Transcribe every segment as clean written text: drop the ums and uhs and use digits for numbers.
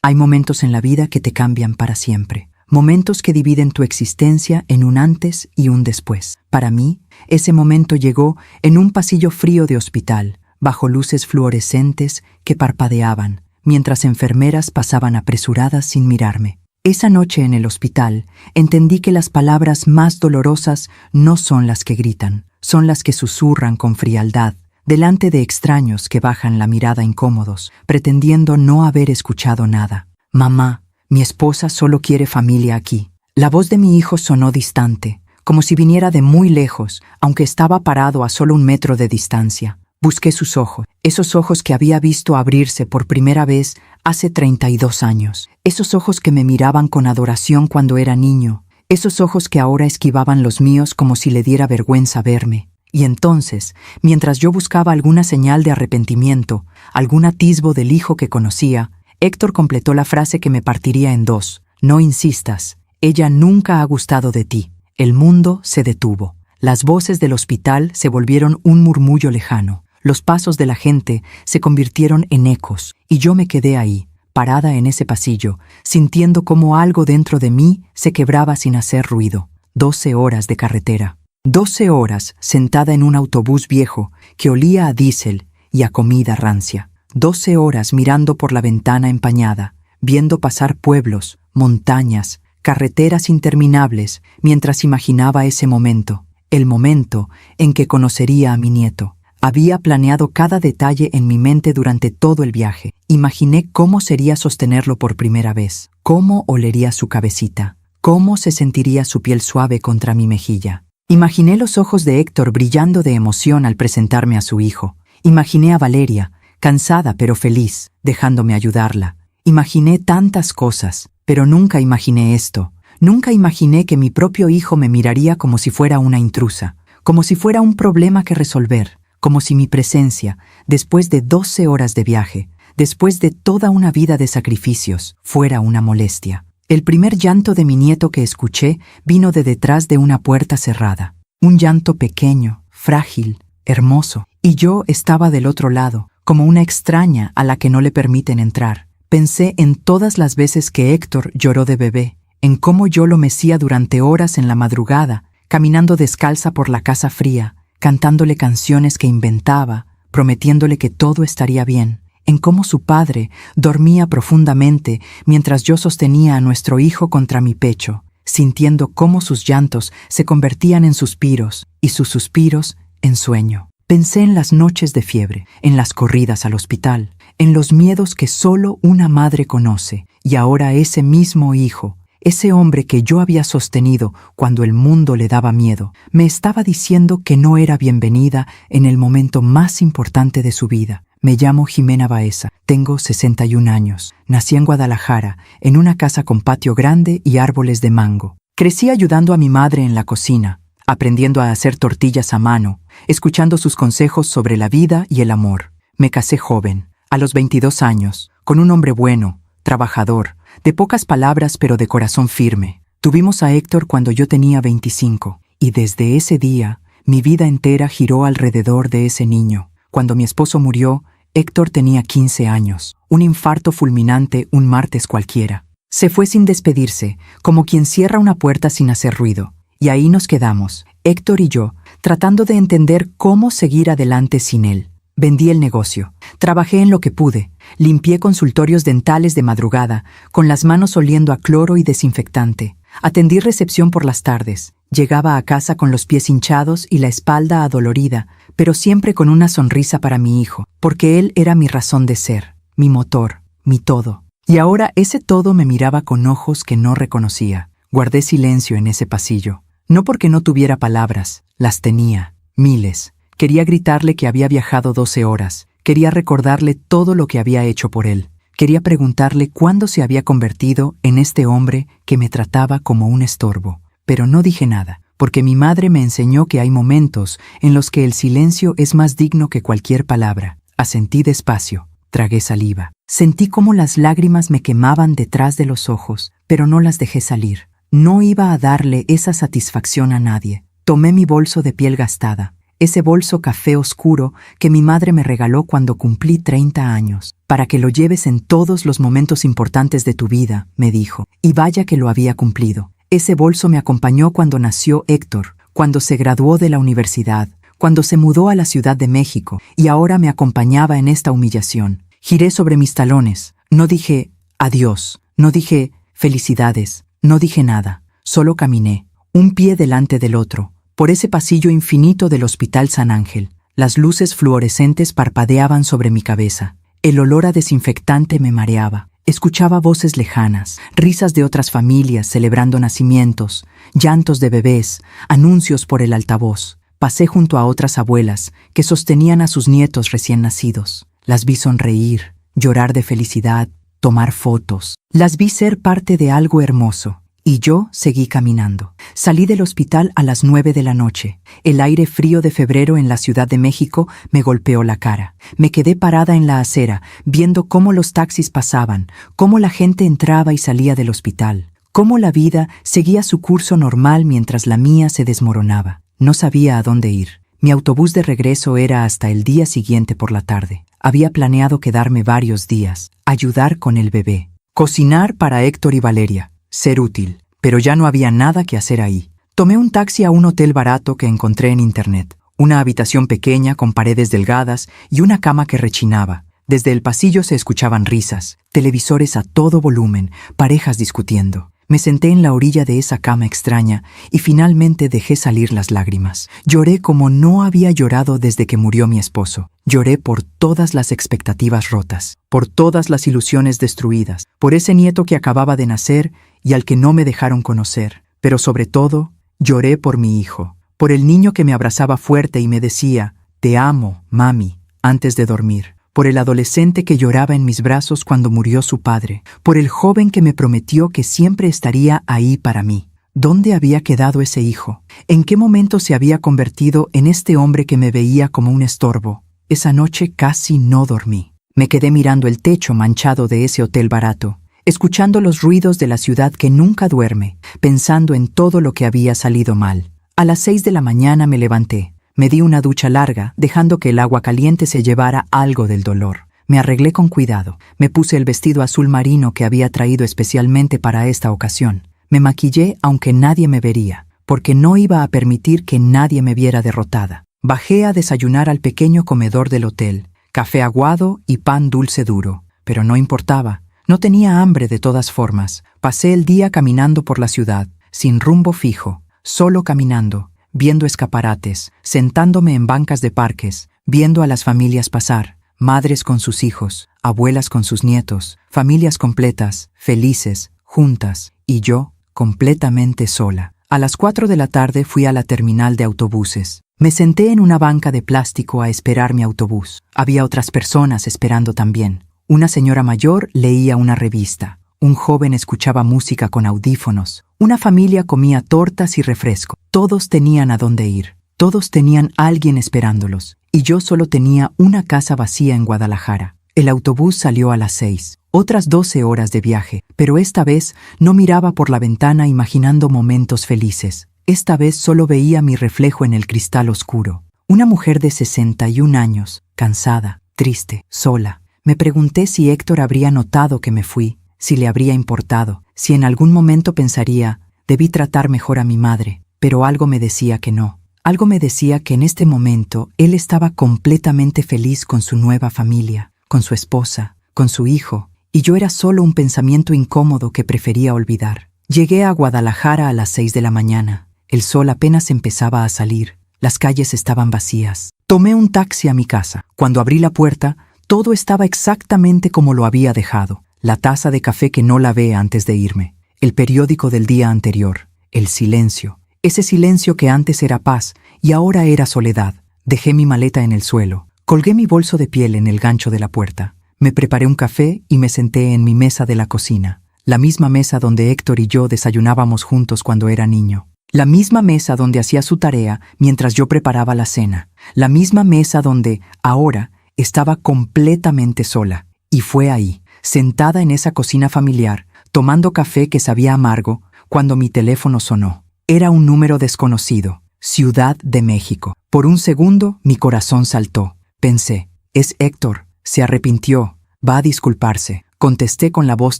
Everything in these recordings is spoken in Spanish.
Hay momentos en la vida que te cambian para siempre. Momentos que dividen tu existencia en un antes y un después. Para mí, ese momento llegó en un pasillo frío de hospital, bajo luces fluorescentes que parpadeaban, mientras enfermeras pasaban apresuradas sin mirarme. Esa noche en el hospital, entendí que las palabras más dolorosas no son las que gritan, son las que susurran con frialdad, delante de extraños que bajan la mirada incómodos, pretendiendo no haber escuchado nada. Mamá, mi esposa solo quiere familia aquí. La voz de mi hijo sonó distante, como si viniera de muy lejos, aunque estaba parado a solo 1 metro de distancia. Busqué sus ojos, esos ojos que había visto abrirse por primera vez hace 32 años. Esos ojos que me miraban con adoración cuando era niño. Esos ojos que ahora esquivaban los míos como si le diera vergüenza verme. Y entonces, mientras yo buscaba alguna señal de arrepentimiento, algún atisbo del hijo que conocía, Héctor completó la frase que me partiría en 2. No insistas, ella nunca ha gustado de ti. El mundo se detuvo. Las voces del hospital se volvieron un murmullo lejano. Los pasos de la gente se convirtieron en ecos, y yo me quedé ahí, parada en ese pasillo, sintiendo cómo algo dentro de mí se quebraba sin hacer ruido. 12 horas de carretera. 12 horas sentada en un autobús viejo que olía a diésel y a comida rancia. 12 horas mirando por la ventana empañada, viendo pasar pueblos, montañas, carreteras interminables, mientras imaginaba ese momento, el momento en que conocería a mi nieto. Había planeado cada detalle en mi mente durante todo el viaje. Imaginé cómo sería sostenerlo por primera vez, cómo olería su cabecita, cómo se sentiría su piel suave contra mi mejilla. Imaginé los ojos de Héctor brillando de emoción al presentarme a su hijo. Imaginé a Valeria, cansada pero feliz, dejándome ayudarla. Imaginé tantas cosas, pero nunca imaginé esto. Nunca imaginé que mi propio hijo me miraría como si fuera una intrusa, como si fuera un problema que resolver, como si mi presencia, después de 12 horas de viaje, después de toda una vida de sacrificios, fuera una molestia. El primer llanto de mi nieto que escuché vino de detrás de una puerta cerrada. Un llanto pequeño, frágil, hermoso. Y yo estaba del otro lado, como una extraña a la que no le permiten entrar. Pensé en todas las veces que Héctor lloró de bebé, en cómo yo lo mecía durante horas en la madrugada, caminando descalza por la casa fría, cantándole canciones que inventaba, prometiéndole que todo estaría bien, en cómo su padre dormía profundamente mientras yo sostenía a nuestro hijo contra mi pecho, sintiendo cómo sus llantos se convertían en suspiros y sus suspiros en sueño. Pensé en las noches de fiebre, en las corridas al hospital, en los miedos que solo una madre conoce, y ahora ese mismo hijo, ese hombre que yo había sostenido cuando el mundo le daba miedo, me estaba diciendo que no era bienvenida en el momento más importante de su vida. Me llamo Jimena Baeza, tengo 61 años, nací en Guadalajara, en una casa con patio grande y árboles de mango. Crecí ayudando a mi madre en la cocina, aprendiendo a hacer tortillas a mano, escuchando sus consejos sobre la vida y el amor. Me casé joven, a los 22 años, con un hombre bueno, trabajador, de pocas palabras pero de corazón firme. Tuvimos a Héctor cuando yo tenía 25, y desde ese día, mi vida entera giró alrededor de ese niño. Cuando mi esposo murió, Héctor tenía 15 años, un infarto fulminante un martes cualquiera. Se fue sin despedirse, como quien cierra una puerta sin hacer ruido. Y ahí nos quedamos, Héctor y yo, tratando de entender cómo seguir adelante sin él. Vendí el negocio, trabajé en lo que pude, limpié consultorios dentales de madrugada, con las manos oliendo a cloro y desinfectante. Atendí recepción por las tardes. Llegaba a casa con los pies hinchados y la espalda adolorida, pero siempre con una sonrisa para mi hijo, porque él era mi razón de ser, mi motor, mi todo. Y ahora ese todo me miraba con ojos que no reconocía. Guardé silencio en ese pasillo. No porque no tuviera palabras, las tenía, miles. Quería gritarle que había viajado 12 horas. Quería recordarle todo lo que había hecho por él. Quería preguntarle cuándo se había convertido en este hombre que me trataba como un estorbo. Pero no dije nada, porque mi madre me enseñó que hay momentos en los que el silencio es más digno que cualquier palabra. Asentí despacio, tragué saliva. Sentí cómo las lágrimas me quemaban detrás de los ojos, pero no las dejé salir. No iba a darle esa satisfacción a nadie. Tomé mi bolso de piel gastada, ese bolso café oscuro que mi madre me regaló cuando cumplí 30 años. para que lo lleves en todos los momentos importantes de tu vida, me dijo. Y vaya que lo había cumplido. Ese bolso me acompañó cuando nació Héctor, cuando se graduó de la universidad, cuando se mudó a la Ciudad de México, y ahora me acompañaba en esta humillación. Giré sobre mis talones. No dije adiós, no dije felicidades, no dije nada. Solo caminé, un pie delante del otro, por ese pasillo infinito del Hospital San Ángel. Las luces fluorescentes parpadeaban sobre mi cabeza. El olor a desinfectante me mareaba. Escuchaba voces lejanas, risas de otras familias celebrando nacimientos, llantos de bebés, anuncios por el altavoz. Pasé junto a otras abuelas que sostenían a sus nietos recién nacidos. Las vi sonreír, llorar de felicidad, tomar fotos. Las vi ser parte de algo hermoso. Y yo seguí caminando. Salí del hospital a las 9 de la noche. El aire frío de febrero en la Ciudad de México me golpeó la cara. Me quedé parada en la acera, viendo cómo los taxis pasaban, cómo la gente entraba y salía del hospital, cómo la vida seguía su curso normal mientras la mía se desmoronaba. No sabía a dónde ir. Mi autobús de regreso era hasta el día siguiente por la tarde. Había planeado quedarme varios días, ayudar con el bebé, cocinar para Héctor y Valeria, ser útil, pero ya no había nada que hacer ahí. Tomé un taxi a un hotel barato que encontré en internet. Una habitación pequeña con paredes delgadas y una cama que rechinaba. Desde el pasillo se escuchaban risas, televisores a todo volumen, parejas discutiendo. Me senté en la orilla de esa cama extraña y finalmente dejé salir las lágrimas. Lloré como no había llorado desde que murió mi esposo. Lloré por todas las expectativas rotas, por todas las ilusiones destruidas, por ese nieto que acababa de nacer y al que no me dejaron conocer. Pero sobre todo, lloré por mi hijo, por el niño que me abrazaba fuerte y me decía, «Te amo, mami», antes de dormir. Por el adolescente que lloraba en mis brazos cuando murió su padre, por el joven que me prometió que siempre estaría ahí para mí. ¿Dónde había quedado ese hijo? ¿En qué momento se había convertido en este hombre que me veía como un estorbo? Esa noche casi no dormí. Me quedé mirando el techo manchado de ese hotel barato, escuchando los ruidos de la ciudad que nunca duerme, pensando en todo lo que había salido mal. A las 6 de la mañana me levanté. Me di una ducha larga, dejando que el agua caliente se llevara algo del dolor. Me arreglé con cuidado. Me puse el vestido azul marino que había traído especialmente para esta ocasión. Me maquillé aunque nadie me vería, porque no iba a permitir que nadie me viera derrotada. Bajé a desayunar al pequeño comedor del hotel, café aguado y pan dulce duro. Pero no importaba. No tenía hambre de todas formas. Pasé el día caminando por la ciudad, sin rumbo fijo, solo caminando, viendo escaparates, sentándome en bancas de parques, viendo a las familias pasar, madres con sus hijos, abuelas con sus nietos, familias completas, felices, juntas, y yo, completamente sola. A las 4 de la tarde fui a la terminal de autobuses. Me senté en una banca de plástico a esperar mi autobús. Había otras personas esperando también. Una señora mayor leía una revista. Un joven escuchaba música con audífonos. Una familia comía tortas y refresco. Todos tenían a dónde ir. Todos tenían a alguien esperándolos. Y yo solo tenía una casa vacía en Guadalajara. El autobús salió a las 6. Otras 12 horas de viaje. Pero esta vez no miraba por la ventana imaginando momentos felices. Esta vez solo veía mi reflejo en el cristal oscuro. Una mujer de 61 años, cansada, triste, sola. Me pregunté si Héctor habría notado que me fui. Si le habría importado, si en algún momento pensaría, debí tratar mejor a mi madre, pero algo me decía que no. Algo me decía que en este momento él estaba completamente feliz con su nueva familia, con su esposa, con su hijo, y yo era solo un pensamiento incómodo que prefería olvidar. Llegué a Guadalajara a las 6 de la mañana. El sol apenas empezaba a salir. Las calles estaban vacías. Tomé un taxi a mi casa. Cuando abrí la puerta, todo estaba exactamente como lo había dejado. La taza de café que no lavé antes de irme, el periódico del día anterior, el silencio, ese silencio que antes era paz y ahora era soledad. Dejé mi maleta en el suelo, colgué mi bolso de piel en el gancho de la puerta, me preparé un café y me senté en mi mesa de la cocina, la misma mesa donde Héctor y yo desayunábamos juntos cuando era niño, la misma mesa donde hacía su tarea mientras yo preparaba la cena, la misma mesa donde, ahora, estaba completamente sola. Y fue ahí, sentada en esa cocina familiar, tomando café que sabía amargo, cuando mi teléfono sonó. Era un número desconocido, Ciudad de México. Por un segundo mi corazón saltó. Pensé, es Héctor, se arrepintió, Va a disculparse, contesté con la voz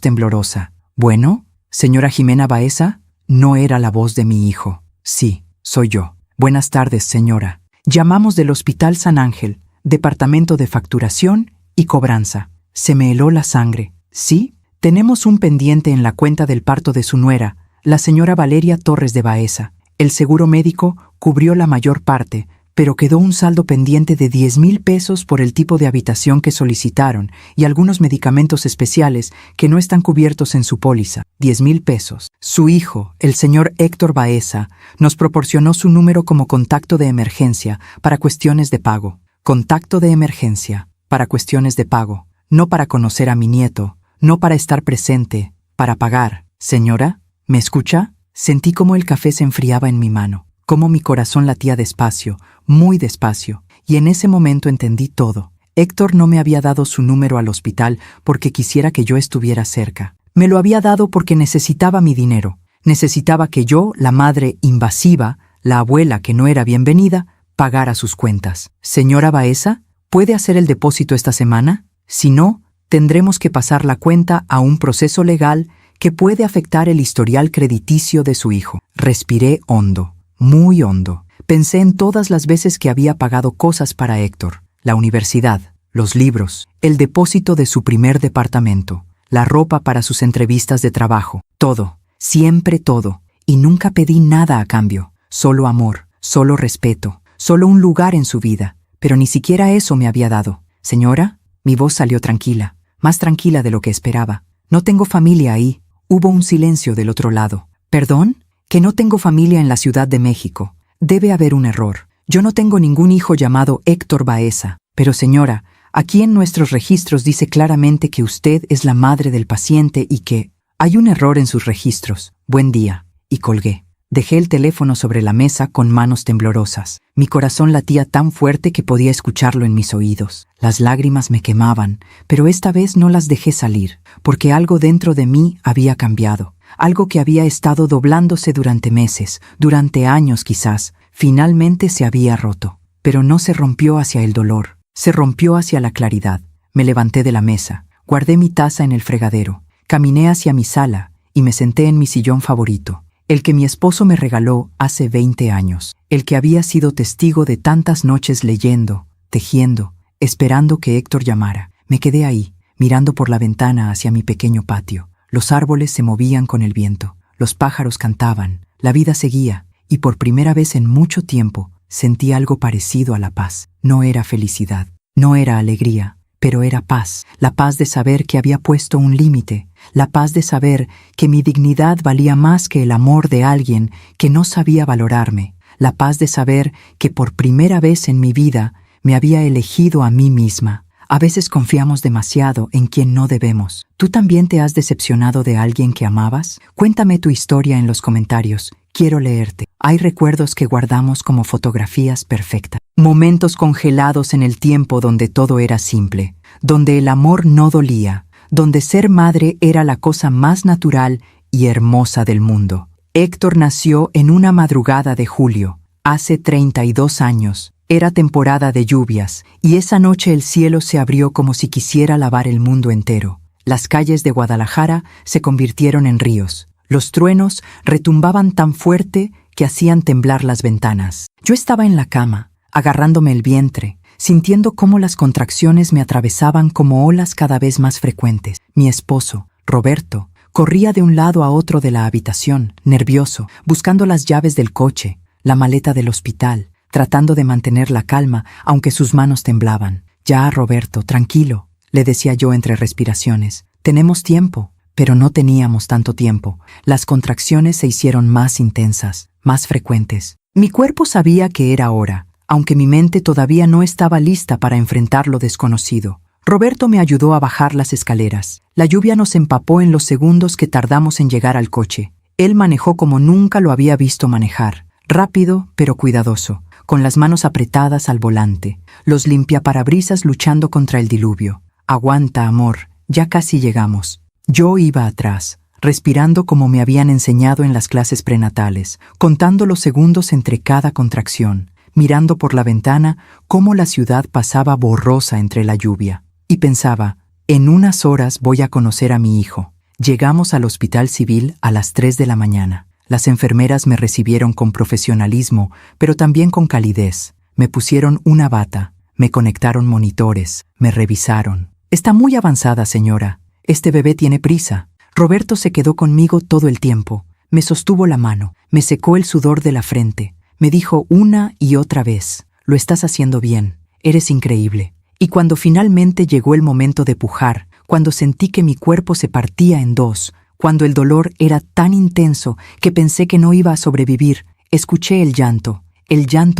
temblorosa. Bueno, señora Jimena Baeza, no era la voz de mi hijo. Sí, soy yo. Buenas tardes, señora. Llamamos del Hospital San Ángel, Departamento de Facturación y Cobranza. Se me heló la sangre. ¿Sí? Tenemos un pendiente en la cuenta del parto de su nuera, la señora Valeria Torres de Baeza. El seguro médico cubrió la mayor parte, pero quedó un saldo pendiente de 10,000 pesos por el tipo de habitación que solicitaron y algunos medicamentos especiales que no están cubiertos en su póliza. 10,000 pesos. Su hijo, el señor Héctor Baeza, nos proporcionó su número como contacto de emergencia para cuestiones de pago. Contacto de emergencia para cuestiones de pago. No para conocer a mi nieto, no para estar presente, para pagar. Señora, ¿me escucha? Sentí cómo el café se enfriaba en mi mano, cómo mi corazón latía despacio, muy despacio, y en ese momento entendí todo. Héctor no me había dado su número al hospital porque quisiera que yo estuviera cerca. Me lo había dado porque necesitaba mi dinero. Necesitaba que yo, la madre invasiva, la abuela que no era bienvenida, pagara sus cuentas. Señora Baeza, ¿puede hacer el depósito esta semana? Si no, tendremos que pasar la cuenta a un proceso legal que puede afectar el historial crediticio de su hijo. Respiré hondo, muy hondo. Pensé en todas las veces que había pagado cosas para Héctor, la universidad, los libros, el depósito de su primer departamento, la ropa para sus entrevistas de trabajo, todo, siempre todo, y nunca pedí nada a cambio, solo amor, solo respeto, solo un lugar en su vida, pero ni siquiera eso me había dado. Señora, mi voz salió tranquila, más tranquila de lo que esperaba. No tengo familia ahí. Hubo un silencio del otro lado. ¿Perdón? Que no tengo familia en la Ciudad de México. Debe haber un error. Yo no tengo ningún hijo llamado Héctor Baeza. Pero señora, aquí en nuestros registros dice claramente que usted es la madre del paciente y que hay un error en sus registros. Buen día. Y colgué. Dejé el teléfono sobre la mesa con manos temblorosas. Mi corazón latía tan fuerte que podía escucharlo en mis oídos. Las lágrimas me quemaban, pero esta vez no las dejé salir, porque algo dentro de mí había cambiado. Algo que había estado doblándose durante meses, durante años quizás, finalmente se había roto. Pero no se rompió hacia el dolor, se rompió hacia la claridad. Me levanté de la mesa, guardé mi taza en el fregadero, caminé hacia mi sala y me senté en mi sillón favorito. El que mi esposo me regaló hace 20 años, el que había sido testigo de tantas noches leyendo, tejiendo, esperando que Héctor llamara. Me quedé ahí, mirando por la ventana hacia mi pequeño patio. Los árboles se movían con el viento, los pájaros cantaban, la vida seguía, y por primera vez en mucho tiempo sentí algo parecido a la paz. No era felicidad, no era alegría, pero era paz, la paz de saber que había puesto un límite, la paz de saber que mi dignidad valía más que el amor de alguien que no sabía valorarme, la paz de saber que por primera vez en mi vida me había elegido a mí misma. A veces confiamos demasiado en quien no debemos. ¿Tú también te has decepcionado de alguien que amabas? Cuéntame tu historia en los comentarios. Quiero leerte. Hay recuerdos que guardamos como fotografías perfectas. Momentos congelados en el tiempo donde todo era simple, donde el amor no dolía, donde ser madre era la cosa más natural y hermosa del mundo. Héctor nació en una madrugada de julio, hace 32 años. Era temporada de lluvias, y esa noche el cielo se abrió como si quisiera lavar el mundo entero. Las calles de Guadalajara se convirtieron en ríos. Los truenos retumbaban tan fuerte que hacían temblar las ventanas. Yo estaba en la cama, agarrándome el vientre, sintiendo cómo las contracciones me atravesaban como olas cada vez más frecuentes. Mi esposo, Roberto, corría de un lado a otro de la habitación, nervioso, buscando las llaves del coche, la maleta del hospital, tratando de mantener la calma, aunque sus manos temblaban. «Ya, Roberto, tranquilo», le decía yo entre respiraciones. «Tenemos tiempo». Pero no teníamos tanto tiempo. Las contracciones se hicieron más intensas, más frecuentes. Mi cuerpo sabía que era hora, aunque mi mente todavía no estaba lista para enfrentar lo desconocido. Roberto me ayudó a bajar las escaleras. La lluvia nos empapó en los segundos que tardamos en llegar al coche. Él manejó como nunca lo había visto manejar, rápido pero cuidadoso, con las manos apretadas al volante, los limpiaparabrisas luchando contra el diluvio. «Aguanta, amor, ya casi llegamos». Yo iba atrás, respirando como me habían enseñado en las clases prenatales, contando los segundos entre cada contracción, mirando por la ventana cómo la ciudad pasaba borrosa entre la lluvia. Y pensaba, En unas horas voy a conocer a mi hijo. Llegamos al hospital civil a las 3 de la mañana. Las enfermeras me recibieron con profesionalismo, pero también con calidez. Me pusieron una bata, me conectaron monitores, me revisaron. Está muy avanzada, señora. Este bebé tiene prisa. Roberto se quedó conmigo todo el tiempo. Me sostuvo la mano, me secó el sudor de la frente. Me dijo una y otra vez: lo estás haciendo bien, eres increíble. Y cuando finalmente llegó el momento de pujar, cuando sentí que mi cuerpo se partía en dos, cuando el dolor era tan intenso que pensé que no iba a sobrevivir, escuché el llanto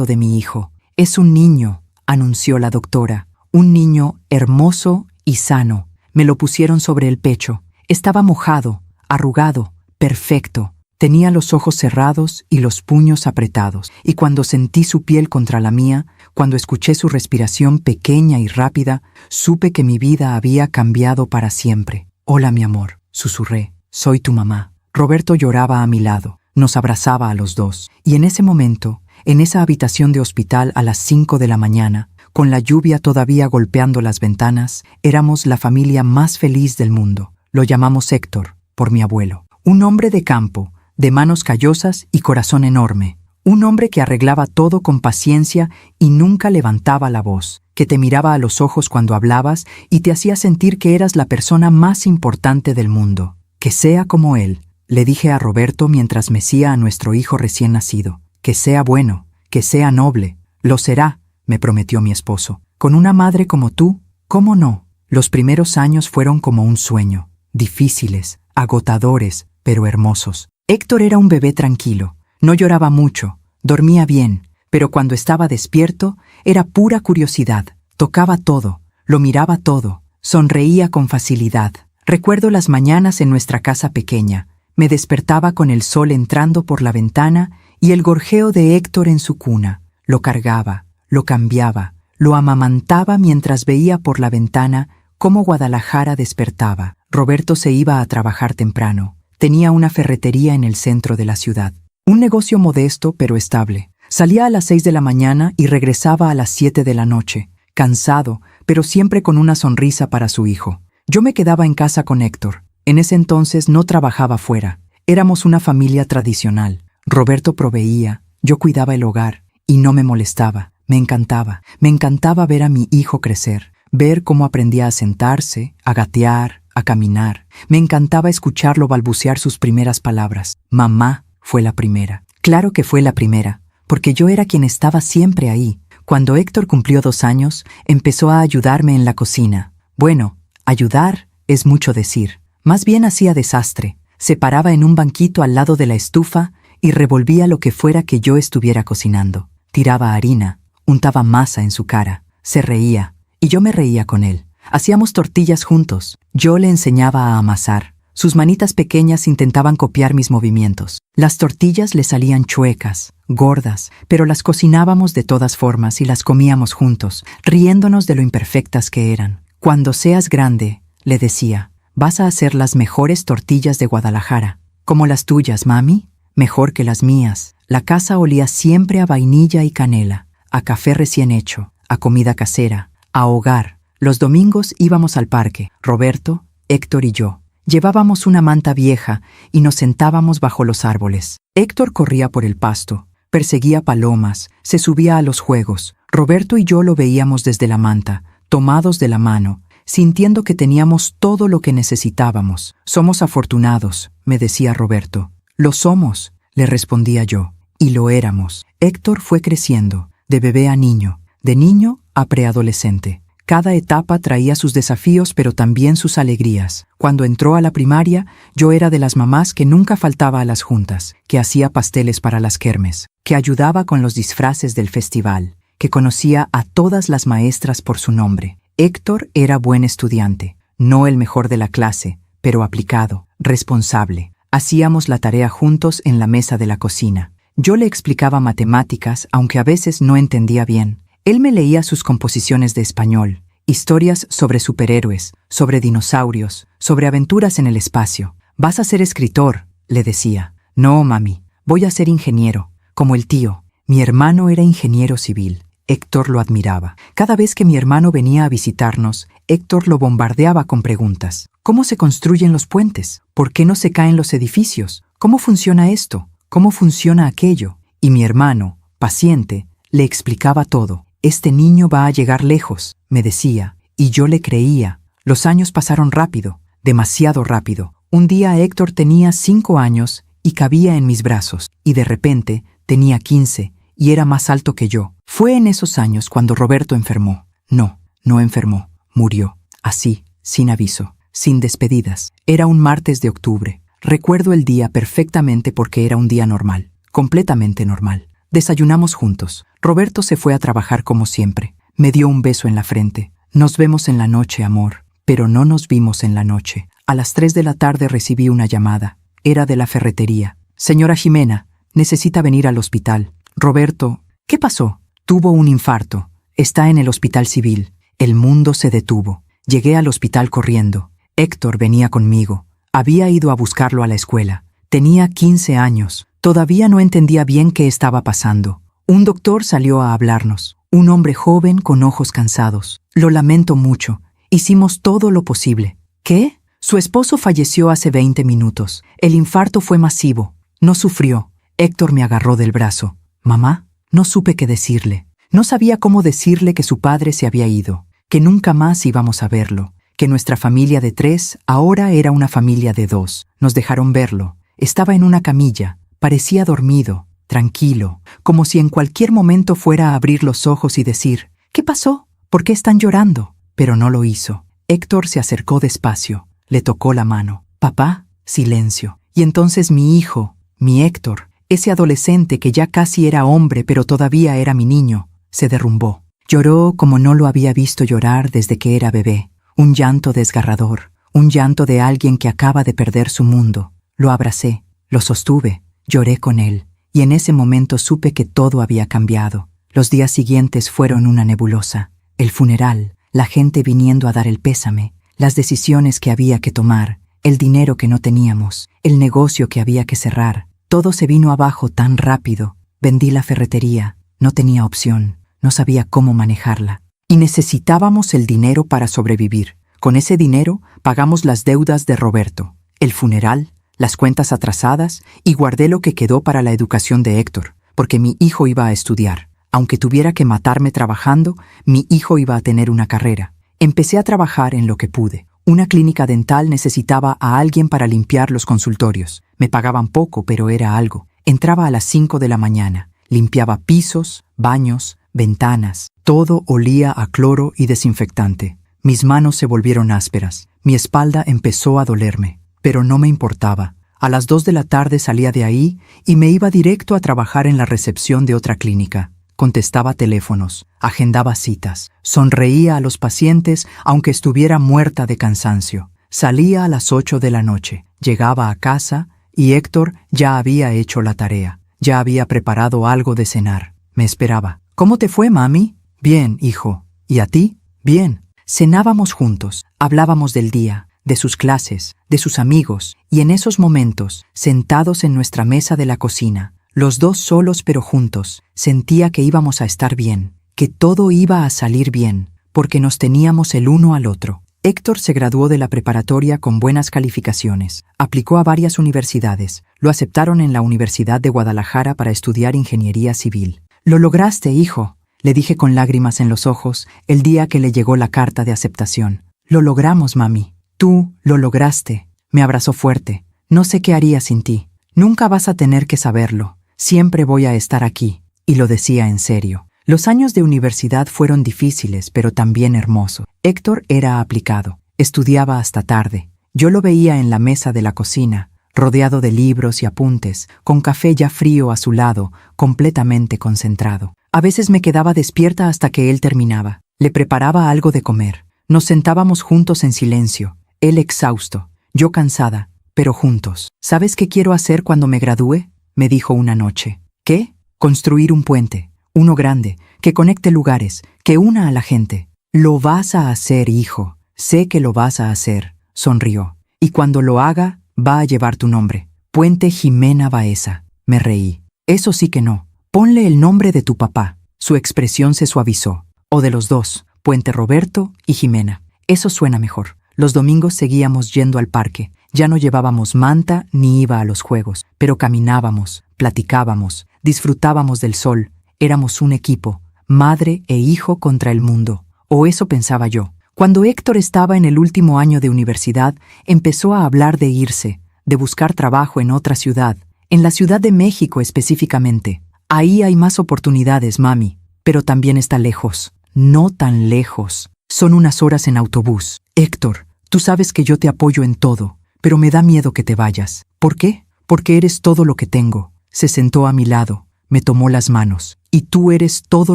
de mi hijo. Es un niño, anunció la doctora, un niño hermoso y sano. Me lo pusieron sobre el pecho. Estaba mojado, arrugado, perfecto. Tenía los ojos cerrados y los puños apretados, y cuando sentí su piel contra la mía, cuando escuché su respiración pequeña y rápida, supe que mi vida había cambiado para siempre. Hola, mi amor, susurré. Soy tu mamá. Roberto lloraba a mi lado. Nos abrazaba a los dos. Y en ese momento, en esa habitación de hospital a las 5 de la mañana, con la lluvia todavía golpeando las ventanas, éramos la familia más feliz del mundo. Lo llamamos Héctor, por mi abuelo. Un hombre de campo, de manos callosas y corazón enorme. Un hombre que arreglaba todo con paciencia y nunca levantaba la voz, que te miraba a los ojos cuando hablabas y te hacía sentir que eras la persona más importante del mundo. Que sea como él, le dije a Roberto mientras mecía a nuestro hijo recién nacido. Que sea bueno, que sea noble. Lo será, me prometió mi esposo. Con una madre como tú, ¿cómo no? Los primeros años fueron como un sueño, difíciles, agotadores, pero hermosos. Héctor era un bebé tranquilo, no lloraba mucho, dormía bien, pero cuando estaba despierto era pura curiosidad. Tocaba todo, lo miraba todo, sonreía con facilidad. Recuerdo las mañanas en nuestra casa pequeña. Me despertaba con el sol entrando por la ventana y el gorjeo de Héctor en su cuna. Lo cargaba, lo cambiaba, lo amamantaba mientras veía por la ventana cómo Guadalajara despertaba. Roberto se iba a trabajar temprano. Tenía una ferretería en el centro de la ciudad. Un negocio modesto pero estable. Salía a las 6 de la mañana y regresaba a las 7 de la noche, cansado, pero siempre con una sonrisa para su hijo. Yo me quedaba en casa con Héctor. En ese entonces no trabajaba fuera. Éramos una familia tradicional. Roberto proveía, yo cuidaba el hogar y no me molestaba. Me encantaba ver a mi hijo crecer, ver cómo aprendía a sentarse, a gatear, a caminar. Me encantaba escucharlo balbucear sus primeras palabras. Mamá fue la primera. Claro que fue la primera, porque yo era quien estaba siempre ahí. Cuando Héctor cumplió 2 años, empezó a ayudarme en la cocina. Bueno, ayudar es mucho decir. Más bien hacía desastre. Se paraba en un banquito al lado de la estufa y revolvía lo que fuera que yo estuviera cocinando. Tiraba harina, untaba masa en su cara, se reía, y yo me reía con él. Hacíamos tortillas juntos. Yo le enseñaba a amasar. Sus manitas pequeñas intentaban copiar mis movimientos. Las tortillas le salían chuecas, gordas, pero las cocinábamos de todas formas y las comíamos juntos, riéndonos de lo imperfectas que eran. Cuando seas grande, le decía, vas a hacer las mejores tortillas de Guadalajara. Como las tuyas, mami, mejor que las mías. La casa olía siempre a vainilla y canela, a café recién hecho, a comida casera, a hogar. Los domingos íbamos al parque, Roberto, Héctor y yo. Llevábamos una manta vieja y nos sentábamos bajo los árboles. Héctor corría por el pasto, perseguía palomas, se subía a los juegos. Roberto y yo lo veíamos desde la manta, tomados de la mano, sintiendo que teníamos todo lo que necesitábamos. Somos afortunados, me decía Roberto. Lo somos, le respondía yo, y lo éramos. Héctor fue creciendo, de bebé a niño, de niño a preadolescente. Cada etapa traía sus desafíos, pero también sus alegrías. Cuando entró a la primaria, yo era de las mamás que nunca faltaba a las juntas, que hacía pasteles para las kermes, que ayudaba con los disfraces del festival, que conocía a todas las maestras por su nombre. Héctor era buen estudiante, no el mejor de la clase, pero aplicado, responsable. Hacíamos la tarea juntos en la mesa de la cocina. Yo le explicaba matemáticas, aunque a veces no entendía bien. Él me leía sus composiciones de español, historias sobre superhéroes, sobre dinosaurios, sobre aventuras en el espacio. Vas a ser escritor, le decía. No, mami, voy a ser ingeniero, como el tío. Mi hermano era ingeniero civil. Héctor lo admiraba. Cada vez que mi hermano venía a visitarnos, Héctor lo bombardeaba con preguntas. ¿Cómo se construyen los puentes? ¿Por qué no se caen los edificios? ¿Cómo funciona esto? ¿Cómo funciona aquello? Y mi hermano, paciente, le explicaba todo. Este niño va a llegar lejos, me decía, y yo le creía. Los años pasaron rápido, demasiado rápido. Un día Héctor tenía 5 años y cabía en mis brazos, y de repente tenía 15 y era más alto que yo. Fue en esos años cuando Roberto enfermó. No enfermó, murió. Así, sin aviso, sin despedidas. Era un martes de octubre. Recuerdo el día perfectamente porque era un día normal, completamente normal. Desayunamos juntos. Roberto se fue a trabajar como siempre. Me dio un beso en la frente. Nos vemos en la noche, amor. Pero no nos vimos en la noche. A las 3 de la tarde recibí una llamada. Era de la ferretería. Señora Jimena, necesita venir al hospital. Roberto, ¿qué pasó? Tuvo un infarto. Está en el hospital civil. El mundo se detuvo. Llegué al hospital corriendo. Héctor venía conmigo. Había ido a buscarlo a la escuela. Tenía 15 años. Todavía no entendía bien qué estaba pasando. Un doctor salió a hablarnos. Un hombre joven con ojos cansados. Lo lamento mucho. Hicimos todo lo posible. ¿Qué? Su esposo falleció hace 20 minutos. El infarto fue masivo. No sufrió. Héctor me agarró del brazo. Mamá, no supe qué decirle. No sabía cómo decirle que su padre se había ido, que nunca más íbamos a verlo, que nuestra familia de 3 ahora era una familia de 2. Nos dejaron verlo. Estaba en una camilla. Parecía dormido, tranquilo, como si en cualquier momento fuera a abrir los ojos y decir, ¿qué pasó? ¿Por qué están llorando? Pero no lo hizo. Héctor se acercó despacio. Le tocó la mano. Papá, silencio. Y entonces mi hijo, mi Héctor, ese adolescente que ya casi era hombre pero todavía era mi niño, se derrumbó. Lloró como no lo había visto llorar desde que era bebé. Un llanto desgarrador, un llanto de alguien que acaba de perder su mundo. Lo abracé, lo sostuve, lloré con él, y en ese momento supe que todo había cambiado. Los días siguientes fueron una nebulosa. El funeral, la gente viniendo a dar el pésame, las decisiones que había que tomar, el dinero que no teníamos, el negocio que había que cerrar. Todo se vino abajo tan rápido. Vendí la ferretería. No tenía opción. No sabía cómo manejarla. Y necesitábamos el dinero para sobrevivir. Con ese dinero pagamos las deudas de Roberto, el funeral, las cuentas atrasadas y guardé lo que quedó para la educación de Héctor, porque mi hijo iba a estudiar. Aunque tuviera que matarme trabajando, mi hijo iba a tener una carrera. Empecé a trabajar en lo que pude. Una clínica dental necesitaba a alguien para limpiar los consultorios. Me pagaban poco, pero era algo. Entraba a las 5 de la mañana. Limpiaba pisos, baños, ventanas. Todo olía a cloro y desinfectante. Mis manos se volvieron ásperas. Mi espalda empezó a dolerme. Pero no me importaba. A las 2 de la tarde salía de ahí y me iba directo a trabajar en la recepción de otra clínica. Contestaba teléfonos, agendaba citas, sonreía a los pacientes aunque estuviera muerta de cansancio. Salía a las 8 de la noche, llegaba a casa y Héctor ya había hecho la tarea. Ya había preparado algo de cenar. Me esperaba. ¿Cómo te fue, mami? Bien, hijo. ¿Y a ti? Bien. Cenábamos juntos, hablábamos del día, de sus clases, de sus amigos, y en esos momentos, sentados en nuestra mesa de la cocina, los dos solos pero juntos, sentía que íbamos a estar bien, que todo iba a salir bien, porque nos teníamos el uno al otro. Héctor se graduó de la preparatoria con buenas calificaciones, aplicó a varias universidades, lo aceptaron en la Universidad de Guadalajara para estudiar ingeniería civil. «Lo lograste, hijo», le dije con lágrimas en los ojos el día que le llegó la carta de aceptación. «Lo logramos, mami. Tú lo lograste». Me abrazó fuerte. «No sé qué haría sin ti. Nunca vas a tener que saberlo. Siempre voy a estar aquí». Y lo decía en serio. Los años de universidad fueron difíciles, pero también hermosos. Héctor era aplicado. Estudiaba hasta tarde. Yo lo veía en la mesa de la cocina, rodeado de libros y apuntes, con café ya frío a su lado, completamente concentrado. A veces me quedaba despierta hasta que él terminaba. Le preparaba algo de comer. Nos sentábamos juntos en silencio. Él exhausto, yo cansada, pero juntos. «¿Sabes qué quiero hacer cuando me gradúe?», me dijo una noche. «¿Qué? Construir un puente. Uno grande, que conecte lugares, que una a la gente». «Lo vas a hacer, hijo. Sé que lo vas a hacer», sonrió. «Y cuando lo haga, va a llevar tu nombre. Puente Jimena Baeza». Me reí. «Eso sí que no. Ponle el nombre de tu papá». Su expresión se suavizó. O de los dos, Puente Roberto y Jimena. Eso suena mejor. Los domingos seguíamos yendo al parque. Ya no llevábamos manta ni iba a los juegos, pero caminábamos, platicábamos, disfrutábamos del sol. Éramos un equipo, madre e hijo contra el mundo. O eso pensaba yo. Cuando Héctor estaba en el último año de universidad, empezó a hablar de irse, de buscar trabajo en otra ciudad, en la Ciudad de México específicamente. Ahí hay más oportunidades, mami, pero también está lejos. No tan lejos. Son unas horas en autobús. Héctor, tú sabes que yo te apoyo en todo, pero me da miedo que te vayas. ¿Por qué? Porque eres todo lo que tengo. Se sentó a mi lado, me tomó las manos. Y tú eres todo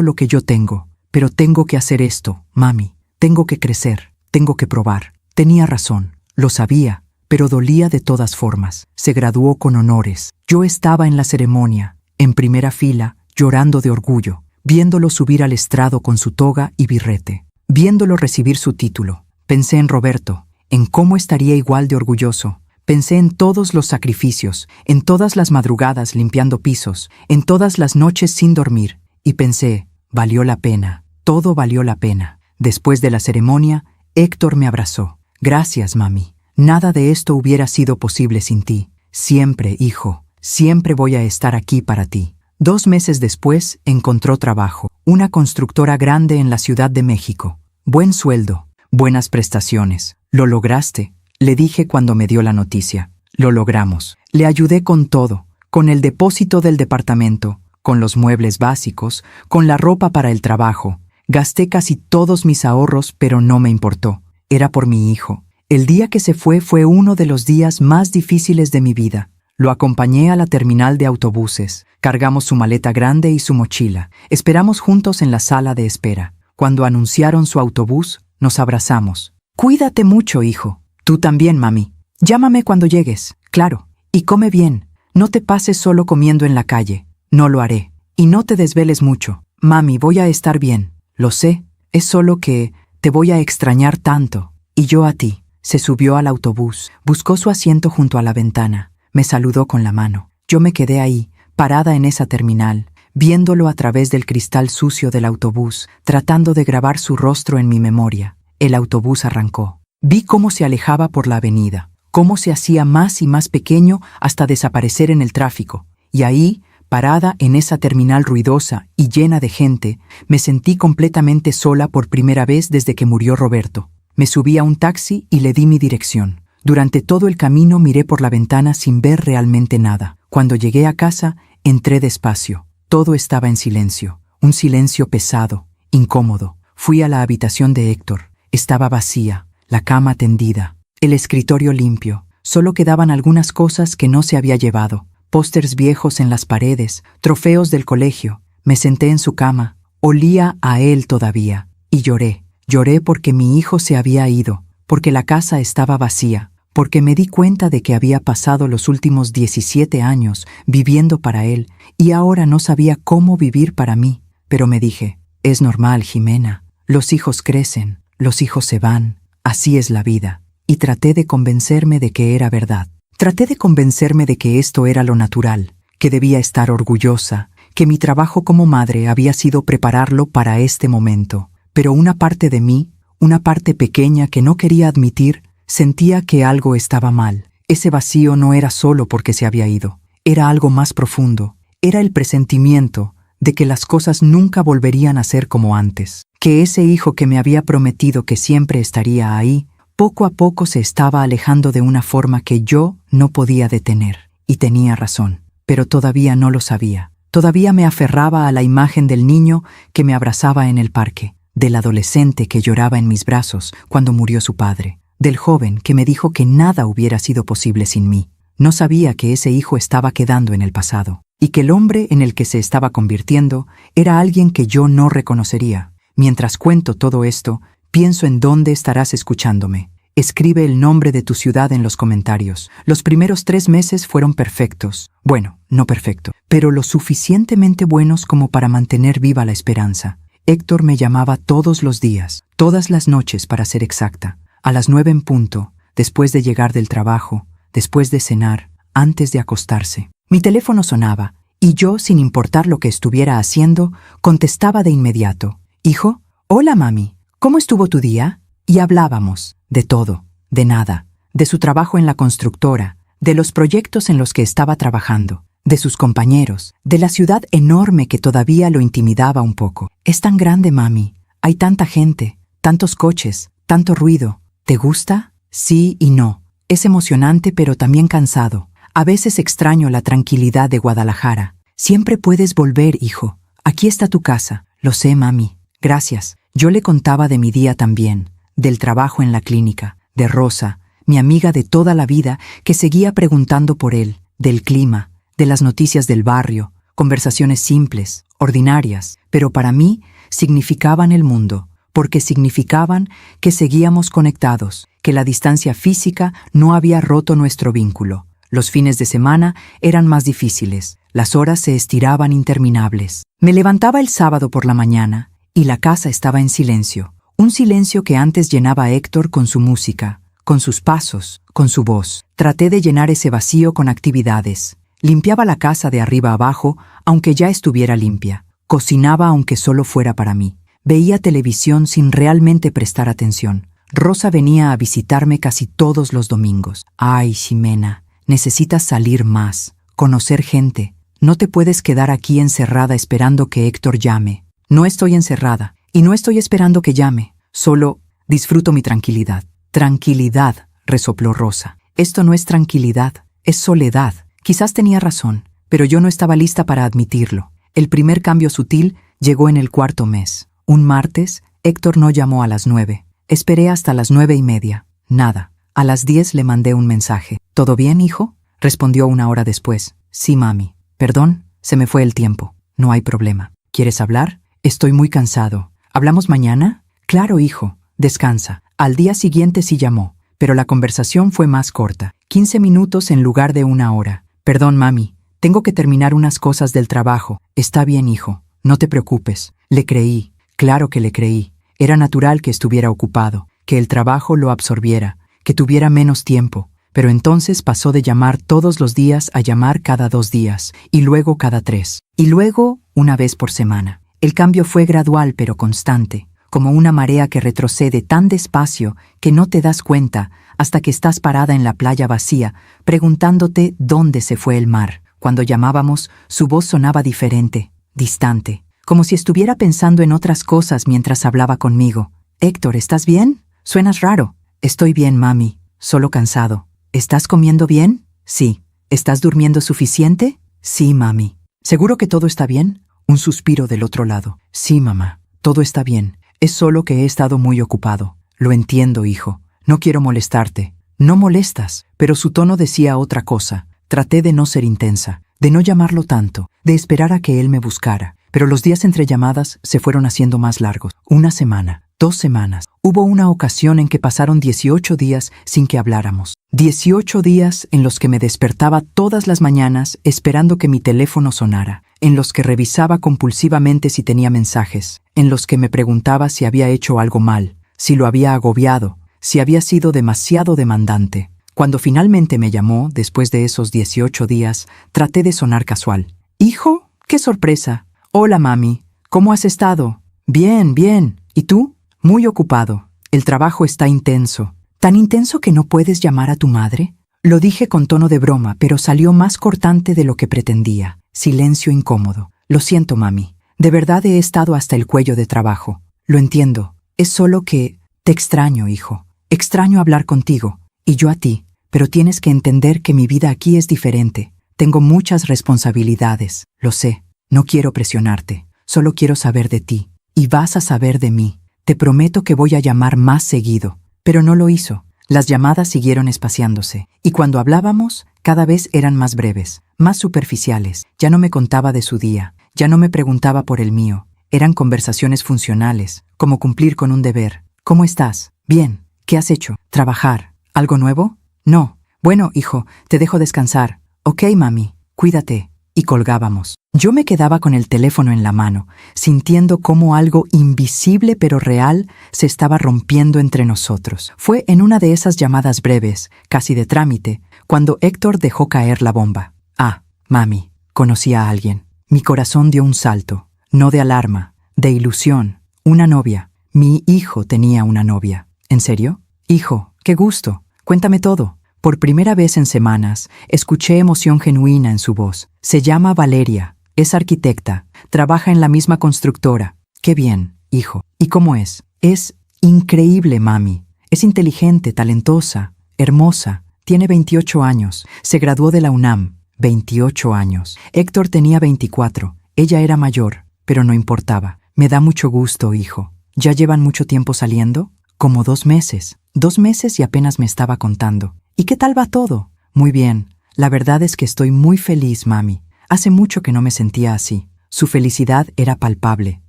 lo que yo tengo. Pero tengo que hacer esto, mami. Tengo que crecer, tengo que probar. Tenía razón, lo sabía, pero dolía de todas formas. Se graduó con honores. Yo estaba en la ceremonia, en primera fila, llorando de orgullo, viéndolo subir al estrado con su toga y birrete, viéndolo recibir su título. Pensé en Roberto, en cómo estaría igual de orgulloso. Pensé en todos los sacrificios, en todas las madrugadas limpiando pisos, en todas las noches sin dormir. Y pensé, valió la pena, todo valió la pena. Después de la ceremonia, Héctor me abrazó. Gracias, mami. Nada de esto hubiera sido posible sin ti. Siempre, hijo, siempre voy a estar aquí para ti. 2 meses después, encontró trabajo. Una constructora grande en la Ciudad de México. Buen sueldo, buenas prestaciones. ¿Lo lograste?, le dije cuando me dio la noticia. Lo logramos. Le ayudé con todo, con el depósito del departamento, con los muebles básicos, con la ropa para el trabajo. Gasté casi todos mis ahorros, pero no me importó. Era por mi hijo. El día que se fue uno de los días más difíciles de mi vida. Lo acompañé a la terminal de autobuses. Cargamos su maleta grande y su mochila. Esperamos juntos en la sala de espera. Cuando anunciaron su autobús, nos abrazamos. Cuídate mucho, hijo. Tú también, mami. Llámame cuando llegues, claro. Y come bien. No te pases solo comiendo en la calle. No lo haré. Y no te desveles mucho. Mami, voy a estar bien. Lo sé. Es solo que te voy a extrañar tanto. Y yo a ti. Se subió al autobús. Buscó su asiento junto a la ventana. Me saludó con la mano. Yo me quedé ahí, parada en esa terminal, viéndolo a través del cristal sucio del autobús, tratando de grabar su rostro en mi memoria. El autobús arrancó. Vi cómo se alejaba por la avenida, cómo se hacía más y más pequeño hasta desaparecer en el tráfico. Y ahí, parada en esa terminal ruidosa y llena de gente, me sentí completamente sola por primera vez desde que murió Roberto. Me subí a un taxi y le di mi dirección. Durante todo el camino miré por la ventana sin ver realmente nada. Cuando llegué a casa, entré despacio. Todo estaba en silencio, un silencio pesado, incómodo. Fui a la habitación de Héctor. Estaba vacía, la cama tendida, el escritorio limpio. Solo quedaban algunas cosas que no se había llevado. Pósters viejos en las paredes, trofeos del colegio. Me senté en su cama, olía a él todavía, y lloré. Lloré porque mi hijo se había ido, porque la casa estaba vacía, porque me di cuenta de que había pasado los últimos 17 años viviendo para él y ahora no sabía cómo vivir para mí. Pero me dije, es normal, Jimena, los hijos crecen, los hijos se van, así es la vida. Y traté de convencerme de que era verdad. Traté de convencerme de que esto era lo natural, que debía estar orgullosa, que mi trabajo como madre había sido prepararlo para este momento. Pero una parte de mí, una parte pequeña que no quería admitir, sentía que algo estaba mal. Ese vacío no era solo porque se había ido, era algo más profundo. Era el presentimiento de que las cosas nunca volverían a ser como antes, que ese hijo que me había prometido que siempre estaría ahí, poco a poco se estaba alejando de una forma que yo no podía detener. Y tenía razón, pero todavía no lo sabía. Todavía me aferraba a la imagen del niño que me abrazaba en el parque, del adolescente que lloraba en mis brazos cuando murió su padre, del joven que me dijo que nada hubiera sido posible sin mí. No sabía que ese hijo estaba quedando en el pasado, y que el hombre en el que se estaba convirtiendo era alguien que yo no reconocería. Mientras cuento todo esto, pienso en dónde estarás escuchándome. Escribe el nombre de tu ciudad en los comentarios. Los primeros 3 meses fueron perfectos. Bueno, no perfecto, pero lo suficientemente buenos como para mantener viva la esperanza. Héctor me llamaba todos los días, todas las noches para ser exacta, a las 9 en punto, después de llegar del trabajo, después de cenar, antes de acostarse. Mi teléfono sonaba, y yo, sin importar lo que estuviera haciendo, contestaba de inmediato: «Hijo, hola mami, ¿cómo estuvo tu día?». Y hablábamos de todo, de nada, de su trabajo en la constructora, de los proyectos en los que estaba trabajando, de sus compañeros, de la ciudad enorme que todavía lo intimidaba un poco. «Es tan grande, mami. Hay tanta gente, tantos coches, tanto ruido. ¿Te gusta?». Sí y no. Es emocionante pero también cansado. A veces extraño la tranquilidad de Guadalajara. «Siempre puedes volver, hijo. Aquí está tu casa». «Lo sé, mami. Gracias». Yo le contaba de mi día también, del trabajo en la clínica, de Rosa, mi amiga de toda la vida, que seguía preguntando por él, del clima, de las noticias del barrio, conversaciones simples, ordinarias, pero para mí significaban el mundo, porque significaban que seguíamos conectados, que la distancia física no había roto nuestro vínculo. Los fines de semana eran más difíciles, las horas se estiraban interminables. Me levantaba el sábado por la mañana y la casa estaba en silencio, un silencio que antes llenaba a Héctor con su música, con sus pasos, con su voz. Traté de llenar ese vacío con actividades. Limpiaba la casa de arriba abajo, aunque ya estuviera limpia. Cocinaba aunque solo fuera para mí. Veía televisión sin realmente prestar atención. Rosa venía a visitarme casi todos los domingos. «Ay, Ximena, necesitas salir más, conocer gente. No te puedes quedar aquí encerrada esperando que Héctor llame». «No estoy encerrada, y no estoy esperando que llame. Solo disfruto mi tranquilidad». «Tranquilidad», resopló Rosa. «Esto no es tranquilidad, es soledad». Quizás tenía razón, pero yo no estaba lista para admitirlo. El primer cambio sutil llegó en el cuarto mes. Un martes, Héctor no llamó a las 9. Esperé hasta las 9:30. Nada. A las 10 le mandé un mensaje. «¿Todo bien, hijo?». Respondió una hora después. «Sí, mami. Perdón, se me fue el tiempo». «No hay problema. ¿Quieres hablar?». «Estoy muy cansado. ¿Hablamos mañana?». «Claro, hijo. Descansa». Al día siguiente sí llamó, pero la conversación fue más corta. 15 minutos en lugar de 1 hora. «Perdón, mami. Tengo que terminar unas cosas del trabajo». «Está bien, hijo. No te preocupes». Le creí. Claro que le creí. Era natural que estuviera ocupado, que el trabajo lo absorbiera, que tuviera menos tiempo. Pero entonces pasó de llamar todos los días a llamar cada 2 días, y luego cada 3, y luego una vez por semana. El cambio fue gradual pero constante, como una marea que retrocede tan despacio que no te das cuenta hasta que estás parada en la playa vacía, preguntándote dónde se fue el mar. Cuando llamábamos, su voz sonaba diferente, distante, como si estuviera pensando en otras cosas mientras hablaba conmigo. «Héctor, ¿estás bien? Suenas raro». «Estoy bien, mami. Solo cansado». «¿Estás comiendo bien?». «Sí». «¿Estás durmiendo suficiente?». «Sí, mami». «¿Seguro que todo está bien?». Un suspiro del otro lado. «Sí, mamá. Todo está bien. Es solo que he estado muy ocupado». «Lo entiendo, hijo. No quiero molestarte». «No molestas». Pero su tono decía otra cosa. Traté de no ser intensa, de no llamarlo tanto, de esperar a que él me buscara. Pero los días entre llamadas se fueron haciendo más largos. 1 semana, 2 semanas. Hubo una ocasión en que pasaron 18 días sin que habláramos. 18 días en los que me despertaba todas las mañanas esperando que mi teléfono sonara, en los que revisaba compulsivamente si tenía mensajes, en los que me preguntaba si había hecho algo mal, si lo había agobiado, si había sido demasiado demandante. Cuando finalmente me llamó, después de esos 18 días, traté de sonar casual. «Hijo, qué sorpresa. Hola, mami. ¿Cómo has estado?». «Bien, bien. ¿Y tú?». «Muy ocupado. El trabajo está intenso». «¿Tan intenso que no puedes llamar a tu madre?». Lo dije con tono de broma, pero salió más cortante de lo que pretendía. Silencio incómodo. «Lo siento, mami. De verdad he estado hasta el cuello de trabajo». «Lo entiendo. Es solo que te extraño, hijo. Extraño hablar contigo. Y yo a ti. Pero tienes que entender que mi vida aquí es diferente. Tengo muchas responsabilidades. Lo sé. No quiero presionarte. Solo quiero saber de ti. Y vas a saber de mí. Te prometo que voy a llamar más seguido». Pero no lo hizo. Las llamadas siguieron espaciándose. Y cuando hablábamos, cada vez eran más breves, más superficiales. Ya no me contaba de su día. Ya no me preguntaba por el mío. Eran conversaciones funcionales, como cumplir con un deber. «¿Cómo estás?». «Bien». «¿Qué has hecho?». «Trabajar». «¿Algo nuevo?». «No». «Bueno, hijo, te dejo descansar». «Ok, mami. Cuídate». Y colgábamos. Yo me quedaba con el teléfono en la mano, sintiendo cómo algo invisible pero real se estaba rompiendo entre nosotros. Fue en una de esas llamadas breves, casi de trámite, cuando Héctor dejó caer la bomba. «Ah, mami, conocí a alguien». Mi corazón dio un salto, no de alarma, de ilusión. Una novia. Mi hijo tenía una novia. ¿En serio? Hijo, qué gusto. Cuéntame todo. Por primera vez en semanas, escuché emoción genuina en su voz. Se llama Valeria. Es arquitecta. Trabaja en la misma constructora. Qué bien, hijo. ¿Y cómo es? Es increíble, mami. Es inteligente, talentosa, hermosa. Tiene 28 años. Se graduó de la UNAM. 28 años. Héctor tenía 24. Ella era mayor, pero no importaba. Me da mucho gusto, hijo. ¿Ya llevan mucho tiempo saliendo? Como 2 meses. 2 meses y apenas me estaba contando. ¿Y qué tal va todo? Muy bien. La verdad es que estoy muy feliz, mami. Hace mucho que no me sentía así. Su felicidad era palpable,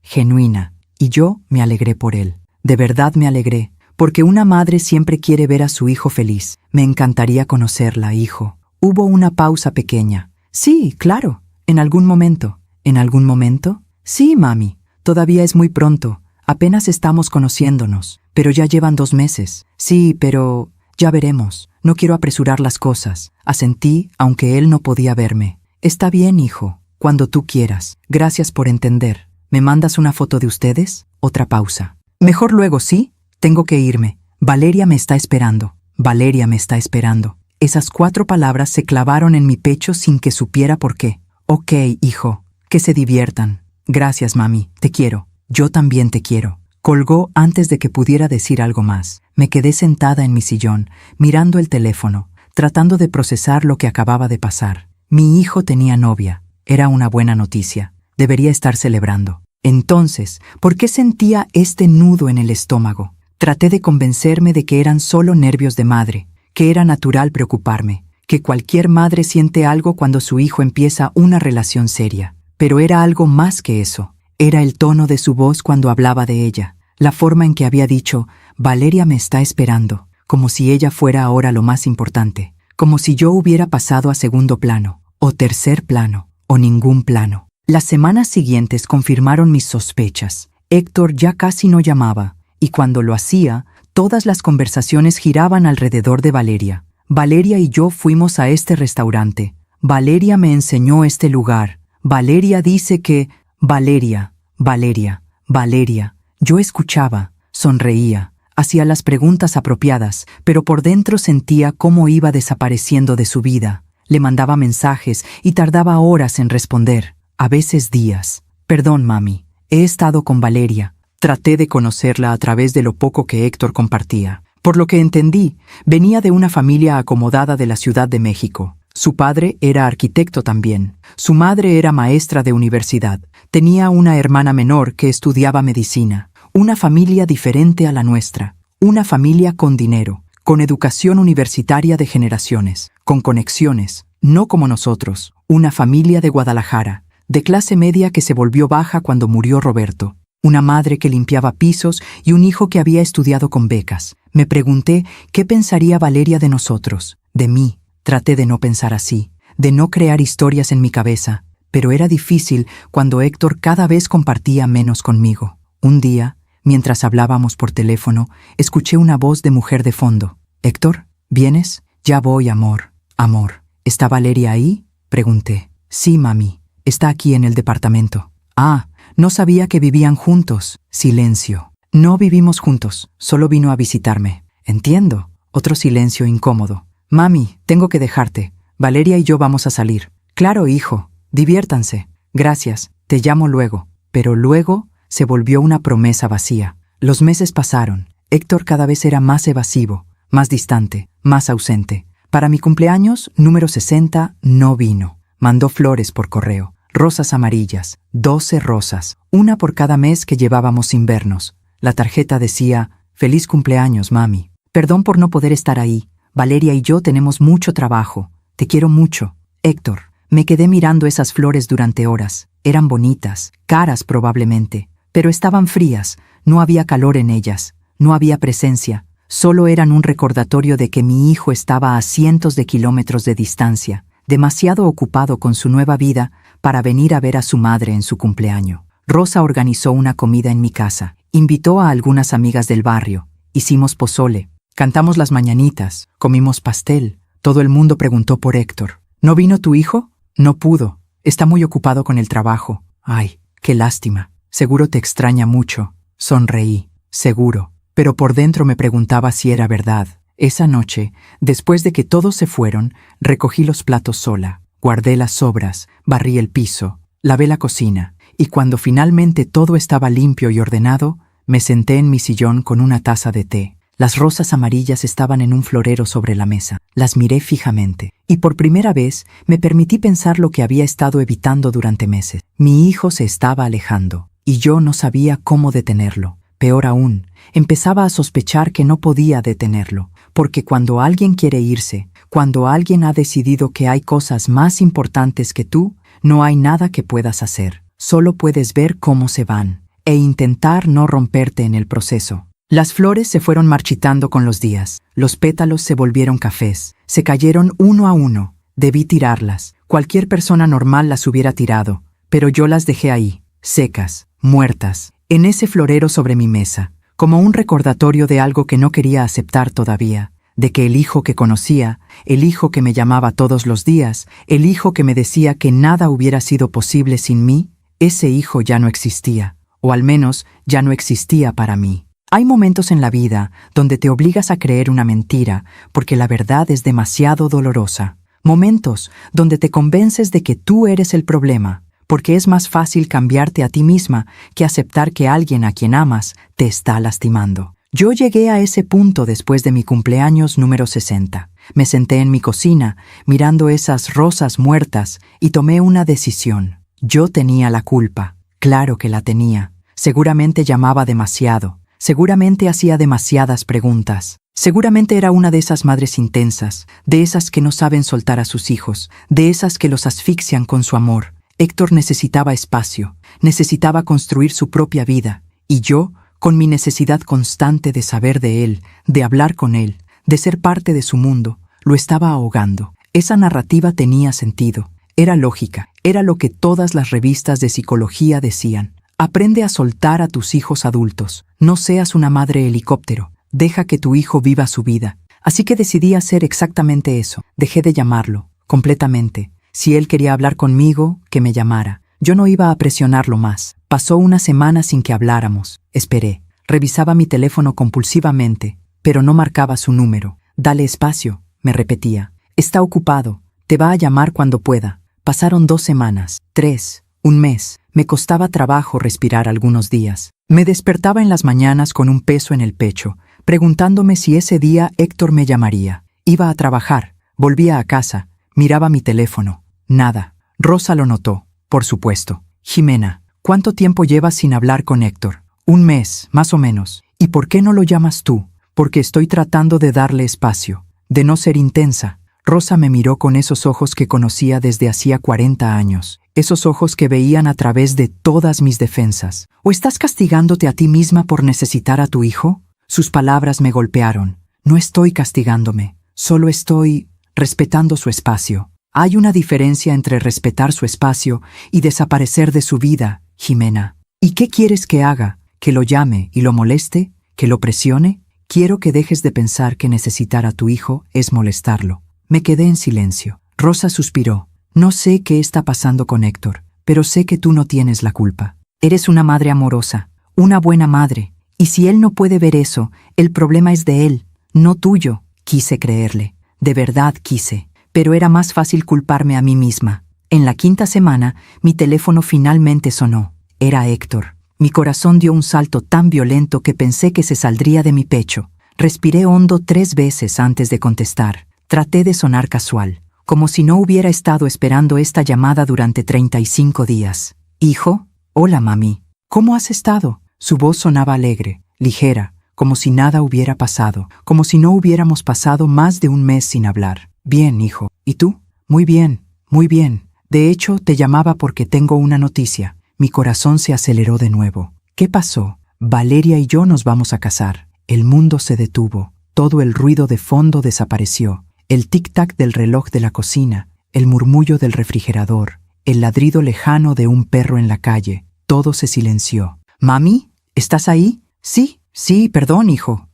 genuina, y yo me alegré por él. De verdad me alegré, porque una madre siempre quiere ver a su hijo feliz. Me encantaría conocerla, hijo. Hubo una pausa pequeña. Sí, claro. En algún momento. ¿En algún momento? Sí, mami. Todavía es muy pronto. Apenas estamos conociéndonos. Pero ya llevan 2 meses. Sí, pero ya veremos. No quiero apresurar las cosas. Asentí, aunque él no podía verme. Está bien, hijo. Cuando tú quieras. Gracias por entender. ¿Me mandas una foto de ustedes? Otra pausa. Mejor luego, ¿sí? Tengo que irme. Valeria me está esperando. Valeria me está esperando. Esas 4 palabras se clavaron en mi pecho sin que supiera por qué. Ok, hijo. Que se diviertan. Gracias, mami. Te quiero. Yo también te quiero. Colgó antes de que pudiera decir algo más. Me quedé sentada en mi sillón, mirando el teléfono, tratando de procesar lo que acababa de pasar. Mi hijo tenía novia. Era una buena noticia. Debería estar celebrando. Entonces, ¿por qué sentía este nudo en el estómago? Traté de convencerme de que eran solo nervios de madre, que era natural preocuparme, que cualquier madre siente algo cuando su hijo empieza una relación seria. Pero era algo más que eso. Era el tono de su voz cuando hablaba de ella, la forma en que había dicho, Valeria me está esperando, como si ella fuera ahora lo más importante, como si yo hubiera pasado a segundo plano, o tercer plano, o ningún plano. Las semanas siguientes confirmaron mis sospechas. Héctor ya casi no llamaba, y cuando lo hacía, todas las conversaciones giraban alrededor de Valeria. Valeria y yo fuimos a este restaurante. Valeria me enseñó este lugar. Valeria dice que... Valeria, Valeria, Valeria. Yo escuchaba, sonreía, hacía las preguntas apropiadas, pero por dentro sentía cómo iba desapareciendo de su vida. Le mandaba mensajes y tardaba horas en responder, a veces días. Perdón, mami, he estado con Valeria. Traté de conocerla a través de lo poco que Héctor compartía. Por lo que entendí, venía de una familia acomodada de la Ciudad de México. Su padre era arquitecto también. Su madre era maestra de universidad. Tenía una hermana menor que estudiaba medicina. Una familia diferente a la nuestra. Una familia con dinero, con educación universitaria de generaciones, con conexiones, no como nosotros. Una familia de Guadalajara, de clase media que se volvió baja cuando murió Roberto. Una madre que limpiaba pisos y un hijo que había estudiado con becas. Me pregunté qué pensaría Valeria de nosotros, de mí. Traté de no pensar así, de no crear historias en mi cabeza, pero era difícil cuando Héctor cada vez compartía menos conmigo. Un día, mientras hablábamos por teléfono, escuché una voz de mujer de fondo. «Héctor, ¿vienes? Ya voy, amor. Amor. ¿Está Valeria ahí?», pregunté. «Sí, mami. Está aquí en el departamento». «Ah, no sabía que vivían juntos». Silencio. «No vivimos juntos. Solo vino a visitarme». «Entiendo». Otro silencio incómodo. «Mami, tengo que dejarte. Valeria y yo vamos a salir». «Claro, hijo. Diviértanse». «Gracias. Te llamo luego». Pero luego se volvió una promesa vacía. Los meses pasaron. Héctor cada vez era más evasivo, más distante, más ausente. Para mi cumpleaños, número 60, no vino. Mandó flores por correo. Rosas amarillas. 12 rosas. Una por cada mes que llevábamos sin vernos. La tarjeta decía, «Feliz cumpleaños, mami. Perdón por no poder estar ahí. Valeria y yo tenemos mucho trabajo. Te quiero mucho. Héctor». Me quedé mirando esas flores durante horas. Eran bonitas, caras probablemente, pero estaban frías. No había calor en ellas. No había presencia. Solo eran un recordatorio de que mi hijo estaba a cientos de kilómetros de distancia, demasiado ocupado con su nueva vida para venir a ver a su madre en su cumpleaños. Rosa organizó una comida en mi casa. Invitó a algunas amigas del barrio. Hicimos pozole. Cantamos las mañanitas. Comimos pastel. Todo el mundo preguntó por Héctor. «¿No vino tu hijo?» «No pudo. Está muy ocupado con el trabajo. Ay, qué lástima. Seguro te extraña mucho. Sonreí. Seguro. Pero por dentro me preguntaba si era verdad. Esa noche, después de que todos se fueron, recogí los platos sola, guardé las sobras, barrí el piso, lavé la cocina, y cuando finalmente todo estaba limpio y ordenado, me senté en mi sillón con una taza de té. Las rosas amarillas estaban en un florero sobre la mesa. Las miré fijamente, y por primera vez me permití pensar lo que había estado evitando durante meses. Mi hijo se estaba alejando, y yo no sabía cómo detenerlo. Peor aún, empezaba a sospechar que no podía detenerlo, porque cuando alguien quiere irse, cuando alguien ha decidido que hay cosas más importantes que tú, no hay nada que puedas hacer. Solo puedes ver cómo se van, e intentar no romperte en el proceso. Las flores se fueron marchitando con los días, los pétalos se volvieron cafés, se cayeron uno a uno. Debí tirarlas, cualquier persona normal las hubiera tirado, pero yo las dejé ahí, secas, muertas, en ese florero sobre mi mesa, como un recordatorio de algo que no quería aceptar todavía, de que el hijo que conocía, el hijo que me llamaba todos los días, el hijo que me decía que nada hubiera sido posible sin mí, ese hijo ya no existía, o al menos ya no existía para mí. Hay momentos en la vida donde te obligas a creer una mentira porque la verdad es demasiado dolorosa. Momentos donde te convences de que tú eres el problema, porque es más fácil cambiarte a ti misma que aceptar que alguien a quien amas te está lastimando. Yo llegué a ese punto después de mi cumpleaños número 60. Me senté en mi cocina, mirando esas rosas muertas, y tomé una decisión. Yo tenía la culpa. Claro que la tenía. Seguramente llamaba demasiado. Seguramente hacía demasiadas preguntas. Seguramente era una de esas madres intensas, de esas que no saben soltar a sus hijos, de esas que los asfixian con su amor. Héctor necesitaba espacio, necesitaba construir su propia vida, y yo, con mi necesidad constante de saber de él, de hablar con él, de ser parte de su mundo, lo estaba ahogando. Esa narrativa tenía sentido, era lógica, era lo que todas las revistas de psicología decían. Aprende a soltar a tus hijos adultos, no seas una madre helicóptero, deja que tu hijo viva su vida. Así que decidí hacer exactamente eso, dejé de llamarlo, completamente. Si él quería hablar conmigo, que me llamara. Yo no iba a presionarlo más. Pasó una semana sin que habláramos. Esperé. Revisaba mi teléfono compulsivamente, pero no marcaba su número. Dale espacio, me repetía. Está ocupado. Te va a llamar cuando pueda. Pasaron 2 semanas, 3, un mes. Me costaba trabajo respirar algunos días. Me despertaba en las mañanas con un peso en el pecho, preguntándome si ese día Héctor me llamaría. Iba a trabajar. Volvía a casa. Miraba mi teléfono. Nada. Rosa lo notó, por supuesto. Jimena, ¿cuánto tiempo llevas sin hablar con Héctor? 1 mes, más o menos. ¿Y por qué no lo llamas tú? Porque estoy tratando de darle espacio, de no ser intensa. Rosa me miró con esos ojos que conocía desde hacía 40 años. Esos ojos que veían a través de todas mis defensas. ¿O estás castigándote a ti misma por necesitar a tu hijo? Sus palabras me golpearon. No estoy castigándome, solo estoy respetando su espacio. Hay una diferencia entre respetar su espacio y desaparecer de su vida, Jimena. ¿Y qué quieres que haga? ¿Que lo llame y lo moleste? ¿Que lo presione? Quiero que dejes de pensar que necesitar a tu hijo es molestarlo. Me quedé en silencio. Rosa suspiró. No sé qué está pasando con Héctor, pero sé que tú no tienes la culpa. Eres una madre amorosa, una buena madre. Y si él no puede ver eso, el problema es de él, no tuyo. Quise creerle. De verdad quise. Pero era más fácil culparme a mí misma. En la 5ª semana, mi teléfono finalmente sonó. Era Héctor. Mi corazón dio un salto tan violento que pensé que se saldría de mi pecho. Respiré hondo 3 veces antes de contestar. Traté de sonar casual, como si no hubiera estado esperando esta llamada durante 35 días. «Hijo, hola mami, ¿cómo has estado?» Su voz sonaba alegre, ligera, como si nada hubiera pasado, como si no hubiéramos pasado más de 1 mes sin hablar. «Bien, hijo. ¿Y tú?» «Muy bien, muy bien. De hecho, te llamaba porque tengo una noticia». Mi corazón se aceleró de nuevo. ¿Qué pasó? Valeria y yo nos vamos a casar. El mundo se detuvo. Todo el ruido de fondo desapareció. El tic-tac del reloj de la cocina, el murmullo del refrigerador, el ladrido lejano de un perro en la calle. Todo se silenció. «¿Mami? ¿Estás ahí?» Sí, perdón, hijo.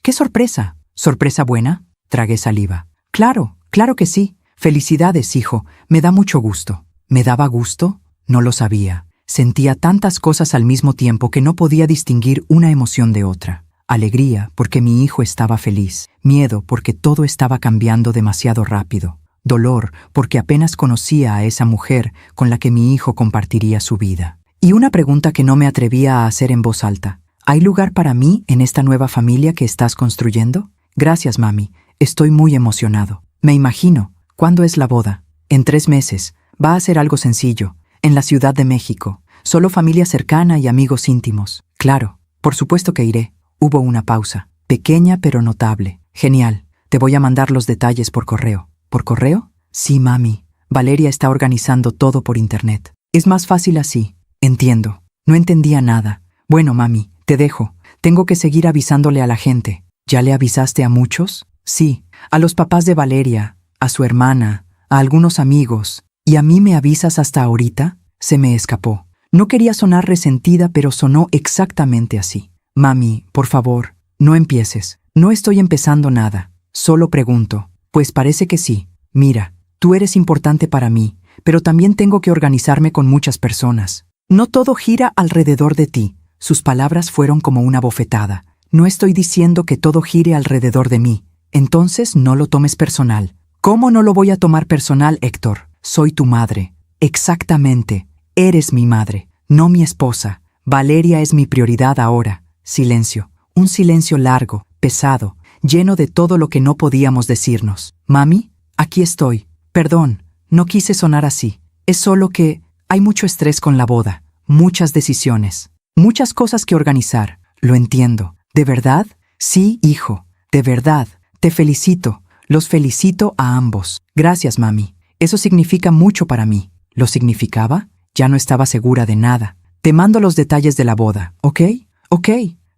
¿Qué sorpresa? ¿Sorpresa buena?» Tragué saliva. Claro que sí. Felicidades, hijo. Me da mucho gusto. ¿Me daba gusto? No lo sabía. Sentía tantas cosas al mismo tiempo que no podía distinguir una emoción de otra. Alegría porque mi hijo estaba feliz. Miedo porque todo estaba cambiando demasiado rápido. Dolor porque apenas conocía a esa mujer con la que mi hijo compartiría su vida. Y una pregunta que no me atrevía a hacer en voz alta. ¿Hay lugar para mí en esta nueva familia que estás construyendo? Gracias, mami. Estoy muy emocionado. Me imagino. ¿Cuándo es la boda? En 3 meses. Va a ser algo sencillo. En la Ciudad de México. Solo familia cercana y amigos íntimos. Claro. Por supuesto que iré. Hubo una pausa. Pequeña pero notable. Genial. Te voy a mandar los detalles por correo. ¿Por correo? Sí, mami. Valeria está organizando todo por internet. Es más fácil así. Entiendo. No entendía nada. Bueno, mami, te dejo. Tengo que seguir avisándole a la gente. ¿Ya le avisaste a muchos? Sí, a los papás de Valeria, a su hermana, a algunos amigos. ¿Y a mí me avisas hasta ahorita? Se me escapó. No quería sonar resentida, pero sonó exactamente así. Mami, por favor, no empieces. No estoy empezando nada. Solo pregunto. Pues parece que sí. Mira, tú eres importante para mí, pero también tengo que organizarme con muchas personas. No todo gira alrededor de ti. Sus palabras fueron como una bofetada. No estoy diciendo que todo gire alrededor de mí. Entonces no lo tomes personal. ¿Cómo no lo voy a tomar personal, Héctor? Soy tu madre. Exactamente. Eres mi madre, no mi esposa. Valeria es mi prioridad ahora. Silencio. Un silencio largo, pesado, lleno de todo lo que no podíamos decirnos. Mami, aquí estoy. Perdón, no quise sonar así. Es solo que hay mucho estrés con la boda, muchas decisiones, muchas cosas que organizar. Lo entiendo. ¿De verdad? Sí, hijo. De verdad. Te felicito. Los felicito a ambos. Gracias, mami. Eso significa mucho para mí. ¿Lo significaba? Ya no estaba segura de nada. Te mando los detalles de la boda, ¿ok? Ok.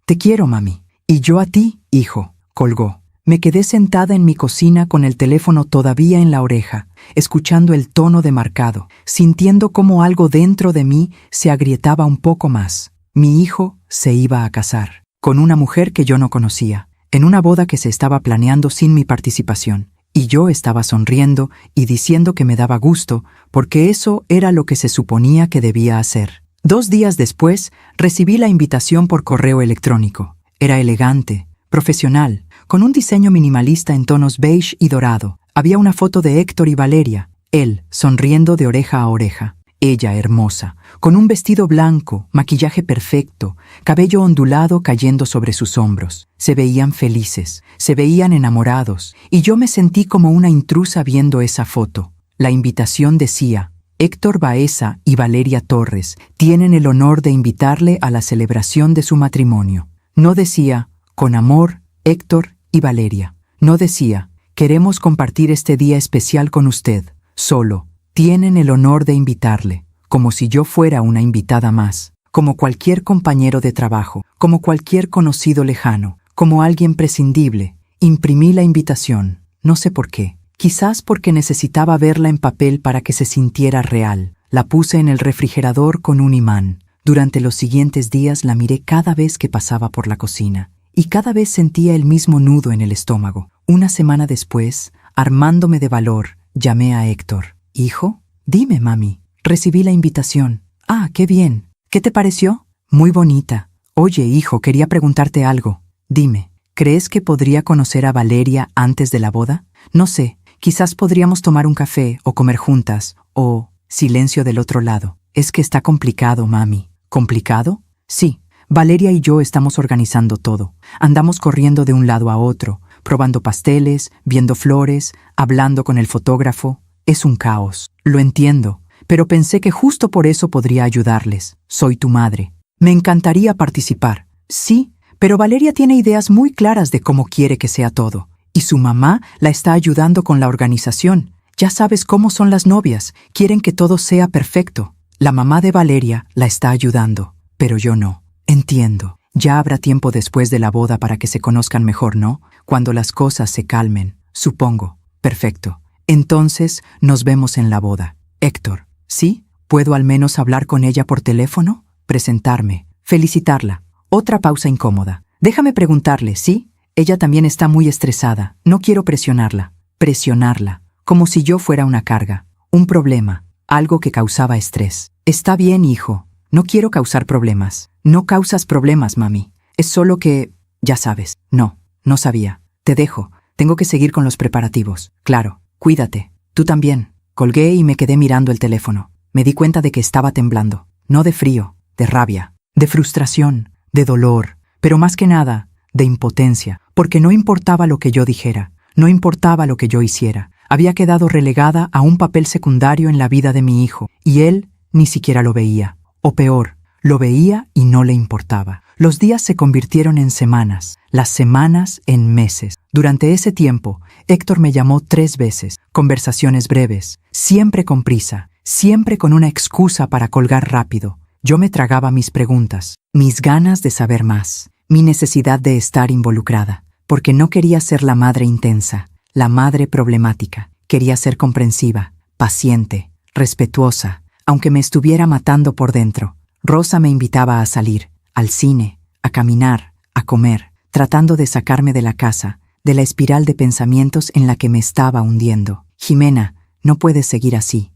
Te quiero, mami. Y yo a ti, hijo. Colgó. Me quedé sentada en mi cocina con el teléfono todavía en la oreja, escuchando el tono demarcado, sintiendo cómo algo dentro de mí se agrietaba un poco más. Mi hijo se iba a casar, con una mujer que yo no conocía, en una boda que se estaba planeando sin mi participación. Y yo estaba sonriendo y diciendo que me daba gusto, porque eso era lo que se suponía que debía hacer. 2 días después, recibí la invitación por correo electrónico. Era elegante, profesional, con un diseño minimalista en tonos beige y dorado. Había una foto de Héctor y Valeria, él sonriendo de oreja a oreja. Ella hermosa, con un vestido blanco, maquillaje perfecto, cabello ondulado cayendo sobre sus hombros. Se veían felices, se veían enamorados, y yo me sentí como una intrusa viendo esa foto. La invitación decía: Héctor Baeza y Valeria Torres tienen el honor de invitarle a la celebración de su matrimonio. No decía: con amor, Héctor y Valeria. No decía: queremos compartir este día especial con usted. Solo: tienen el honor de invitarle, como si yo fuera una invitada más, como cualquier compañero de trabajo, como cualquier conocido lejano, como alguien prescindible. Imprimí la invitación, no sé por qué. Quizás porque necesitaba verla en papel para que se sintiera real. La puse en el refrigerador con un imán. Durante los siguientes días la miré cada vez que pasaba por la cocina, y cada vez sentía el mismo nudo en el estómago. Una semana después, armándome de valor, llamé a Héctor. «Hijo, dime, mami, recibí la invitación». «Ah, qué bien. ¿Qué te pareció?» «Muy bonita. Oye, hijo, quería preguntarte algo. Dime, ¿crees que podría conocer a Valeria antes de la boda? No sé, quizás podríamos tomar un café o comer juntas, o...» Silencio del otro lado. «Es que está complicado, mami». «¿Complicado?» «Sí. Valeria y yo estamos organizando todo. Andamos corriendo de un lado a otro, probando pasteles, viendo flores, hablando con el fotógrafo. Es un caos. Lo entiendo, pero pensé que justo por eso podría ayudarles. Soy tu madre. Me encantaría participar. Sí, pero Valeria tiene ideas muy claras de cómo quiere que sea todo. Y su mamá la está ayudando con la organización. Ya sabes cómo son las novias. Quieren que todo sea perfecto. La mamá de Valeria la está ayudando, pero yo no. Entiendo. Ya habrá tiempo después de la boda para que se conozcan mejor, ¿no? Cuando las cosas se calmen. Supongo. Perfecto. Entonces, nos vemos en la boda. Héctor, ¿sí? ¿Puedo al menos hablar con ella por teléfono? Presentarme. Felicitarla. Otra pausa incómoda. Déjame preguntarle, ¿sí? Ella también está muy estresada. No quiero presionarla. Presionarla. Como si yo fuera una carga. Un problema. algo que causaba estrés. Está bien, hijo. No quiero causar problemas. No causas problemas, mami. Es solo que... ya sabes. No sabía. Te dejo. Tengo que seguir con los preparativos. Claro. Cuídate. Tú también. Colgué y me quedé mirando el teléfono. Me di cuenta de que estaba temblando. No de frío, de rabia, de frustración, de dolor, pero más que nada, de impotencia, porque no importaba lo que yo dijera, no importaba lo que yo hiciera. Había quedado relegada a un papel secundario en la vida de mi hijo, y él ni siquiera lo veía. O peor, lo veía y no le importaba. Los días se convirtieron en semanas, las semanas en meses. Durante ese tiempo, Héctor me llamó 3 veces, conversaciones breves, siempre con prisa, siempre con una excusa para colgar rápido. Yo me tragaba mis preguntas, mis ganas de saber más, mi necesidad de estar involucrada, porque no quería ser la madre intensa, la madre problemática. Quería ser comprensiva, paciente, respetuosa, aunque me estuviera matando por dentro. Rosa me invitaba a salir, al cine, a caminar, a comer, tratando de sacarme de la casa, de la espiral de pensamientos en la que me estaba hundiendo. Jimena, no puedes seguir así,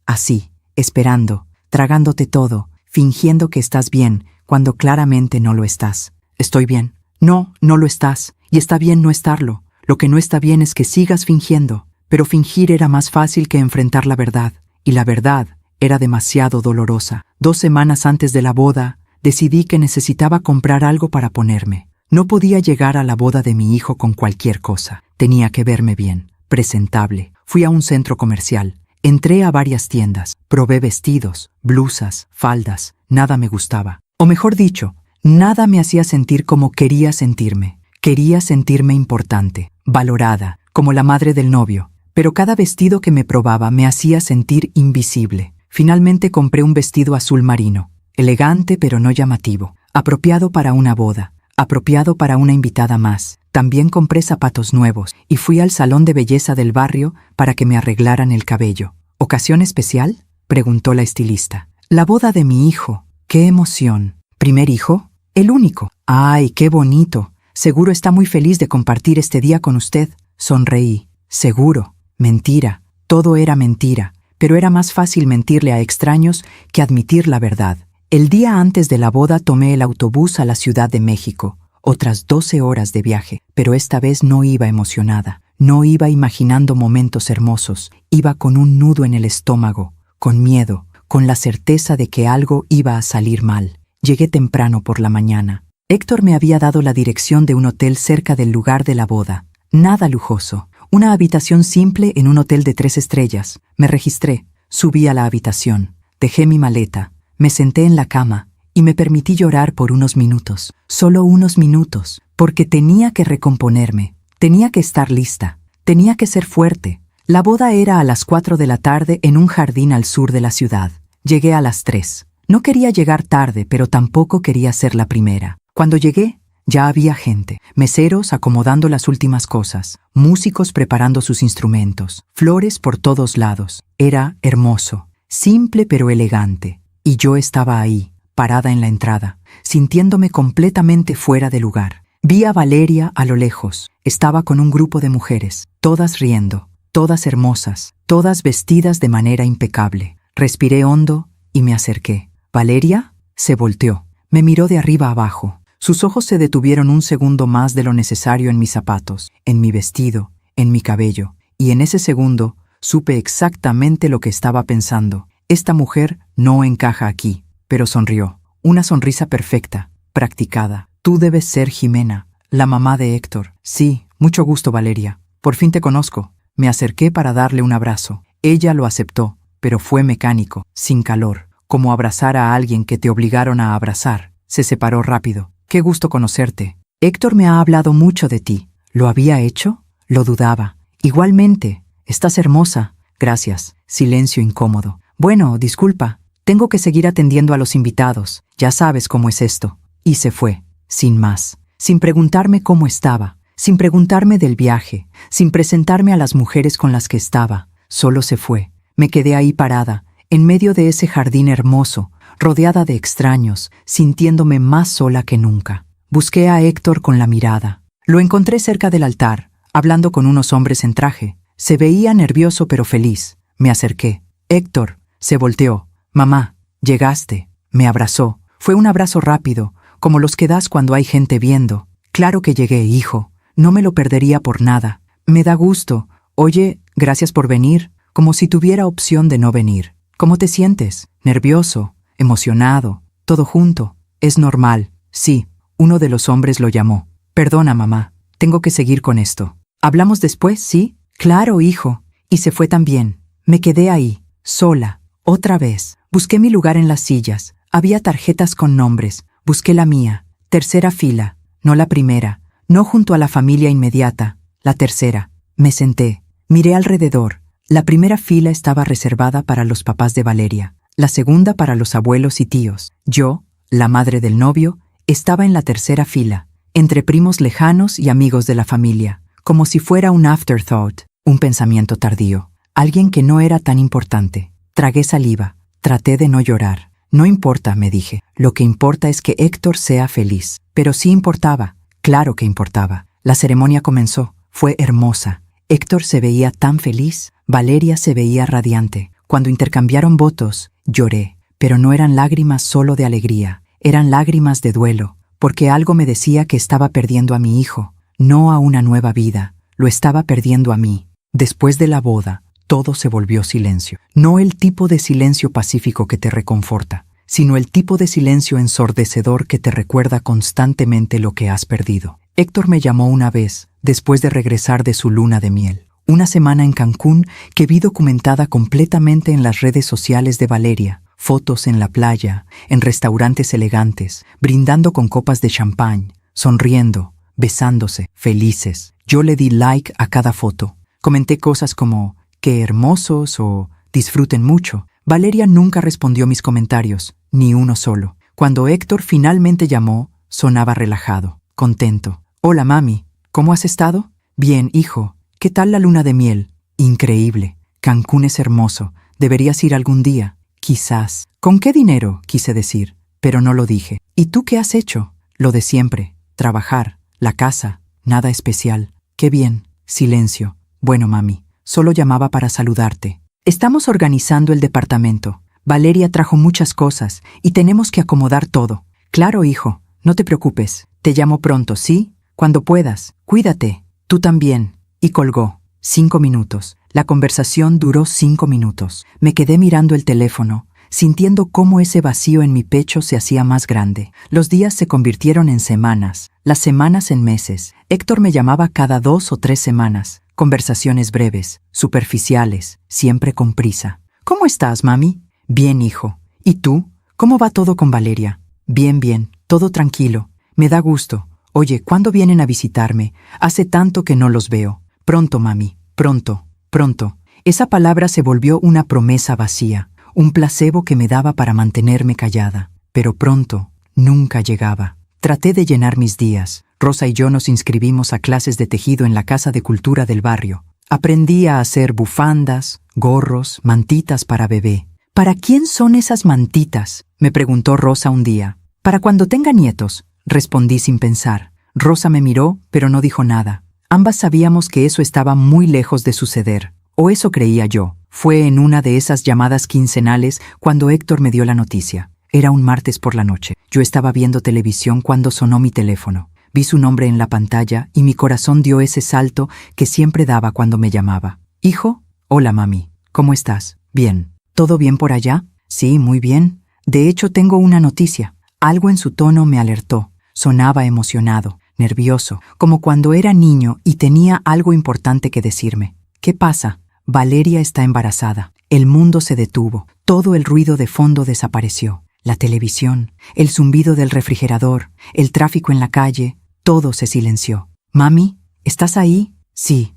así, esperando, tragándote todo, fingiendo que estás bien, cuando claramente no lo estás. ¿Estoy bien? No lo estás, y está bien no estarlo. Lo que no está bien es que sigas fingiendo, pero fingir era más fácil que enfrentar la verdad, y la verdad era demasiado dolorosa. 2 semanas antes de la boda, decidí que necesitaba comprar algo para ponerme. No podía llegar a la boda de mi hijo con cualquier cosa. Tenía que verme bien, presentable. Fui a un centro comercial. Entré a varias tiendas. Probé vestidos, blusas, faldas. Nada me gustaba. O mejor dicho, nada me hacía sentir como quería sentirme. Quería sentirme importante, valorada, como la madre del novio. Pero cada vestido que me probaba me hacía sentir invisible. Finalmente compré un vestido azul marino. Elegante pero no llamativo. Apropiado para una boda. Apropiado para una invitada más. También compré zapatos nuevos y fui al salón de belleza del barrio para que me arreglaran el cabello. ¿Ocasión especial?, preguntó la estilista. La boda de mi hijo. ¡Qué emoción! ¿Primer hijo? El único. ¡Ay, qué bonito! Seguro está muy feliz de compartir este día con usted. Sonreí. Seguro. Mentira. Todo era mentira. Pero era más fácil mentirle a extraños que admitir la verdad. El día antes de la boda tomé el autobús a la Ciudad de México. Otras 12 horas de viaje, pero esta vez no iba emocionada. No iba imaginando momentos hermosos. Iba con un nudo en el estómago, con miedo, con la certeza de que algo iba a salir mal. Llegué temprano por la mañana. Héctor me había dado la dirección de un hotel cerca del lugar de la boda. Nada lujoso. Una habitación simple en un hotel de 3 estrellas. Me registré. Subí a la habitación. Dejé mi maleta. Me senté en la cama y me permití llorar por unos minutos. Solo unos minutos. Porque tenía que recomponerme. Tenía que estar lista. Tenía que ser fuerte. La boda era a las 4 de la tarde en un jardín al sur de la ciudad. Llegué a las 3. No quería llegar tarde, pero tampoco quería ser la primera. Cuando llegué, ya había gente, meseros acomodando las últimas cosas, músicos preparando sus instrumentos, flores por todos lados. Era hermoso, simple pero elegante. Y yo estaba ahí, parada en la entrada, sintiéndome completamente fuera de lugar. Vi a Valeria a lo lejos. Estaba con un grupo de mujeres, todas riendo, todas hermosas, todas vestidas de manera impecable. Respiré hondo y me acerqué. ¿Valeria? Se volteó. Me miró de arriba abajo. Sus ojos se detuvieron un segundo más de lo necesario en mis zapatos, en mi vestido, en mi cabello, y en ese segundo supe exactamente lo que estaba pensando. Esta mujer no encaja aquí, pero sonrió. Una sonrisa perfecta, practicada. Tú debes ser Jimena, la mamá de Héctor. Sí, mucho gusto, Valeria. Por fin te conozco. Me acerqué para darle un abrazo. Ella lo aceptó, pero fue mecánico, sin calor, como abrazar a alguien que te obligaron a abrazar. Se separó rápido. Qué gusto conocerte. Héctor me ha hablado mucho de ti. ¿Lo había hecho? Lo dudaba. Igualmente. Estás hermosa. Gracias. Silencio incómodo. Bueno, disculpa. Tengo que seguir atendiendo a los invitados. Ya sabes cómo es esto. Y se fue. Sin más. Sin preguntarme cómo estaba. Sin preguntarme del viaje. Sin presentarme a las mujeres con las que estaba. Solo se fue. Me quedé ahí parada, en medio de ese jardín hermoso, rodeada de extraños, sintiéndome más sola que nunca. Busqué a Héctor con la mirada. Lo encontré cerca del altar, hablando con unos hombres en traje. Se veía nervioso pero feliz. Me acerqué. Héctor se volteó. Mamá, llegaste. Me abrazó. Fue un abrazo rápido, como los que das cuando hay gente viendo. Claro que llegué, hijo. No me lo perdería por nada. Me da gusto. Oye, gracias por venir. Como si tuviera opción de no venir. ¿Cómo te sientes? ¿Nervioso? ¿Emocionado? ¿Todo junto? Es normal. Sí, uno de los hombres lo llamó. Perdona, mamá. Tengo que seguir con esto. ¿Hablamos después, sí? Claro, hijo. Y se fue también. Me quedé ahí, sola, otra vez. Busqué mi lugar en las sillas. Había tarjetas con nombres. Busqué la mía. Tercera fila. No la primera. No junto a la familia inmediata. La tercera. Me senté. Miré alrededor. La primera fila estaba reservada para los papás de Valeria. La segunda para los abuelos y tíos. Yo, la madre del novio, estaba en la tercera fila, entre primos lejanos y amigos de la familia, como si fuera un afterthought, un pensamiento tardío, alguien que no era tan importante. Tragué saliva, traté de no llorar. No importa, me dije, lo que importa es que Héctor sea feliz. Pero sí importaba, claro que importaba. La ceremonia comenzó, fue hermosa. Héctor se veía tan feliz, Valeria se veía radiante. Cuando intercambiaron votos, lloré, pero no eran lágrimas solo de alegría, eran lágrimas de duelo, porque algo me decía que estaba perdiendo a mi hijo, no a una nueva vida, lo estaba perdiendo a mí. Después de la boda, todo se volvió silencio. No el tipo de silencio pacífico que te reconforta, sino el tipo de silencio ensordecedor que te recuerda constantemente lo que has perdido. Héctor me llamó una vez, después de regresar de su luna de miel. Una semana en Cancún que vi documentada completamente en las redes sociales de Valeria. Fotos en la playa, en restaurantes elegantes, brindando con copas de champán, sonriendo, besándose, felices. Yo le di like a cada foto. Comenté cosas como, qué hermosos o disfruten mucho. Valeria nunca respondió mis comentarios, ni uno solo. Cuando Héctor finalmente llamó, sonaba relajado, contento. Hola, mami. ¿Cómo has estado? Bien, hijo. ¿Qué tal la luna de miel? Increíble. Cancún es hermoso. Deberías ir algún día. Quizás. ¿Con qué dinero? Quise decir, pero no lo dije. ¿Y tú qué has hecho? Lo de siempre. Trabajar. La casa. Nada especial. Qué bien. Silencio. Bueno, mami. Solo llamaba para saludarte. Estamos organizando el departamento. Valeria trajo muchas cosas y tenemos que acomodar todo. Claro, hijo. No te preocupes. Te llamo pronto, ¿sí? Cuando puedas. Cuídate. Tú también. Y colgó. 5 minutos. La conversación duró 5 minutos. Me quedé mirando el teléfono, sintiendo cómo ese vacío en mi pecho se hacía más grande. Los días se convirtieron en semanas, las semanas en meses. Héctor me llamaba cada 2 o 3 semanas. Conversaciones breves, superficiales, siempre con prisa. ¿Cómo estás, mami? Bien, hijo. ¿Y tú? ¿Cómo va todo con Valeria? Bien, bien. Todo tranquilo. Me da gusto. Oye, ¿cuándo vienen a visitarme? Hace tanto que no los veo. Pronto, mami. Pronto. Pronto. Esa palabra se volvió una promesa vacía, un placebo que me daba para mantenerme callada. Pero pronto nunca llegaba. Traté de llenar mis días. Rosa y yo nos inscribimos a clases de tejido en la Casa de Cultura del barrio. Aprendí a hacer bufandas, gorros, mantitas para bebé. ¿Para quién son esas mantitas?, me preguntó Rosa un día. Para cuando tenga nietos, respondí sin pensar. Rosa me miró, pero no dijo nada. Ambas sabíamos que eso estaba muy lejos de suceder, o eso creía yo. Fue en una de esas llamadas quincenales cuando Héctor me dio la noticia. Era un martes por la noche. Yo estaba viendo televisión cuando sonó mi teléfono. Vi su nombre en la pantalla y mi corazón dio ese salto que siempre daba cuando me llamaba. «Hijo, hola mami, ¿cómo estás? Bien. ¿Todo bien por allá?» «Sí, muy bien. De hecho, tengo una noticia». Algo en su tono me alertó. Sonaba emocionado, nervioso, como cuando era niño y tenía algo importante que decirme. «¿Qué pasa?» «Valeria está embarazada». El mundo se detuvo. Todo el ruido de fondo desapareció. La televisión, el zumbido del refrigerador, el tráfico en la calle, todo se silenció. «Mami, ¿estás ahí?» Sí,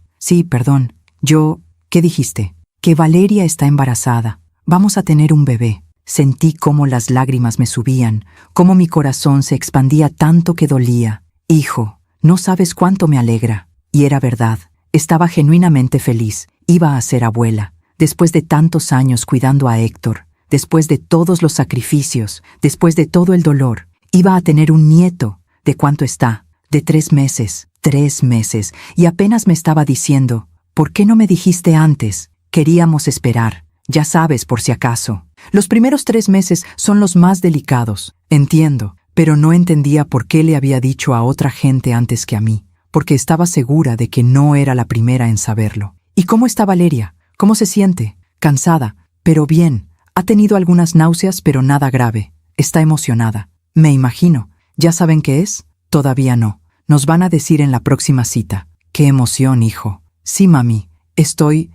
perdón. ¿Qué dijiste?» «Que Valeria está embarazada. Vamos a tener un bebé». Sentí cómo las lágrimas me subían, cómo mi corazón se expandía tanto que dolía. «Hijo, no sabes cuánto me alegra». Y era verdad. Estaba genuinamente feliz. Iba a ser abuela. Después de tantos años cuidando a Héctor, después de todos los sacrificios, después de todo el dolor, iba a tener un nieto. ¿De cuánto está? De 3 meses. 3 meses. Y apenas me estaba diciendo, «¿Por qué no me dijiste antes?» Queríamos esperar. Ya sabes, por si acaso. Los primeros 3 meses son los más delicados. Entiendo, pero no entendía por qué le había dicho a otra gente antes que a mí, porque estaba segura de que no era la primera en saberlo. ¿Y cómo está Valeria? ¿Cómo se siente? Cansada, pero bien. Ha tenido algunas náuseas, pero nada grave. Está emocionada. Me imagino. ¿Ya saben qué es? Todavía no. Nos van a decir en la próxima cita. ¡Qué emoción, hijo! Sí, mami. Estoy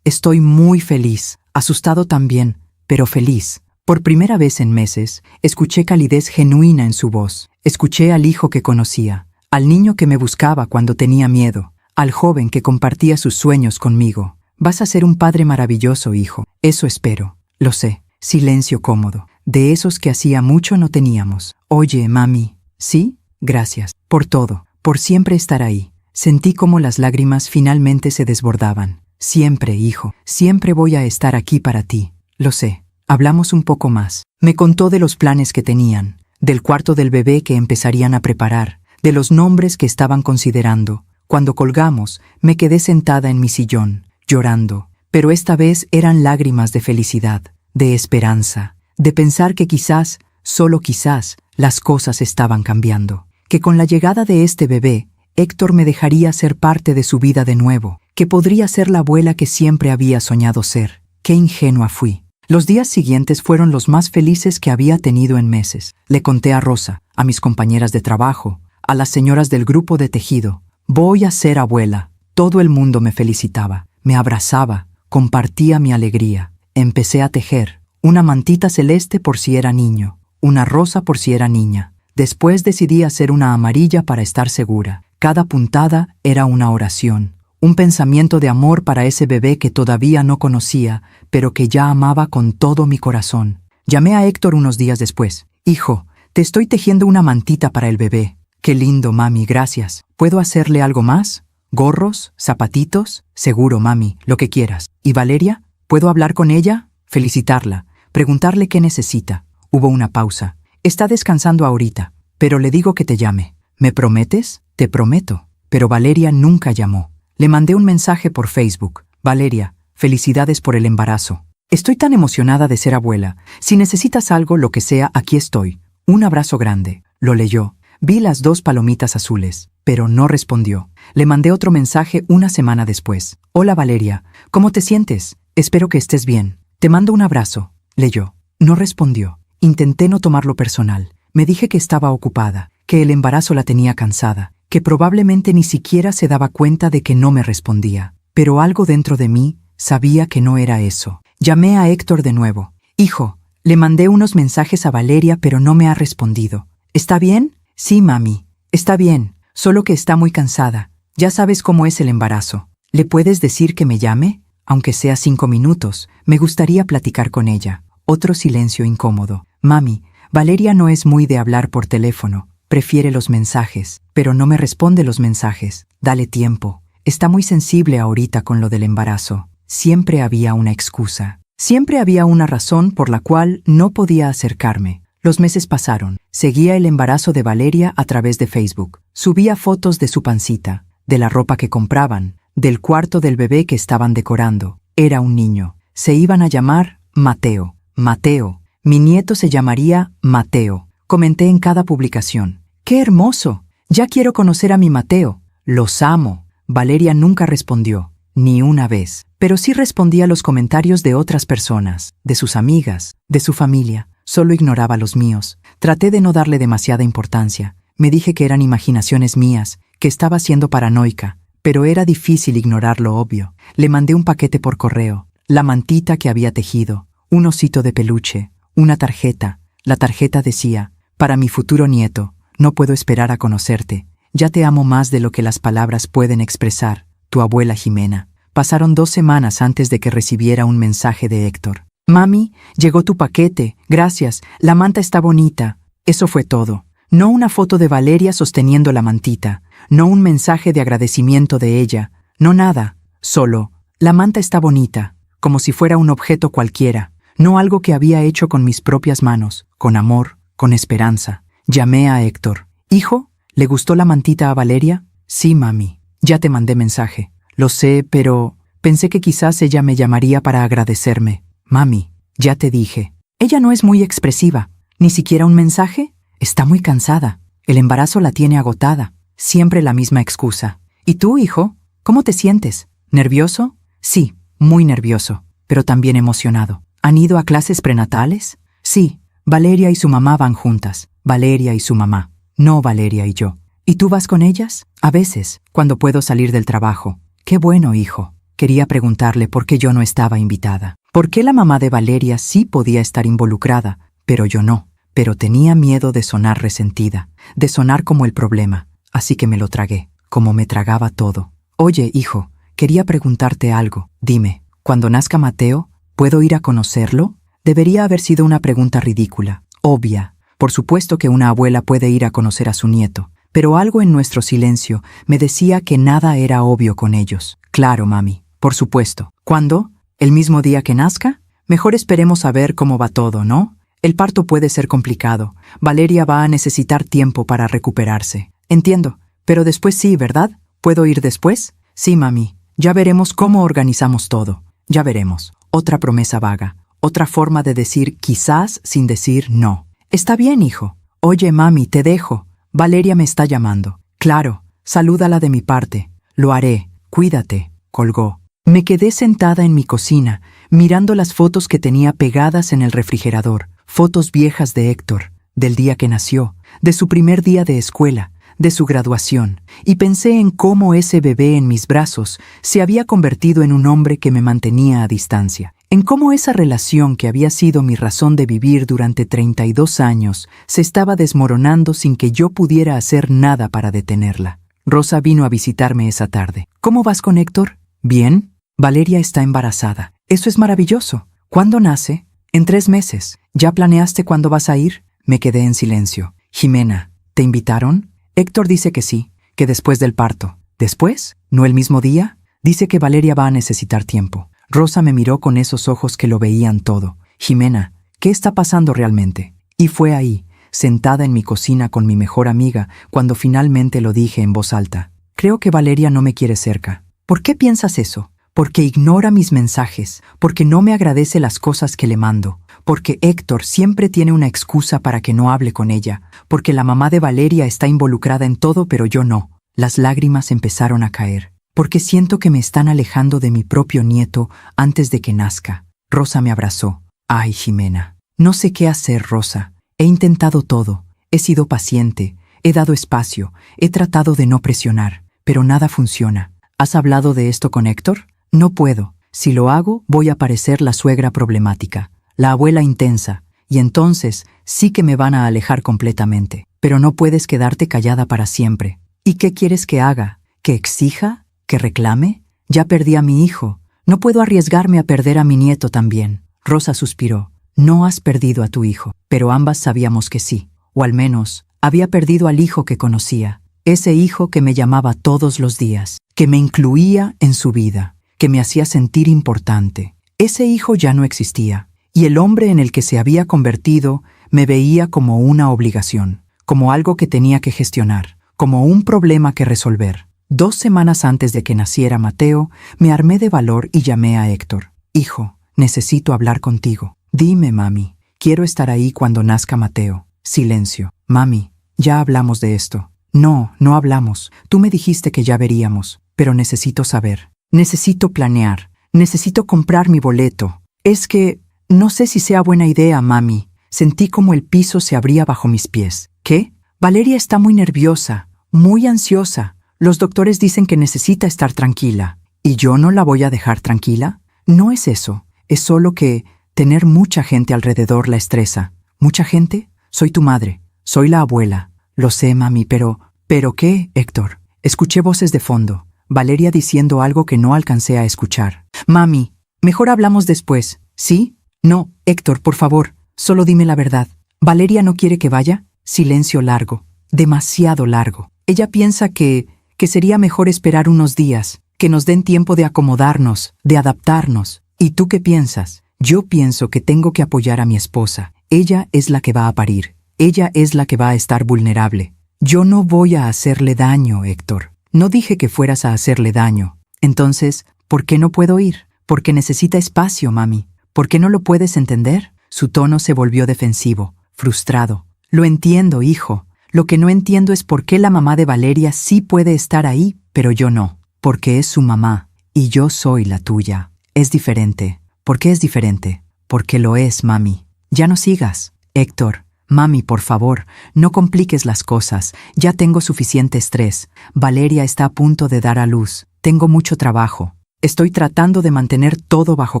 muy feliz. Asustado también, pero feliz. Por primera vez en meses, escuché calidez genuina en su voz. Escuché al hijo que conocía, al niño que me buscaba cuando tenía miedo, al joven que compartía sus sueños conmigo. Vas a ser un padre maravilloso, hijo. Eso espero. Lo sé. Silencio cómodo. De esos que hacía mucho no teníamos. Oye, mami. ¿Sí? Gracias. Por todo. Por siempre estar ahí. Sentí como las lágrimas finalmente se desbordaban. Siempre, hijo. Siempre voy a estar aquí para ti. Lo sé. Hablamos un poco más. Me contó de los planes que tenían, del cuarto del bebé que empezarían a preparar, de los nombres que estaban considerando. Cuando colgamos, me quedé sentada en mi sillón, llorando, pero esta vez eran lágrimas de felicidad, de esperanza, de pensar que quizás, solo quizás, las cosas estaban cambiando, que con la llegada de este bebé, Héctor me dejaría ser parte de su vida de nuevo, que podría ser la abuela que siempre había soñado ser. Qué ingenua fui. Los días siguientes fueron los más felices que había tenido en meses. Le conté a Rosa, a mis compañeras de trabajo, a las señoras del grupo de tejido. Voy a ser abuela. Todo el mundo me felicitaba, me abrazaba, compartía mi alegría. Empecé a tejer. Una mantita celeste por si era niño, una rosa por si era niña. Después decidí hacer una amarilla para estar segura. Cada puntada era una oración. Un pensamiento de amor para ese bebé que todavía no conocía, pero que ya amaba con todo mi corazón. Llamé a Héctor unos días después. Hijo, te estoy tejiendo una mantita para el bebé. Qué lindo, mami, gracias. ¿Puedo hacerle algo más? ¿Gorros? ¿Zapatitos? Seguro, mami, lo que quieras. ¿Y Valeria? ¿Puedo hablar con ella? Felicitarla. Preguntarle qué necesita. Hubo una pausa. Está descansando ahorita, pero le digo que te llame. ¿Me prometes? Te prometo. Pero Valeria nunca llamó. Le mandé un mensaje por Facebook. Valeria, felicidades por el embarazo. Estoy tan emocionada de ser abuela. Si necesitas algo, lo que sea, aquí estoy. Un abrazo grande. Lo leyó. Vi las 2 palomitas azules, pero no respondió. Le mandé otro mensaje una semana después. Hola Valeria, ¿cómo te sientes? Espero que estés bien. Te mando un abrazo. Leyó. No respondió. Intenté no tomarlo personal. Me dije que estaba ocupada, que el embarazo la tenía cansada, que probablemente ni siquiera se daba cuenta de que no me respondía. Pero algo dentro de mí sabía que no era eso. Llamé a Héctor de nuevo. Hijo, le mandé unos mensajes a Valeria, pero no me ha respondido. ¿Está bien? Sí, mami. Está bien, solo que está muy cansada. Ya sabes cómo es el embarazo. ¿Le puedes decir que me llame? Aunque sea 5 minutos, me gustaría platicar con ella. Otro silencio incómodo. Mami, Valeria no es muy de hablar por teléfono. Prefiere los mensajes, pero no me responde los mensajes. Dale tiempo. Está muy sensible ahorita con lo del embarazo. Siempre había una excusa. Siempre había una razón por la cual no podía acercarme. Los meses pasaron. Seguía el embarazo de Valeria a través de Facebook. Subía fotos de su pancita, de la ropa que compraban, del cuarto del bebé que estaban decorando. Era un niño. Se iban a llamar Mateo. Mateo. Mi nieto se llamaría Mateo. Comenté en cada publicación. ¡Qué hermoso! Ya quiero conocer a mi Mateo. Los amo. Valeria nunca respondió, ni una vez. Pero sí respondía a los comentarios de otras personas, de sus amigas, de su familia. Solo ignoraba los míos. Traté de no darle demasiada importancia. Me dije que eran imaginaciones mías, que estaba siendo paranoica. Pero era difícil ignorar lo obvio. Le mandé un paquete por correo, la mantita que había tejido, un osito de peluche, una tarjeta. La tarjeta decía, para mi futuro nieto, no puedo esperar a conocerte. Ya te amo más de lo que las palabras pueden expresar, tu abuela Jimena. Pasaron 2 semanas antes de que recibiera un mensaje de Héctor. Mami, llegó tu paquete, gracias, la manta está bonita. Eso fue todo. No una foto de Valeria sosteniendo la mantita, no un mensaje de agradecimiento de ella, no nada, solo, la manta está bonita, como si fuera un objeto cualquiera, no algo que había hecho con mis propias manos, con amor, con esperanza. Llamé a Héctor. Hijo, ¿le gustó la mantita a Valeria? Sí, mami. Ya te mandé mensaje. Lo sé, pero pensé que quizás ella me llamaría para agradecerme. Mami, ya te dije. Ella no es muy expresiva. ¿Ni siquiera un mensaje? Está muy cansada. El embarazo la tiene agotada. Siempre la misma excusa. ¿Y tú, hijo? ¿Cómo te sientes? ¿Nervioso? Sí, muy nervioso, pero también emocionado. ¿Han ido a clases prenatales? Sí, Valeria y su mamá van juntas. Valeria y su mamá. No Valeria y yo. ¿Y tú vas con ellas? A veces, cuando puedo salir del trabajo. Qué bueno, hijo. Quería preguntarle por qué yo no estaba invitada. ¿Por qué la mamá de Valeria sí podía estar involucrada, pero yo no? Pero tenía miedo de sonar resentida, de sonar como el problema. Así que me lo tragué, como me tragaba todo. Oye, hijo, quería preguntarte algo. Dime, cuando nazca Mateo, ¿puedo ir a conocerlo? Debería haber sido una pregunta ridícula, obvia. Por supuesto que una abuela puede ir a conocer a su nieto, pero algo en nuestro silencio me decía que nada era obvio con ellos. Claro, mami, por supuesto. ¿Cuándo? ¿El mismo día que nazca? Mejor esperemos a ver cómo va todo, ¿no? El parto puede ser complicado. Valeria va a necesitar tiempo para recuperarse. Entiendo, pero después sí, ¿verdad? ¿Puedo ir después? Sí, mami. Ya veremos cómo organizamos todo. Ya veremos. Otra promesa vaga. Otra forma de decir quizás sin decir no. Está bien, hijo. Oye, mami, te dejo. Valeria me está llamando. Claro, salúdala de mi parte. Lo haré. Cuídate. Colgó. Me quedé sentada en mi cocina, mirando las fotos que tenía pegadas en el refrigerador. Fotos viejas de Héctor, del día que nació, de su primer día de escuela, de su graduación, y pensé en cómo ese bebé en mis brazos se había convertido en un hombre que me mantenía a distancia, en cómo esa relación que había sido mi razón de vivir durante 32 años se estaba desmoronando sin que yo pudiera hacer nada para detenerla. Rosa vino a visitarme esa tarde. ¿Cómo vas con Héctor? ¿Bien? Valeria está embarazada. Eso es maravilloso. ¿Cuándo nace? En 3 meses. ¿Ya planeaste cuándo vas a ir? Me quedé en silencio. Jimena, ¿te invitaron? Héctor dice que sí, que después del parto. ¿Después? ¿No el mismo día? Dice que Valeria va a necesitar tiempo. Rosa me miró con esos ojos que lo veían todo. Jimena, ¿qué está pasando realmente? Y fue ahí, sentada en mi cocina con mi mejor amiga, cuando finalmente lo dije en voz alta. Creo que Valeria no me quiere cerca. ¿Por qué piensas eso? Porque ignora mis mensajes, porque no me agradece las cosas que le mando, porque Héctor siempre tiene una excusa para que no hable con ella, porque la mamá de Valeria está involucrada en todo pero yo no. Las lágrimas empezaron a caer, porque siento que me están alejando de mi propio nieto antes de que nazca. Rosa me abrazó. Ay, Jimena. No sé qué hacer, Rosa. He intentado todo. He sido paciente, he dado espacio, he tratado de no presionar, pero nada funciona. ¿Has hablado de esto con Héctor? No puedo. Si lo hago, voy a parecer la suegra problemática, la abuela intensa, y entonces sí que me van a alejar completamente. Pero no puedes quedarte callada para siempre. ¿Y qué quieres que haga? ¿Que exija? ¿Que reclame? Ya perdí a mi hijo. No puedo arriesgarme a perder a mi nieto también. Rosa suspiró. No has perdido a tu hijo, pero ambas sabíamos que sí. O al menos, había perdido al hijo que conocía. Ese hijo que me llamaba todos los días, que me incluía en su vida, que me hacía sentir importante. Ese hijo ya no existía, y el hombre en el que se había convertido me veía como una obligación, como algo que tenía que gestionar, como un problema que resolver. 2 semanas antes de que naciera Mateo, me armé de valor y llamé a Héctor. Hijo, necesito hablar contigo. Dime, mami, quiero estar ahí cuando nazca Mateo. Silencio. Mami, ya hablamos de esto. No, no hablamos. Tú me dijiste que ya veríamos, pero necesito saber. Necesito planear. Necesito comprar mi boleto. Es que no sé si sea buena idea, mami. Sentí como el piso se abría bajo mis pies. ¿Qué? Valeria está muy nerviosa, muy ansiosa. Los doctores dicen que necesita estar tranquila. ¿Y yo no la voy a dejar tranquila? No es eso. Es solo que tener mucha gente alrededor la estresa. ¿Mucha gente? Soy tu madre. Soy la abuela. Lo sé, mami, pero... ¿Pero qué, Héctor? Escuché voces de fondo. Valeria diciendo algo que no alcancé a escuchar. Mami, mejor hablamos después, ¿sí? No, Héctor, por favor, solo dime la verdad. ¿Valeria no quiere que vaya? Silencio largo, demasiado largo. Ella piensa que sería mejor esperar unos días, que nos den tiempo de acomodarnos, de adaptarnos. ¿Y tú qué piensas? Yo pienso que tengo que apoyar a mi esposa. Ella es la que va a parir. Ella es la que va a estar vulnerable. Yo no voy a hacerle daño, Héctor. No dije que fueras a hacerle daño. Entonces, ¿por qué no puedo ir? Porque necesita espacio, mami. ¿Por qué no lo puedes entender? Su tono se volvió defensivo, frustrado. Lo entiendo, hijo. Lo que no entiendo es por qué la mamá de Valeria sí puede estar ahí, pero yo no. Porque es su mamá, y yo soy la tuya. Es diferente. ¿Por qué es diferente? Porque lo es, mami. Ya no sigas. Héctor, mami, por favor, no compliques las cosas. Ya tengo suficiente estrés. Valeria está a punto de dar a luz. Tengo mucho trabajo. Estoy tratando de mantener todo bajo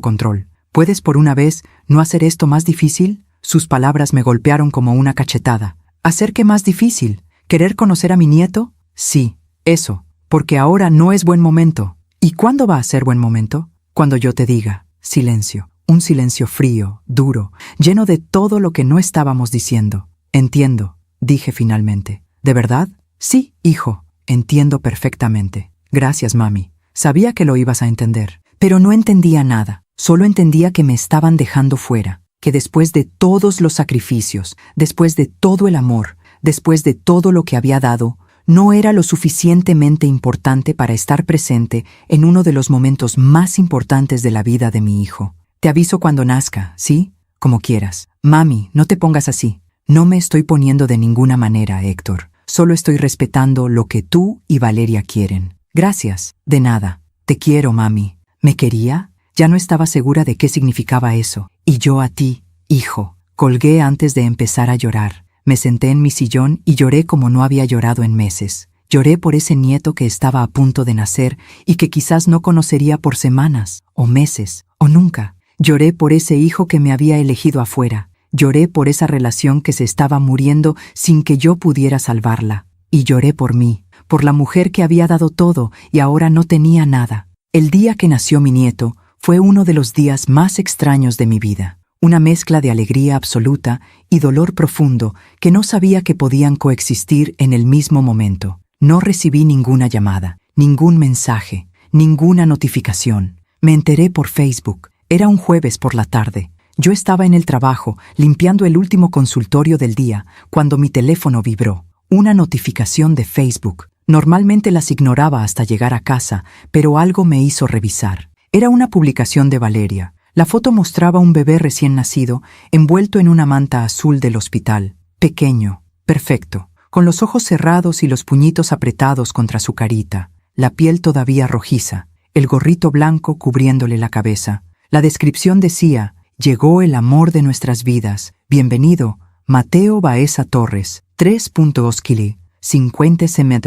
control. ¿Puedes por una vez no hacer esto más difícil? Sus palabras me golpearon como una cachetada. ¿Hacer qué más difícil? ¿Querer conocer a mi nieto? Sí, eso, porque ahora no es buen momento. ¿Y cuándo va a ser buen momento? Cuando yo te diga. Silencio. Un silencio frío, duro, lleno de todo lo que no estábamos diciendo. Entiendo, dije finalmente. ¿De verdad? Sí, hijo, entiendo perfectamente. Gracias, mami. Sabía que lo ibas a entender, pero no entendía nada. Solo entendía que me estaban dejando fuera, que después de todos los sacrificios, después de todo el amor, después de todo lo que había dado, no era lo suficientemente importante para estar presente en uno de los momentos más importantes de la vida de mi hijo. Te aviso cuando nazca, ¿sí? Como quieras. Mami, no te pongas así. No me estoy poniendo de ninguna manera, Héctor. Solo estoy respetando lo que tú y Valeria quieren. Gracias. De nada. Te quiero, mami. ¿Me quería? Ya no estaba segura de qué significaba eso. Y yo a ti, hijo. Colgué antes de empezar a llorar. Me senté en mi sillón y lloré como no había llorado en meses. Lloré por ese nieto que estaba a punto de nacer y que quizás no conocería por semanas, o meses, o nunca. Lloré por ese hijo que me había elegido afuera. Lloré por esa relación que se estaba muriendo sin que yo pudiera salvarla. Y lloré por mí, por la mujer que había dado todo y ahora no tenía nada. El día que nació mi nieto fue uno de los días más extraños de mi vida. Una mezcla de alegría absoluta y dolor profundo que no sabía que podían coexistir en el mismo momento. No recibí ninguna llamada, ningún mensaje, ninguna notificación. Me enteré por Facebook. Era un jueves por la tarde. Yo estaba en el trabajo, limpiando el último consultorio del día, cuando mi teléfono vibró. Una notificación de Facebook. Normalmente las ignoraba hasta llegar a casa, pero algo me hizo revisar. Era una publicación de Valeria. La foto mostraba un bebé recién nacido, envuelto en una manta azul del hospital. Pequeño, perfecto, con los ojos cerrados y los puñitos apretados contra su carita, la piel todavía rojiza, el gorrito blanco cubriéndole la cabeza. La descripción decía: llegó el amor de nuestras vidas. Bienvenido, Mateo Baeza Torres, 3.2 kg, 50 cm,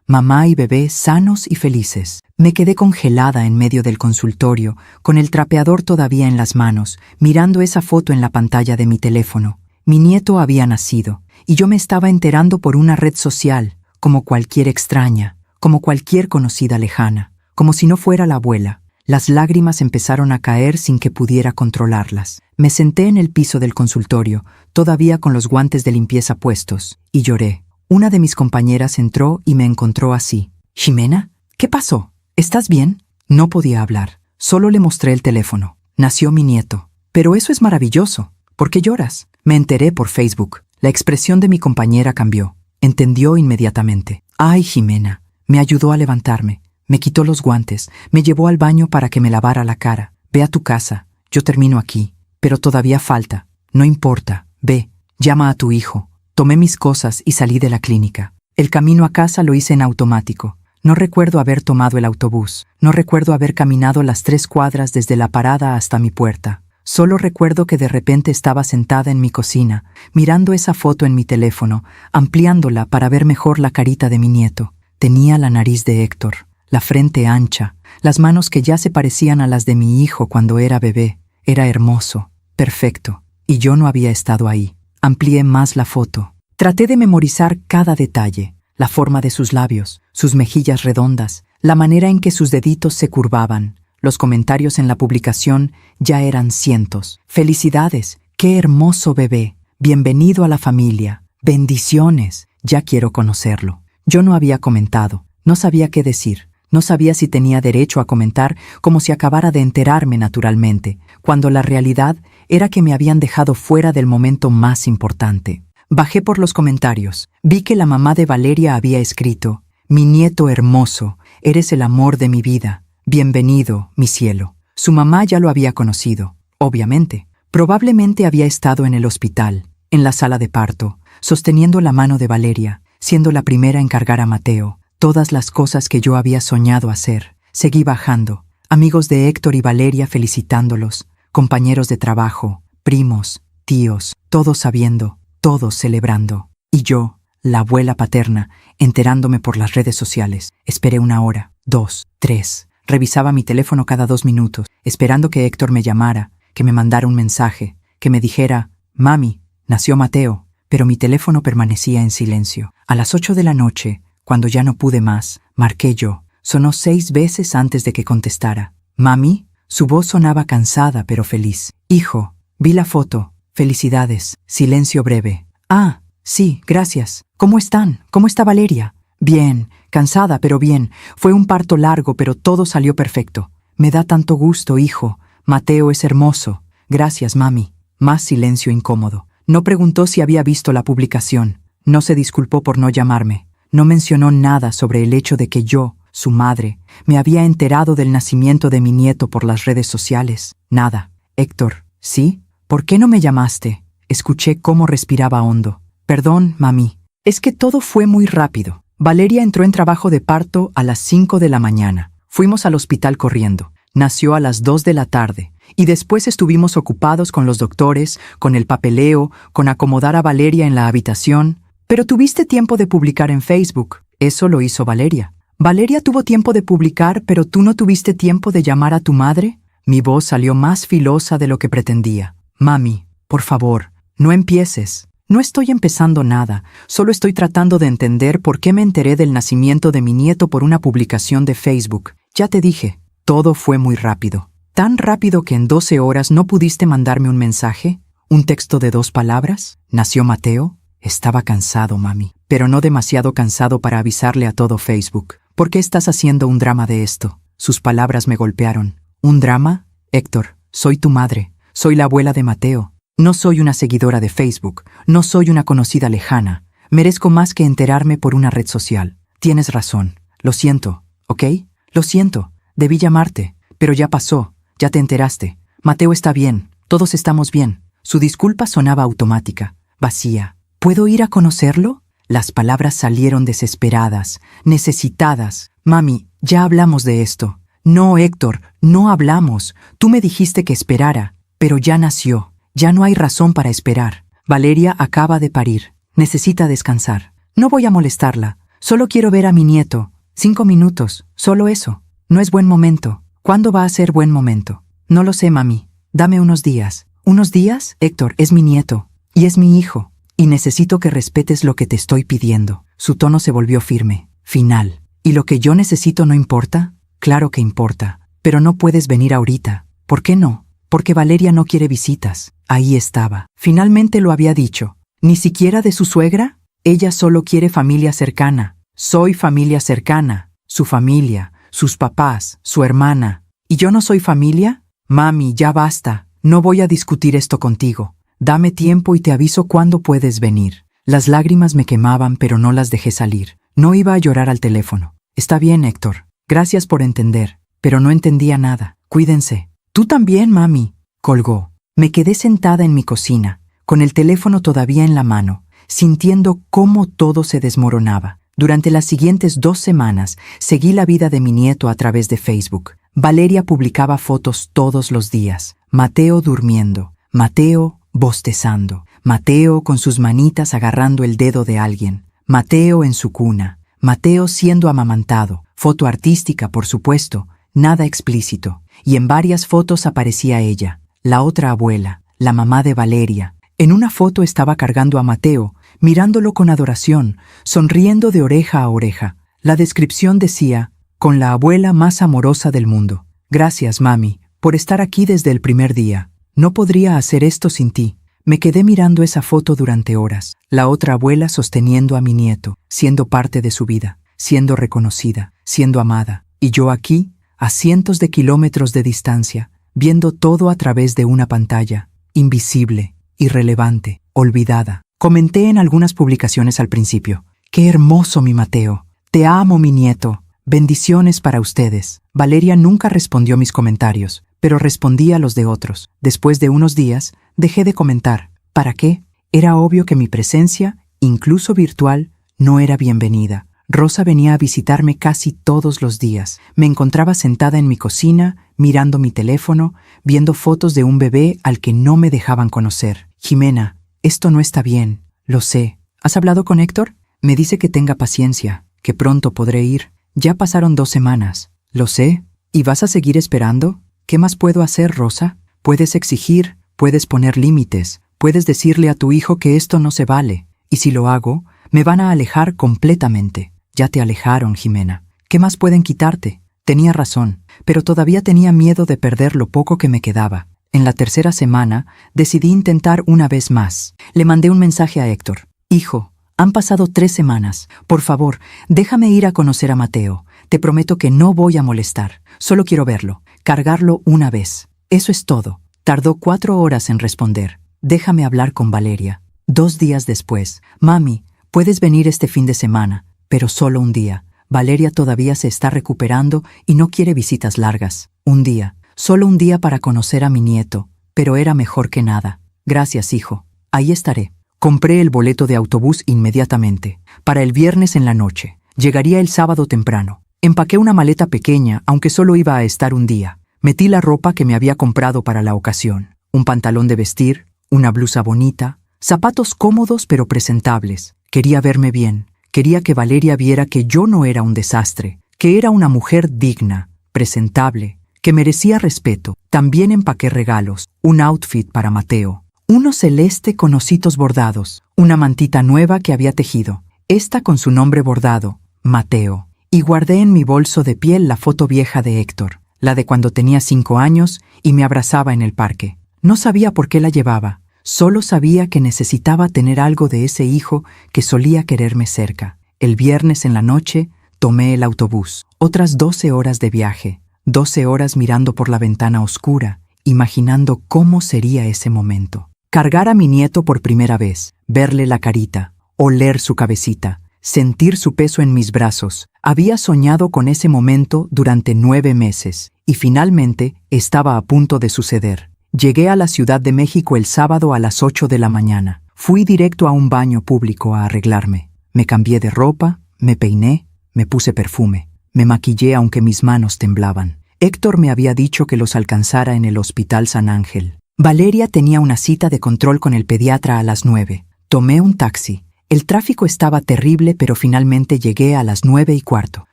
mamá y bebé sanos y felices. Me quedé congelada en medio del consultorio, con el trapeador todavía en las manos, mirando esa foto en la pantalla de mi teléfono. Mi nieto había nacido, y yo me estaba enterando por una red social, como cualquier extraña, como cualquier conocida lejana, como si no fuera la abuela. Las lágrimas empezaron a caer sin que pudiera controlarlas. Me senté en el piso del consultorio, todavía con los guantes de limpieza puestos, y lloré. Una de mis compañeras entró y me encontró así. «¿Ximena? ¿Qué pasó? ¿Estás bien?» No podía hablar. Solo le mostré el teléfono. Nació mi nieto. «Pero eso es maravilloso. ¿Por qué lloras?» Me enteré por Facebook. La expresión de mi compañera cambió. Entendió inmediatamente. «Ay, Ximena». Me ayudó a levantarme. Me quitó los guantes, me llevó al baño para que me lavara la cara. «Ve a tu casa, yo termino aquí. Pero todavía falta. No importa, ve, llama a tu hijo». Tomé mis cosas y salí de la clínica. El camino a casa lo hice en automático. No recuerdo haber tomado el autobús. No recuerdo haber caminado las 3 cuadras desde la parada hasta mi puerta. Solo recuerdo que de repente estaba sentada en mi cocina, mirando esa foto en mi teléfono, ampliándola para ver mejor la carita de mi nieto. Tenía la nariz de Héctor, la frente ancha, las manos que ya se parecían a las de mi hijo cuando era bebé. Era hermoso, perfecto, y yo no había estado ahí. Amplié más la foto. Traté de memorizar cada detalle, la forma de sus labios, sus mejillas redondas, la manera en que sus deditos se curvaban. Los comentarios en la publicación ya eran cientos. «Felicidades, qué hermoso bebé, bienvenido a la familia, bendiciones, ya quiero conocerlo». Yo no había comentado, no sabía qué decir. No sabía si tenía derecho a comentar, como si acabara de enterarme naturalmente, cuando la realidad era que me habían dejado fuera del momento más importante. Bajé por los comentarios. Vi que la mamá de Valeria había escrito: «Mi nieto hermoso, eres el amor de mi vida. Bienvenido, mi cielo». Su mamá ya lo había conocido. obviamente. Probablemente había estado en el hospital, en la sala de parto, sosteniendo la mano de Valeria, siendo la primera en cargar a Mateo. Todas las cosas que yo había soñado hacer. Seguí bajando. Amigos de Héctor y Valeria felicitándolos, compañeros de trabajo, primos, tíos, todos sabiendo, todos celebrando. Y yo, la abuela paterna, enterándome por las redes sociales. Esperé 1 hora, 2, 3. Revisaba mi teléfono cada 2 minutos, esperando que Héctor me llamara, que me mandara un mensaje, que me dijera, «Mami, nació Mateo», pero mi teléfono permanecía en silencio. A las 8 de la noche, cuando ya no pude más, marqué yo. Sonó 6 veces antes de que contestara. «Mami», su voz sonaba cansada pero feliz. «Hijo, vi la foto. Felicidades». Silencio breve. «Ah, sí, gracias. ¿Cómo están? ¿Cómo está Valeria?» «Bien, cansada pero bien. Fue un parto largo pero todo salió perfecto. Me da tanto gusto, hijo. Mateo es hermoso. Gracias, mami». Más silencio incómodo. No preguntó si había visto la publicación. No se disculpó por no llamarme. No mencionó nada sobre el hecho de que yo, su madre, me había enterado del nacimiento de mi nieto por las redes sociales. Nada. «Héctor, ¿sí? ¿Por qué no me llamaste?» Escuché cómo respiraba hondo. «Perdón, mami. Es que todo fue muy rápido. Valeria entró en trabajo de parto a las 5 de la mañana. Fuimos al hospital corriendo. Nació a las 2 de la tarde. Y después estuvimos ocupados con los doctores, con el papeleo, con acomodar a Valeria en la habitación. Pero tuviste tiempo de publicar en Facebook. Eso lo hizo Valeria. Valeria tuvo tiempo de publicar, pero tú no tuviste tiempo de llamar a tu madre». Mi voz salió más filosa de lo que pretendía. «Mami, por favor, no empieces. No estoy empezando nada. Solo estoy tratando de entender por qué me enteré del nacimiento de mi nieto por una publicación de Facebook. Ya te dije, todo fue muy rápido. Tan rápido que en 12 horas no pudiste mandarme un mensaje, un texto de 2 palabras. ¿Nació Mateo?» Estaba cansado, mami, pero no demasiado cansado para avisarle a todo Facebook. «¿Por qué estás haciendo un drama de esto?» Sus palabras me golpearon. «¿Un drama? Héctor, soy tu madre. Soy la abuela de Mateo. No soy una seguidora de Facebook. No soy una conocida lejana. Merezco más que enterarme por una red social. Tienes razón. Lo siento, ¿ok? Lo siento. Debí llamarte. Pero ya pasó. Ya te enteraste. Mateo está bien. Todos estamos bien». Su disculpa sonaba automática, vacía. «¿Puedo ir a conocerlo?» Las palabras salieron desesperadas, necesitadas. «Mami, ya hablamos de esto». «No, Héctor, no hablamos. Tú me dijiste que esperara, pero ya nació. Ya no hay razón para esperar. Valeria acaba de parir. Necesita descansar. No voy a molestarla. Solo quiero ver a mi nieto. 5 minutos, solo eso. No es buen momento. ¿Cuándo va a ser buen momento?» «No lo sé, mami. Dame unos días». «¿Unos días? Héctor, es mi nieto. Y es mi hijo. Y necesito que respetes lo que te estoy pidiendo». Su tono se volvió firme, final. «¿Y lo que yo necesito no importa?» «Claro que importa. Pero no puedes venir ahorita». «¿Por qué no?» «Porque Valeria no quiere visitas». Ahí estaba. Finalmente lo había dicho. ¿Ni siquiera de su suegra? Ella solo quiere familia cercana. Soy familia cercana. Su familia, sus papás, su hermana. ¿Y yo no soy familia? Mami, ya basta. No voy a discutir esto contigo. Dame tiempo y te aviso cuándo puedes venir. Las lágrimas me quemaban, pero no las dejé salir. No iba a llorar al teléfono. «Está bien, Héctor. Gracias por entender». Pero no entendía nada. «Cuídense». «Tú también, mami». Colgó. Me quedé sentada en mi cocina, con el teléfono todavía en la mano, sintiendo cómo todo se desmoronaba. Durante las siguientes 2 semanas, seguí la vida de mi nieto a través de Facebook. Valeria publicaba fotos todos los días. Mateo durmiendo. Mateo bostezando. Mateo con sus manitas agarrando el dedo de alguien. Mateo en su cuna. Mateo siendo amamantado. Foto artística, por supuesto, nada explícito. Y en varias fotos aparecía ella, la otra abuela, la mamá de Valeria. En una foto estaba cargando a Mateo, mirándolo con adoración, sonriendo de oreja a oreja. La descripción decía, «Con la abuela más amorosa del mundo. Gracias, mami, por estar aquí desde el primer día. No podría hacer esto sin ti». Me quedé mirando esa foto durante horas. La otra abuela sosteniendo a mi nieto, siendo parte de su vida, siendo reconocida, siendo amada. Y yo aquí, a cientos de kilómetros de distancia, viendo todo a través de una pantalla, invisible, irrelevante, olvidada. Comenté en algunas publicaciones al principio, «Qué hermoso mi Mateo. Te amo, mi nieto. Bendiciones para ustedes». Valeria nunca respondió mis comentarios, pero respondía a los de otros. Después de unos días, dejé de comentar. ¿Para qué? Era obvio que mi presencia, incluso virtual, no era bienvenida. Rosa venía a visitarme casi todos los días. Me encontraba sentada en mi cocina, mirando mi teléfono, viendo fotos de un bebé al que no me dejaban conocer. Jimena, esto no está bien. Lo sé. ¿Has hablado con Héctor? Me dice que tenga paciencia, que pronto podré ir. Ya pasaron 2 semanas. Lo sé. ¿Y vas a seguir esperando? ¿Qué más puedo hacer, Rosa? Puedes exigir, puedes poner límites, puedes decirle a tu hijo que esto no se vale. Y si lo hago, me van a alejar completamente. Ya te alejaron, Jimena. ¿Qué más pueden quitarte? Tenía razón, pero todavía tenía miedo de perder lo poco que me quedaba. En la 3ª semana, decidí intentar una vez más. Le mandé un mensaje a Héctor. Hijo, han pasado 3 semanas. Por favor, déjame ir a conocer a Mateo. Te prometo que no voy a molestar. Solo quiero verlo, cargarlo una vez. Eso es todo. Tardó 4 horas en responder. Déjame hablar con Valeria. 2 días después. Mami, puedes venir este fin de semana, pero solo un día. Valeria todavía se está recuperando y no quiere visitas largas. Un día. Solo un día para conocer a mi nieto. Pero era mejor que nada. Gracias, hijo. Ahí estaré. Compré el boleto de autobús inmediatamente. Para el viernes en la noche. Llegaría el sábado temprano. Empaqué una maleta pequeña, aunque solo iba a estar un día. Metí la ropa que me había comprado para la ocasión. Un pantalón de vestir, una blusa bonita, zapatos cómodos pero presentables. Quería verme bien. Quería que Valeria viera que yo no era un desastre, que era una mujer digna, presentable, que merecía respeto. También empaqué regalos, un outfit para Mateo, uno celeste con ositos bordados, una mantita nueva que había tejido, esta con su nombre bordado, Mateo. Y guardé en mi bolso de piel la foto vieja de Héctor, la de cuando tenía 5 años y me abrazaba en el parque. No sabía por qué la llevaba, solo sabía que necesitaba tener algo de ese hijo que solía quererme cerca. El viernes en la noche tomé el autobús. Otras 12 horas de viaje, 12 horas mirando por la ventana oscura, imaginando cómo sería ese momento. Cargar a mi nieto por primera vez, verle la carita, oler su cabecita, sentir su peso en mis brazos. Había soñado con ese momento durante 9 meses y finalmente estaba a punto de suceder. Llegué a la Ciudad de México el sábado a las 8 de la mañana. Fui directo a un baño público a arreglarme. Me cambié de ropa, me peiné, me puse perfume. Me maquillé aunque mis manos temblaban. Héctor me había dicho que los alcanzara en el Hospital San Ángel. Valeria tenía una cita de control con el pediatra a las 9. Tomé un taxi. El tráfico estaba terrible, pero finalmente llegué a las 9:15.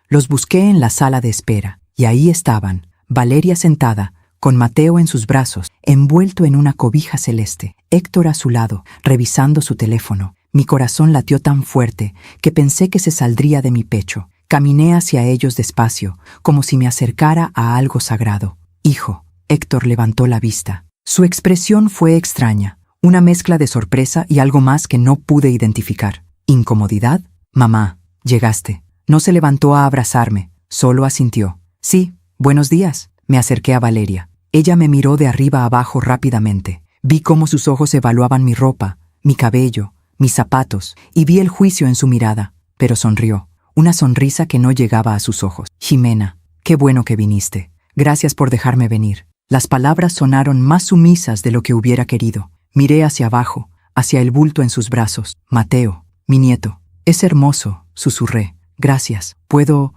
Los busqué en la sala de espera, y ahí estaban, Valeria sentada, con Mateo en sus brazos, envuelto en una cobija celeste, Héctor a su lado, revisando su teléfono. Mi corazón latió tan fuerte que pensé que se saldría de mi pecho. Caminé hacia ellos despacio, como si me acercara a algo sagrado. Hijo, Héctor levantó la vista. Su expresión fue extraña. Una mezcla de sorpresa y algo más que no pude identificar. ¿Incomodidad? Mamá, llegaste. No se levantó a abrazarme, solo asintió. Sí, buenos días. Me acerqué a Valeria. Ella me miró de arriba a abajo rápidamente. Vi cómo sus ojos evaluaban mi ropa, mi cabello, mis zapatos, y vi el juicio en su mirada. Pero sonrió, una sonrisa que no llegaba a sus ojos. Jimena, qué bueno que viniste. Gracias por dejarme venir. Las palabras sonaron más sumisas de lo que hubiera querido. Miré hacia abajo, hacia el bulto en sus brazos. Mateo, mi nieto. Es hermoso, susurré. Gracias. ¿Puedo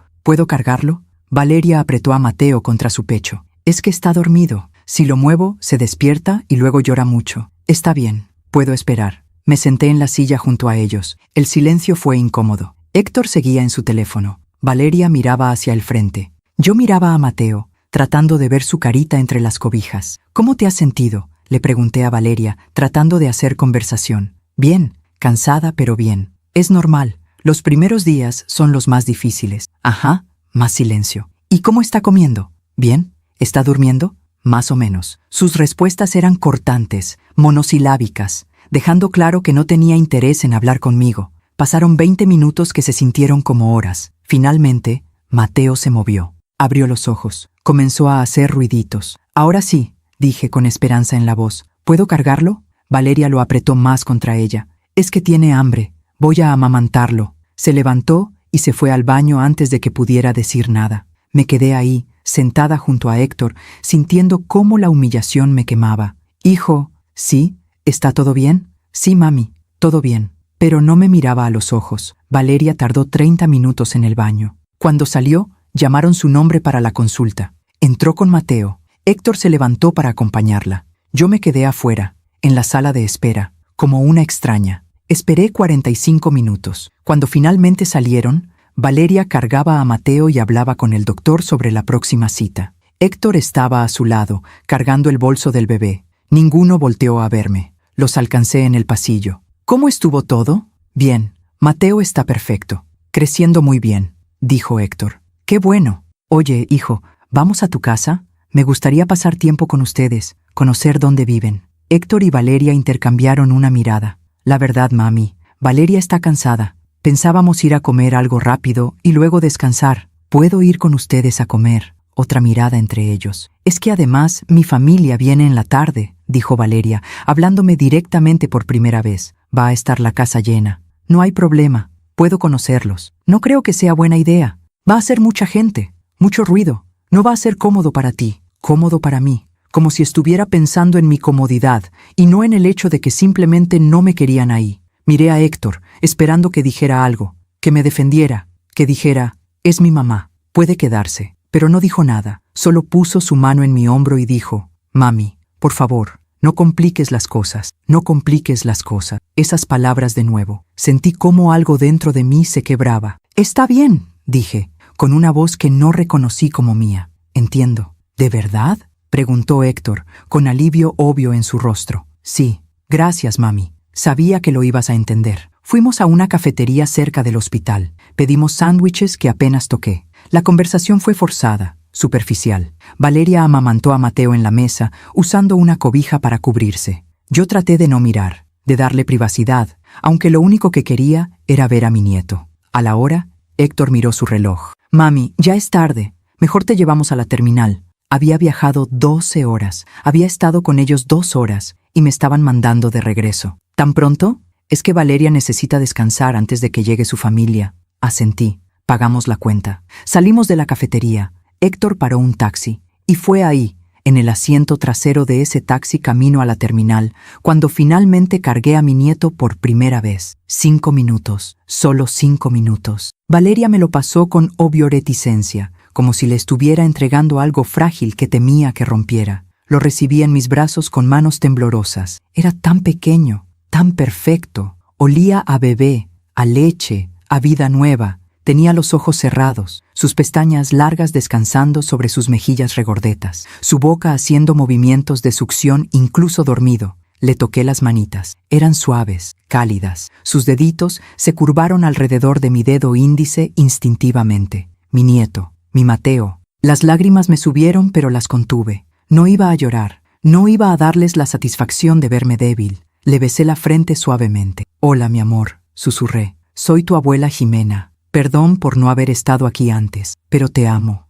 cargarlo? Valeria apretó a Mateo contra su pecho. Es que está dormido. Si lo muevo, se despierta y luego llora mucho. Está bien. Puedo esperar. Me senté en la silla junto a ellos. El silencio fue incómodo. Héctor seguía en su teléfono. Valeria miraba hacia el frente. Yo miraba a Mateo, tratando de ver su carita entre las cobijas. ¿Cómo te has sentido?, le pregunté a Valeria, tratando de hacer conversación. Bien, cansada pero bien. Es normal. Los primeros días son los más difíciles. Ajá, más silencio. ¿Y cómo está comiendo? ¿Bien? ¿Está durmiendo? Más o menos. Sus respuestas eran cortantes, monosilábicas, dejando claro que no tenía interés en hablar conmigo. Pasaron 20 minutos que se sintieron como horas. Finalmente, Mateo se movió. Abrió los ojos. Comenzó a hacer ruiditos. Ahora sí, dije con esperanza en la voz. ¿Puedo cargarlo? Valeria lo apretó más contra ella. Es que tiene hambre. Voy a amamantarlo. Se levantó y se fue al baño antes de que pudiera decir nada. Me quedé ahí, sentada junto a Héctor, sintiendo cómo la humillación me quemaba. Hijo, ¿sí? ¿Está todo bien? Sí, mami, todo bien. Pero no me miraba a los ojos. Valeria tardó 30 minutos en el baño. Cuando salió, llamaron su nombre para la consulta. Entró con Mateo. Héctor se levantó para acompañarla. Yo me quedé afuera, en la sala de espera, como una extraña. Esperé 45 minutos. Cuando finalmente salieron, Valeria cargaba a Mateo y hablaba con el doctor sobre la próxima cita. Héctor estaba a su lado, cargando el bolso del bebé. Ninguno volteó a verme. Los alcancé en el pasillo. ¿Cómo estuvo todo? Bien. Mateo está perfecto. Creciendo muy bien, dijo Héctor. ¡Qué bueno! Oye, hijo, ¿vamos a tu casa? Me gustaría pasar tiempo con ustedes, conocer dónde viven. Héctor y Valeria intercambiaron una mirada. La verdad, mami, Valeria está cansada. Pensábamos ir a comer algo rápido y luego descansar. ¿Puedo ir con ustedes a comer? Otra mirada entre ellos. Es que además mi familia viene en la tarde, dijo Valeria, hablándome directamente por primera vez. Va a estar la casa llena. No hay problema. Puedo conocerlos. No creo que sea buena idea. Va a ser mucha gente, mucho ruido. No va a ser cómodo para ti, cómodo para mí. Como si estuviera pensando en mi comodidad y no en el hecho de que simplemente no me querían ahí. Miré a Héctor, esperando que dijera algo, que me defendiera, que dijera, es mi mamá, puede quedarse. Pero no dijo nada, solo puso su mano en mi hombro y dijo, mami, por favor, no compliques las cosas, no compliques las cosas. Esas palabras de nuevo. Sentí cómo algo dentro de mí se quebraba. Está bien, dije, con una voz que no reconocí como mía. Entiendo. ¿De verdad? Preguntó Héctor, con alivio obvio en su rostro. Sí, gracias, mami. Sabía que lo ibas a entender. Fuimos a una cafetería cerca del hospital. Pedimos sándwiches que apenas toqué. La conversación fue forzada, superficial. Valeria amamantó a Mateo en la mesa, usando una cobija para cubrirse. Yo traté de no mirar, de darle privacidad, aunque lo único que quería era ver a mi nieto. A la hora, Héctor miró su reloj. Mami, ya es tarde. Mejor te llevamos a la terminal. Había viajado 12 horas. Había estado con ellos 2 horas y me estaban mandando de regreso. ¿Tan pronto? Es que Valeria necesita descansar antes de que llegue su familia. Asentí. Pagamos la cuenta. Salimos de la cafetería. Héctor paró un taxi. Y fue ahí, en el asiento trasero de ese taxi camino a la terminal, cuando finalmente cargué a mi nieto por primera vez. 5 minutos. Solo 5 minutos. Valeria me lo pasó con obvia reticencia, como si le estuviera entregando algo frágil que temía que rompiera. Lo recibí en mis brazos con manos temblorosas. Era tan pequeño, tan perfecto. Olía a bebé, a leche, a vida nueva. Tenía los ojos cerrados, sus pestañas largas descansando sobre sus mejillas regordetas, su boca haciendo movimientos de succión incluso dormido. Le toqué las manitas. Eran suaves, cálidas. Sus deditos se curvaron alrededor de mi dedo índice instintivamente. Mi nieto, mi Mateo. Las lágrimas me subieron, pero las contuve. No iba a llorar. No iba a darles la satisfacción de verme débil. Le besé la frente suavemente. Hola, mi amor, susurré. Soy tu abuela Jimena. Perdón por no haber estado aquí antes, pero te amo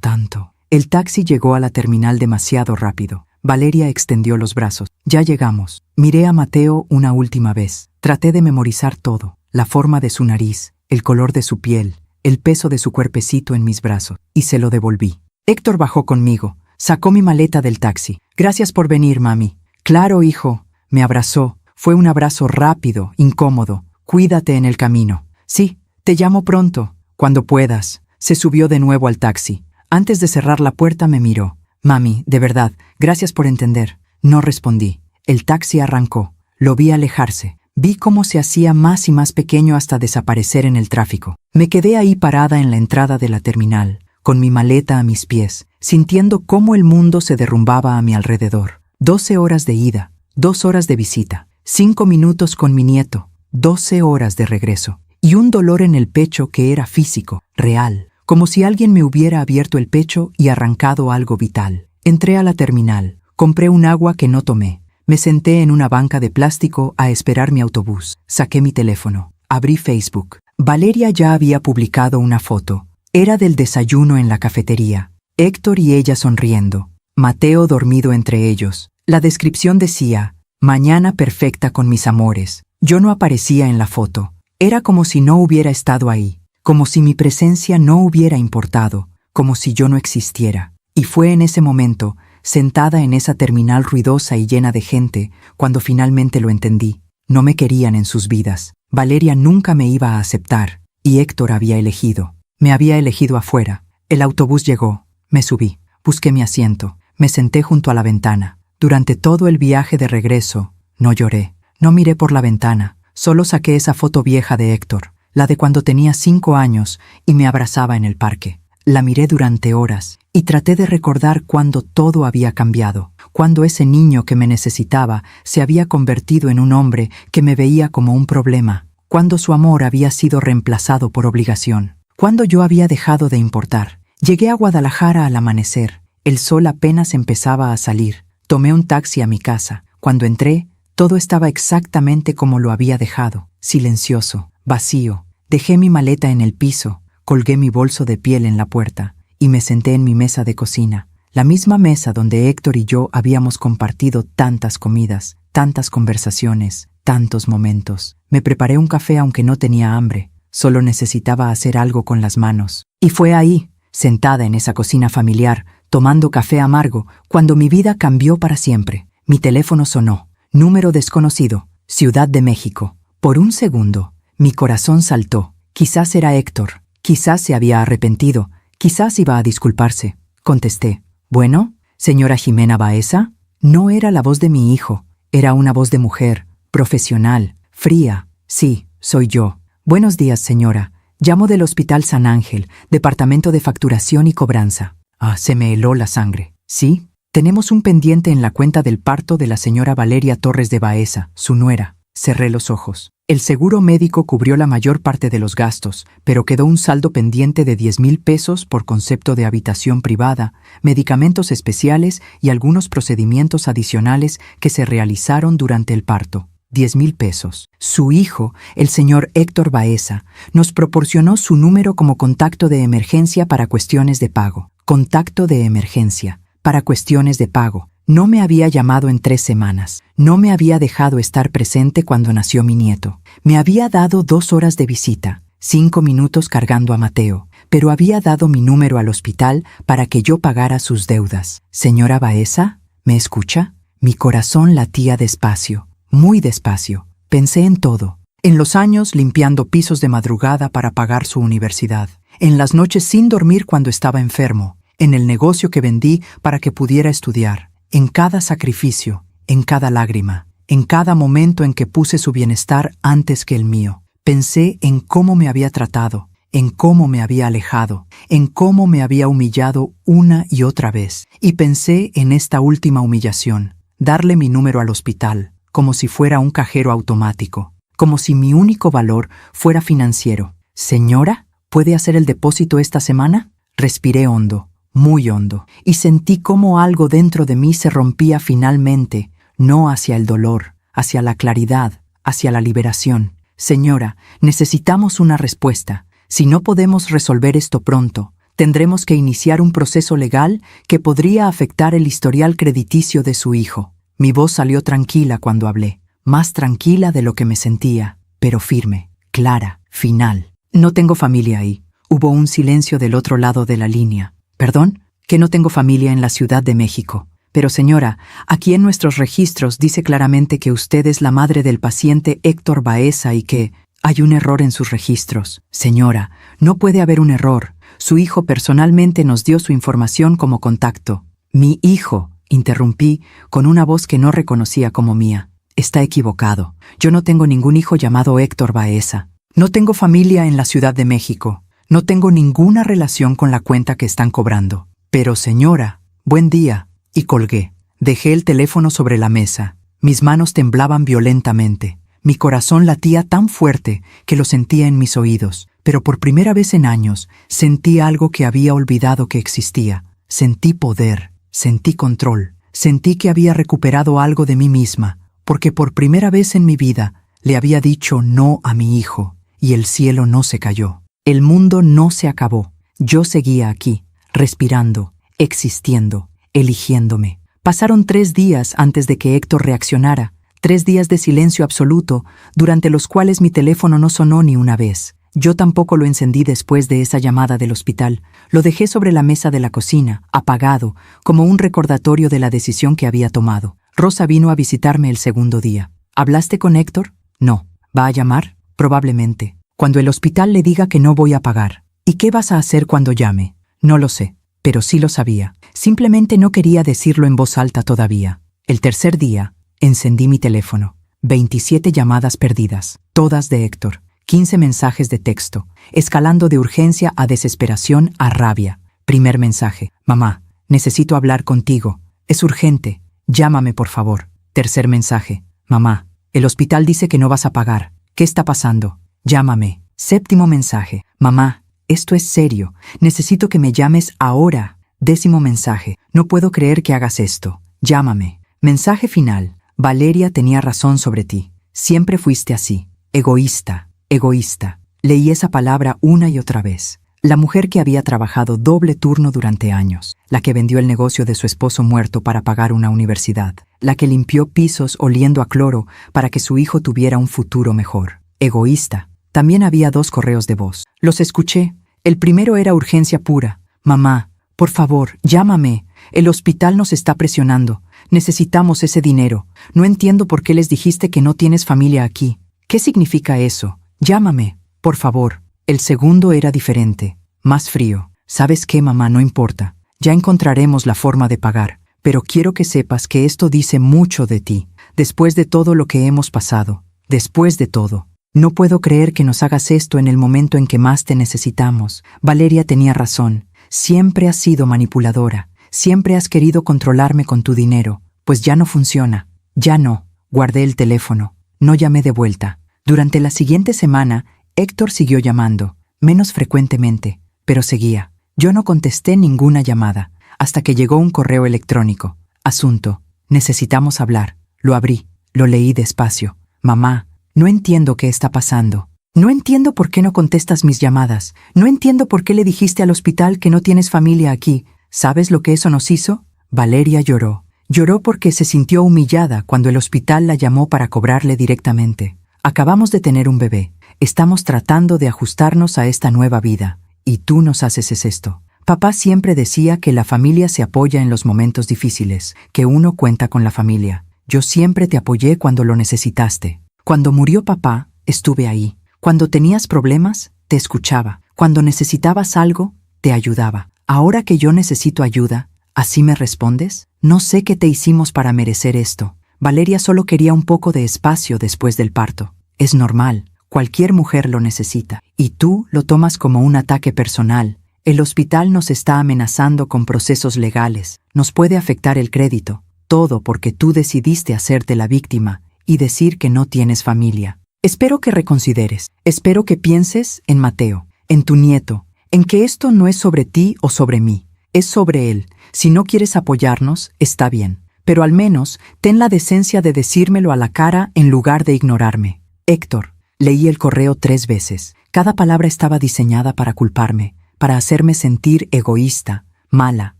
tanto. El taxi llegó a la terminal demasiado rápido. Valeria extendió los brazos. Ya llegamos. Miré a Mateo una última vez. Traté de memorizar todo. La forma de su nariz, el color de su piel, el peso de su cuerpecito en mis brazos. Y se lo devolví. Héctor bajó conmigo. Sacó mi maleta del taxi. Gracias por venir, mami. Claro, hijo. Me abrazó. Fue un abrazo rápido, incómodo. Cuídate en el camino. Sí. Te llamo pronto, cuando puedas. Se subió de nuevo al taxi. Antes de cerrar la puerta me miró. Mami, de verdad, gracias por entender. No respondí. El taxi arrancó. Lo vi alejarse. Vi cómo se hacía más y más pequeño hasta desaparecer en el tráfico. Me quedé ahí parada en la entrada de la terminal, con mi maleta a mis pies, sintiendo cómo el mundo se derrumbaba a mi alrededor. 12 horas de ida, 2 horas de visita, 5 minutos con mi nieto, 12 horas de regreso. Y un dolor en el pecho que era físico, real, como si alguien me hubiera abierto el pecho y arrancado algo vital. Entré a la terminal, compré un agua que no tomé, me senté en una banca de plástico a esperar mi autobús, saqué mi teléfono, abrí Facebook. Valeria ya había publicado una foto. Era del desayuno en la cafetería. Héctor y ella sonriendo, Mateo dormido entre ellos. La descripción decía, mañana perfecta con mis amores. Yo no aparecía en la foto. Era como si no hubiera estado ahí, como si mi presencia no hubiera importado, como si yo no existiera. Y fue en ese momento, sentada en esa terminal ruidosa y llena de gente, cuando finalmente lo entendí. No me querían en sus vidas. Valeria nunca me iba a aceptar, y Héctor había elegido. Me había elegido afuera. El autobús llegó. Me subí. Busqué mi asiento. Me senté junto a la ventana. Durante todo el viaje de regreso, no lloré. No miré por la ventana. Solo saqué esa foto vieja de Héctor, la de cuando tenía 5 años y me abrazaba en el parque. La miré durante horas y traté de recordar cuándo todo había cambiado, cuando ese niño que me necesitaba se había convertido en un hombre que me veía como un problema, cuando su amor había sido reemplazado por obligación, cuando yo había dejado de importar. Llegué a Guadalajara al amanecer. El sol apenas empezaba a salir. Tomé un taxi a mi casa. Cuando entré, todo estaba exactamente como lo había dejado, silencioso, vacío. Dejé mi maleta en el piso, colgué mi bolso de piel en la puerta y me senté en mi mesa de cocina, la misma mesa donde Héctor y yo habíamos compartido tantas comidas, tantas conversaciones, tantos momentos. Me preparé un café aunque no tenía hambre, solo necesitaba hacer algo con las manos. Y fue ahí, sentada en esa cocina familiar, tomando café amargo, cuando mi vida cambió para siempre. Mi teléfono sonó. Número desconocido, Ciudad de México. Por un segundo, mi corazón saltó. Quizás era Héctor, quizás se había arrepentido, quizás iba a disculparse. Contesté. ¿Bueno, señora Jimena Baeza? No era la voz de mi hijo, era una voz de mujer, profesional, fría. Sí, soy yo. Buenos días, señora. Llamo del Hospital San Ángel, Departamento de Facturación y Cobranza. Se me heló la sangre. ¿Sí? Tenemos un pendiente en la cuenta del parto de la señora Valeria Torres de Baeza, su nuera. Cerré los ojos. El seguro médico cubrió la mayor parte de los gastos, pero quedó un saldo pendiente de 10,000 pesos por concepto de habitación privada, medicamentos especiales y algunos procedimientos adicionales que se realizaron durante el parto. 10,000 pesos. Su hijo, el señor Héctor Baeza, nos proporcionó su número como contacto de emergencia para cuestiones de pago. Contacto de emergencia. Para cuestiones de pago. No me había llamado en 3 semanas. No me había dejado estar presente cuando nació mi nieto. Me había dado 2 horas de visita, 5 minutos cargando a Mateo, pero había dado mi número al hospital para que yo pagara sus deudas. Señora Baeza, ¿me escucha? Mi corazón latía despacio, muy despacio. Pensé en todo. En los años limpiando pisos de madrugada para pagar su universidad. En las noches sin dormir cuando estaba enfermo. En el negocio que vendí para que pudiera estudiar, en cada sacrificio, en cada lágrima, en cada momento en que puse su bienestar antes que el mío. Pensé en cómo me había tratado, en cómo me había alejado, en cómo me había humillado una y otra vez. Y pensé en esta última humillación, darle mi número al hospital, como si fuera un cajero automático, como si mi único valor fuera financiero. Señora, ¿puede hacer el depósito esta semana? Respiré hondo. Muy hondo, y sentí cómo algo dentro de mí se rompía finalmente, no hacia el dolor, hacia la claridad, hacia la liberación. Señora, necesitamos una respuesta. Si no podemos resolver esto pronto, tendremos que iniciar un proceso legal que podría afectar el historial crediticio de su hijo. Mi voz salió tranquila cuando hablé, más tranquila de lo que me sentía, pero firme, clara, final. No tengo familia ahí. Hubo un silencio del otro lado de la línea. ¿Perdón? Que no tengo familia en la Ciudad de México. Pero señora, aquí en nuestros registros dice claramente que usted es la madre del paciente Héctor Baeza y que hay un error en sus registros. Señora, no puede haber un error. Su hijo personalmente nos dio su información como contacto. Mi hijo, interrumpí con una voz que no reconocía como mía. Está equivocado. Yo no tengo ningún hijo llamado Héctor Baeza. No tengo familia en la Ciudad de México. No tengo ninguna relación con la cuenta que están cobrando. Pero señora, buen día. Y colgué. Dejé el teléfono sobre la mesa. Mis manos temblaban violentamente. Mi corazón latía tan fuerte que lo sentía en mis oídos. Pero por primera vez en años sentí algo que había olvidado que existía. Sentí poder. Sentí control. Sentí que había recuperado algo de mí misma. Porque por primera vez en mi vida le había dicho no a mi hijo. Y el cielo no se cayó. El mundo no se acabó. Yo seguía aquí, respirando, existiendo, eligiéndome. Pasaron 3 días antes de que Héctor reaccionara, 3 días de silencio absoluto, durante los cuales mi teléfono no sonó ni una vez. Yo tampoco lo encendí después de esa llamada del hospital. Lo dejé sobre la mesa de la cocina, apagado, como un recordatorio de la decisión que había tomado. Rosa vino a visitarme el segundo día. ¿Hablaste con Héctor? No. ¿Va a llamar? Probablemente. Cuando el hospital le diga que no voy a pagar. ¿Y qué vas a hacer cuando llame? No lo sé, pero sí lo sabía. Simplemente no quería decirlo en voz alta todavía. El tercer día, encendí mi teléfono. 27 llamadas perdidas, todas de Héctor. 15 mensajes de texto, escalando de urgencia a desesperación a rabia. Primer mensaje: mamá, necesito hablar contigo. Es urgente. Llámame, por favor. Tercer mensaje: mamá, el hospital dice que no vas a pagar. ¿Qué está pasando? Llámame. Séptimo mensaje: mamá, esto es serio. Necesito que me llames ahora. Décimo mensaje: no puedo creer que hagas esto. Llámame. Mensaje final: Valeria tenía razón sobre ti. Siempre fuiste así. Egoísta. Egoísta. Leí esa palabra una y otra vez. La mujer que había trabajado doble turno durante años, la que vendió el negocio de su esposo muerto para pagar una universidad, la que limpió pisos oliendo a cloro para que su hijo tuviera un futuro mejor. Egoísta. También había 2 correos de voz. Los escuché. El primero era urgencia pura. Mamá, por favor, llámame. El hospital nos está presionando. Necesitamos ese dinero. No entiendo por qué les dijiste que no tienes familia aquí. ¿Qué significa eso? Llámame, por favor. El segundo era diferente, más frío. ¿Sabes qué, mamá? No importa. Ya encontraremos la forma de pagar. Pero quiero que sepas que esto dice mucho de ti. Después de todo lo que hemos pasado. Después de todo. No puedo creer que nos hagas esto en el momento en que más te necesitamos. Valeria tenía razón. Siempre has sido manipuladora. Siempre has querido controlarme con tu dinero. Pues ya no funciona. Ya no. Guardé el teléfono. No llamé de vuelta. Durante la siguiente semana, Héctor siguió llamando, menos frecuentemente, pero seguía. Yo no contesté ninguna llamada, hasta que llegó un correo electrónico. Asunto: necesitamos hablar. Lo abrí, lo leí despacio. Mamá, no entiendo qué está pasando. No entiendo por qué no contestas mis llamadas. No entiendo por qué le dijiste al hospital que no tienes familia aquí. ¿Sabes lo que eso nos hizo? Valeria lloró. Lloró porque se sintió humillada cuando el hospital la llamó para cobrarle directamente. Acabamos de tener un bebé. Estamos tratando de ajustarnos a esta nueva vida. Y tú nos haces esto. Papá siempre decía que la familia se apoya en los momentos difíciles, que uno cuenta con la familia. Yo siempre te apoyé cuando lo necesitaste. Cuando murió papá, estuve ahí. Cuando tenías problemas, te escuchaba. Cuando necesitabas algo, te ayudaba. Ahora que yo necesito ayuda, ¿así me respondes? No sé qué te hicimos para merecer esto. Valeria solo quería un poco de espacio después del parto. Es normal, cualquier mujer lo necesita. Y tú lo tomas como un ataque personal. El hospital nos está amenazando con procesos legales. Nos puede afectar el crédito. Todo porque tú decidiste hacerte la víctima y decir que no tienes familia. Espero que reconsideres. Espero que pienses en Mateo, en tu nieto, en que esto no es sobre ti o sobre mí. Es sobre él. Si no quieres apoyarnos, está bien. Pero al menos ten la decencia de decírmelo a la cara en lugar de ignorarme. Héctor. Leí el correo 3 veces. Cada palabra estaba diseñada para culparme, para hacerme sentir egoísta, mala,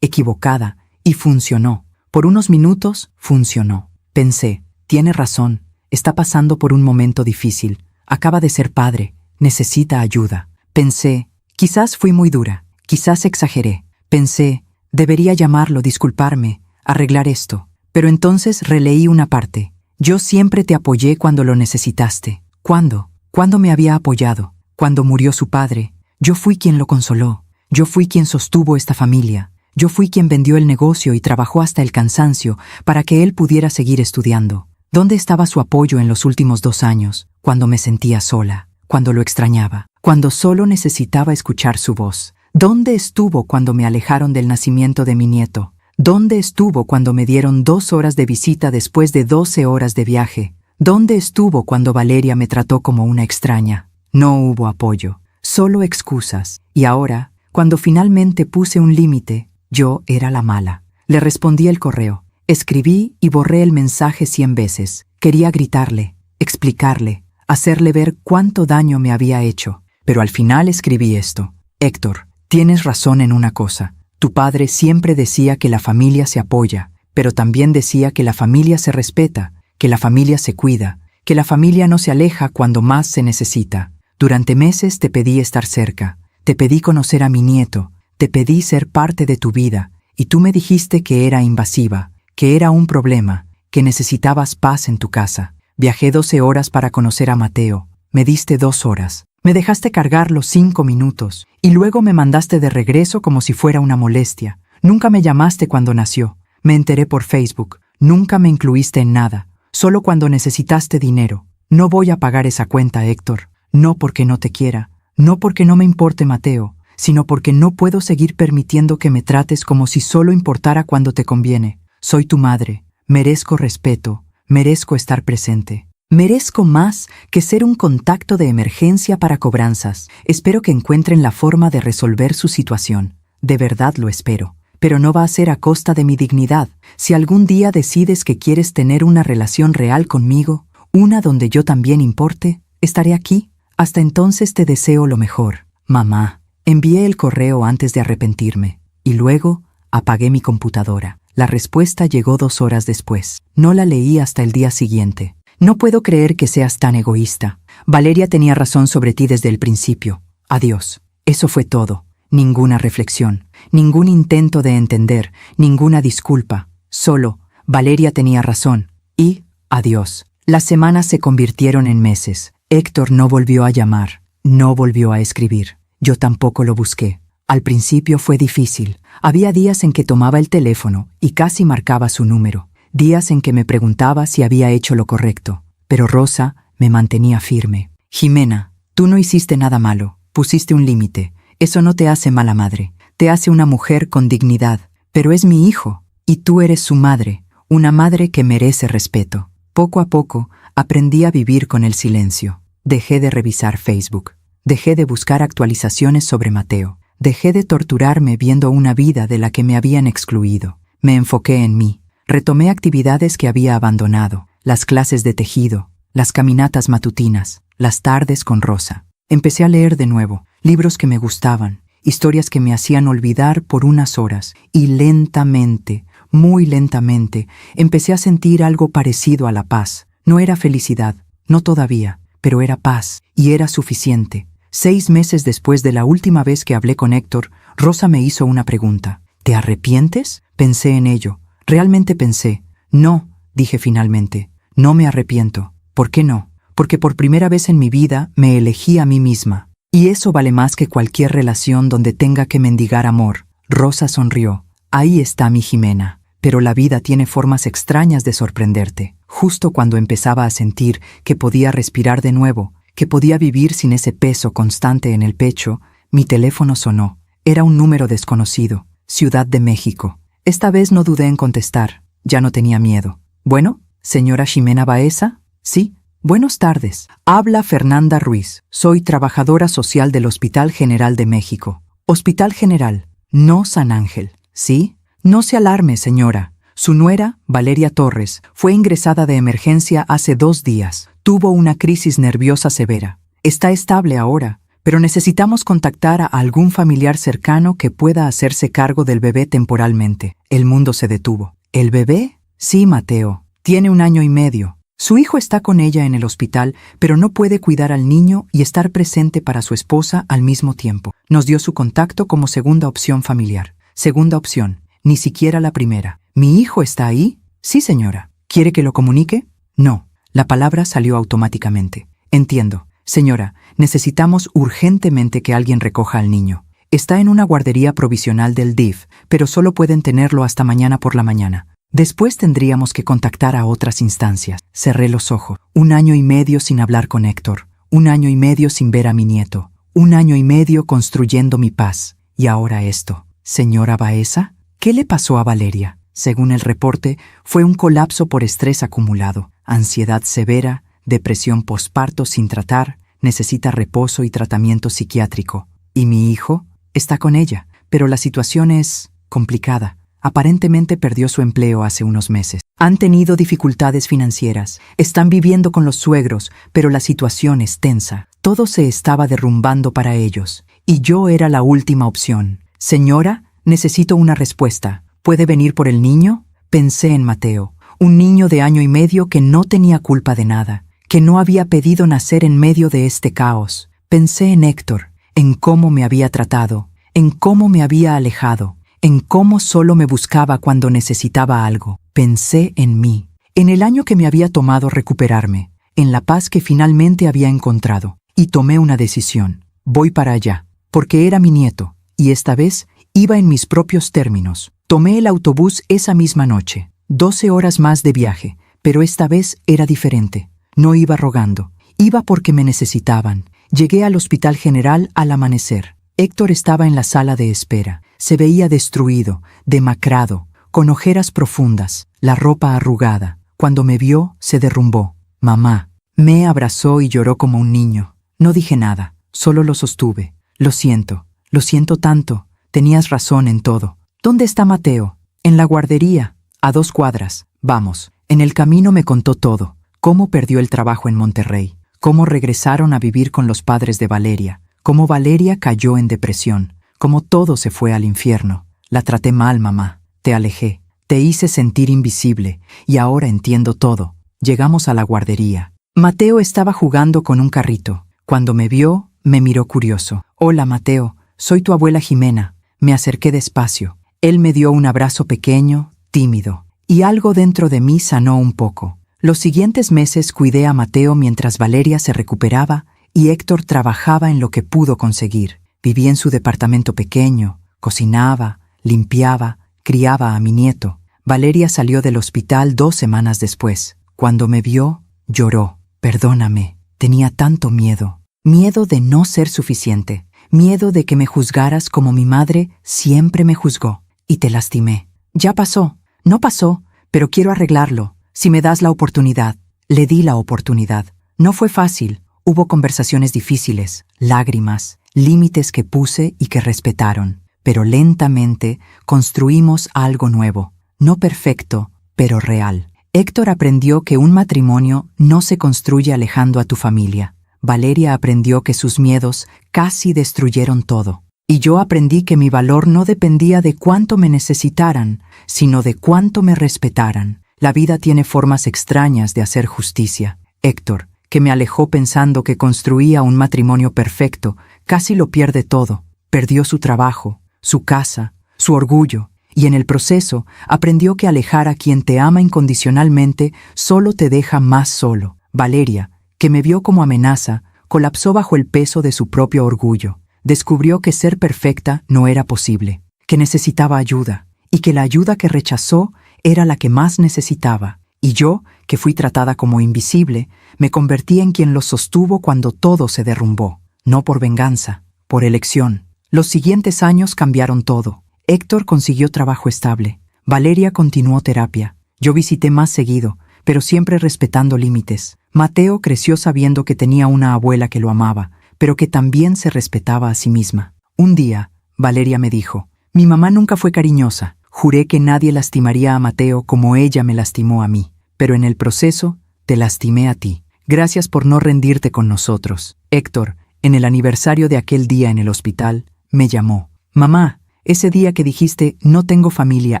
equivocada, y funcionó. Por unos minutos, funcionó. Pensé, tiene razón, está pasando por un momento difícil. Acaba de ser padre, necesita ayuda. Pensé, quizás fui muy dura, quizás exageré. Pensé, debería llamarlo, disculparme, arreglar esto. Pero entonces releí una parte. Yo siempre te apoyé cuando lo necesitaste. ¿Cuándo? ¿Cuándo me había apoyado? Cuando murió su padre. Yo fui quien lo consoló. Yo fui quien sostuvo esta familia. Yo fui quien vendió el negocio y trabajó hasta el cansancio para que él pudiera seguir estudiando. ¿Dónde estaba su apoyo en los últimos 2 años? Cuando me sentía sola, cuando lo extrañaba, cuando solo necesitaba escuchar su voz. ¿Dónde estuvo cuando me alejaron del nacimiento de mi nieto? ¿Dónde estuvo cuando me dieron 2 horas de visita después de 12 horas de viaje? ¿Dónde estuvo cuando Valeria me trató como una extraña? No hubo apoyo, solo excusas. Y ahora, cuando finalmente puse un límite, yo era la mala. Le respondí el correo. Escribí y borré el mensaje 100 veces. Quería gritarle, explicarle, hacerle ver cuánto daño me había hecho. Pero al final escribí esto. Héctor, tienes razón en una cosa. Tu padre siempre decía que la familia se apoya, pero también decía que la familia se respeta, que la familia se cuida, que la familia no se aleja cuando más se necesita. Durante meses te pedí estar cerca, te pedí conocer a mi nieto, te pedí ser parte de tu vida, y tú me dijiste que era invasiva, que era un problema, que necesitabas paz en tu casa. Viajé 12 horas para conocer a Mateo, me diste 2 horas. Me dejaste cargar los 5 minutos, y luego me mandaste de regreso como si fuera una molestia. Nunca me llamaste cuando nació. Me enteré por Facebook. Nunca me incluiste en nada. Solo cuando necesitaste dinero. No voy a pagar esa cuenta, Héctor. No porque no te quiera. No porque no me importe Mateo. Sino porque no puedo seguir permitiendo que me trates como si solo importara cuando te conviene. Soy tu madre. Merezco respeto. Merezco estar presente. Merezco más que ser un contacto de emergencia para cobranzas. Espero que encuentren la forma de resolver su situación. De verdad lo espero. Pero no va a ser a costa de mi dignidad. Si algún día decides que quieres tener una relación real conmigo, una donde yo también importe, estaré aquí. Hasta entonces te deseo lo mejor. Mamá. Envié el correo antes de arrepentirme. Y luego apagué mi computadora. La respuesta llegó 2 horas después. No la leí hasta el día siguiente. No puedo creer que seas tan egoísta. Valeria tenía razón sobre ti desde el principio. Adiós. Eso fue todo. Ninguna reflexión, ningún intento de entender, ninguna disculpa. Solo, Valeria tenía razón. Y, adiós. Las semanas se convirtieron en meses. Héctor no volvió a llamar, no volvió a escribir. Yo tampoco lo busqué. Al principio fue difícil. Había días en que tomaba el teléfono y casi marcaba su número. Días en que me preguntaba si había hecho lo correcto, pero Rosa me mantenía firme. Jimena, tú no hiciste nada malo, pusiste un límite. Eso no te hace mala madre, te hace una mujer con dignidad, pero es mi hijo, y tú eres su madre, una madre que merece respeto. Poco a poco, aprendí a vivir con el silencio. Dejé de revisar Facebook, dejé de buscar actualizaciones sobre Mateo, dejé de torturarme viendo una vida de la que me habían excluido. Me enfoqué en mí. Retomé actividades que había abandonado, las clases de tejido, las caminatas matutinas, las tardes con Rosa. Empecé a leer de nuevo, libros que me gustaban, historias que me hacían olvidar por unas horas, y lentamente, muy lentamente, empecé a sentir algo parecido a la paz. No era felicidad, no todavía, pero era paz, y era suficiente. 6 meses después de la última vez que hablé con Héctor, Rosa me hizo una pregunta. ¿Te arrepientes? Pensé en ello. Realmente pensé. No, dije finalmente. No me arrepiento. ¿Por qué no? Porque por primera vez en mi vida me elegí a mí misma. Y eso vale más que cualquier relación donde tenga que mendigar amor. Rosa sonrió. Ahí está mi Jimena. Pero la vida tiene formas extrañas de sorprenderte. Justo cuando empezaba a sentir que podía respirar de nuevo, que podía vivir sin ese peso constante en el pecho, mi teléfono sonó. Era un número desconocido. Ciudad de México. Esta vez no dudé en contestar. Ya no tenía miedo. ¿Bueno, señora Ximena Baeza? Sí. Buenas tardes. Habla Fernanda Ruiz. Soy trabajadora social del Hospital General de México. Hospital General, no San Ángel. ¿Sí? No se alarme, señora. Su nuera, Valeria Torres, fue ingresada de emergencia hace 2 días. Tuvo una crisis nerviosa severa. Está estable ahora, pero necesitamos contactar a algún familiar cercano que pueda hacerse cargo del bebé temporalmente. El mundo se detuvo. ¿El bebé? Sí, Mateo. Tiene 1 año y medio. Su hijo está con ella en el hospital, pero no puede cuidar al niño y estar presente para su esposa al mismo tiempo. Nos dio su contacto como segunda opción familiar. Segunda opción, ni siquiera la primera. ¿Mi hijo está ahí? Sí, señora. ¿Quiere que lo comunique? No. La palabra salió automáticamente. Entiendo. Señora, necesitamos urgentemente que alguien recoja al niño. Está en una guardería provisional del DIF, pero solo pueden tenerlo hasta mañana por la mañana. Después tendríamos que contactar a otras instancias. Cerré los ojos. 1 año y medio sin hablar con Héctor. 1 año y medio sin ver a mi nieto. 1 año y medio construyendo mi paz. Y ahora esto. Señora Baeza, ¿qué le pasó a Valeria? Según el reporte, fue un colapso por estrés acumulado, ansiedad severa, depresión posparto sin tratar, necesita reposo y tratamiento psiquiátrico. ¿Y mi hijo? Está con ella, pero la situación es complicada. Aparentemente perdió su empleo hace unos meses. Han tenido dificultades financieras. Están viviendo con los suegros, pero la situación es tensa. Todo se estaba derrumbando para ellos. Y yo era la última opción. Señora, necesito una respuesta. ¿Puede venir por el niño? Pensé en Mateo, un niño de 1 año y medio que no tenía culpa de nada, que no había pedido nacer en medio de este caos. Pensé en Héctor, en cómo me había tratado, en cómo me había alejado, en cómo solo me buscaba cuando necesitaba algo. Pensé en mí, en el año que me había tomado recuperarme, en la paz que finalmente había encontrado. Y tomé una decisión. Voy para allá, porque era mi nieto, y esta vez iba en mis propios términos. Tomé el autobús esa misma noche. 12 horas más de viaje, pero esta vez era diferente. No iba rogando, iba porque me necesitaban. Llegué al Hospital General al amanecer. Héctor estaba en la sala de espera. Se veía destruido, demacrado, con ojeras profundas, la ropa arrugada. Cuando me vio, se derrumbó. Mamá. Me abrazó y lloró como un niño. No dije nada, solo lo sostuve. Lo siento tanto. Tenías razón en todo. ¿Dónde está Mateo? En la guardería, a 2 cuadras. Vamos. En el camino me contó todo. Cómo perdió el trabajo en Monterrey. Cómo regresaron a vivir con los padres de Valeria. Cómo Valeria cayó en depresión. Cómo todo se fue al infierno. La traté mal, mamá. Te alejé. Te hice sentir invisible. Y ahora entiendo todo. Llegamos a la guardería. Mateo estaba jugando con un carrito. Cuando me vio, me miró curioso. Hola, Mateo. Soy tu abuela Jimena. Me acerqué despacio. Él me dio un abrazo pequeño, tímido. Y algo dentro de mí sanó un poco. Los siguientes meses cuidé a Mateo mientras Valeria se recuperaba y Héctor trabajaba en lo que pudo conseguir. Viví en su departamento pequeño, cocinaba, limpiaba, criaba a mi nieto. Valeria salió del hospital 2 semanas después. Cuando me vio, lloró. Perdóname, tenía tanto miedo. Miedo de no ser suficiente. Miedo de que me juzgaras como mi madre siempre me juzgó. Y te lastimé. Ya pasó. No pasó, pero quiero arreglarlo. Si me das la oportunidad. Le di la oportunidad. No fue fácil. Hubo conversaciones difíciles, lágrimas, límites que puse y que respetaron. Pero lentamente construimos algo nuevo. No perfecto, pero real. Héctor aprendió que un matrimonio no se construye alejando a tu familia. Valeria aprendió que sus miedos casi destruyeron todo. Y yo aprendí que mi valor no dependía de cuánto me necesitaran, sino de cuánto me respetaran. La vida tiene formas extrañas de hacer justicia. Héctor, que me alejó pensando que construía un matrimonio perfecto, casi lo pierde todo. Perdió su trabajo, su casa, su orgullo. Y en el proceso aprendió que alejar a quien te ama incondicionalmente solo te deja más solo. Valeria, que me vio como amenaza, colapsó bajo el peso de su propio orgullo. Descubrió que ser perfecta no era posible, que necesitaba ayuda, y que la ayuda que rechazó era la que más necesitaba. Y yo, que fui tratada como invisible, me convertí en quien los sostuvo cuando todo se derrumbó. No por venganza, por elección. Los siguientes años cambiaron todo. Héctor consiguió trabajo estable. Valeria continuó terapia. Yo visité más seguido, pero siempre respetando límites. Mateo creció sabiendo que tenía una abuela que lo amaba, pero que también se respetaba a sí misma. Un día, Valeria me dijo, mi mamá nunca fue cariñosa. Juré que nadie lastimaría a Mateo como ella me lastimó a mí, pero en el proceso te lastimé a ti. Gracias por no rendirte con nosotros. Héctor, en el aniversario de aquel día en el hospital, me llamó. Mamá, ese día que dijiste no tengo familia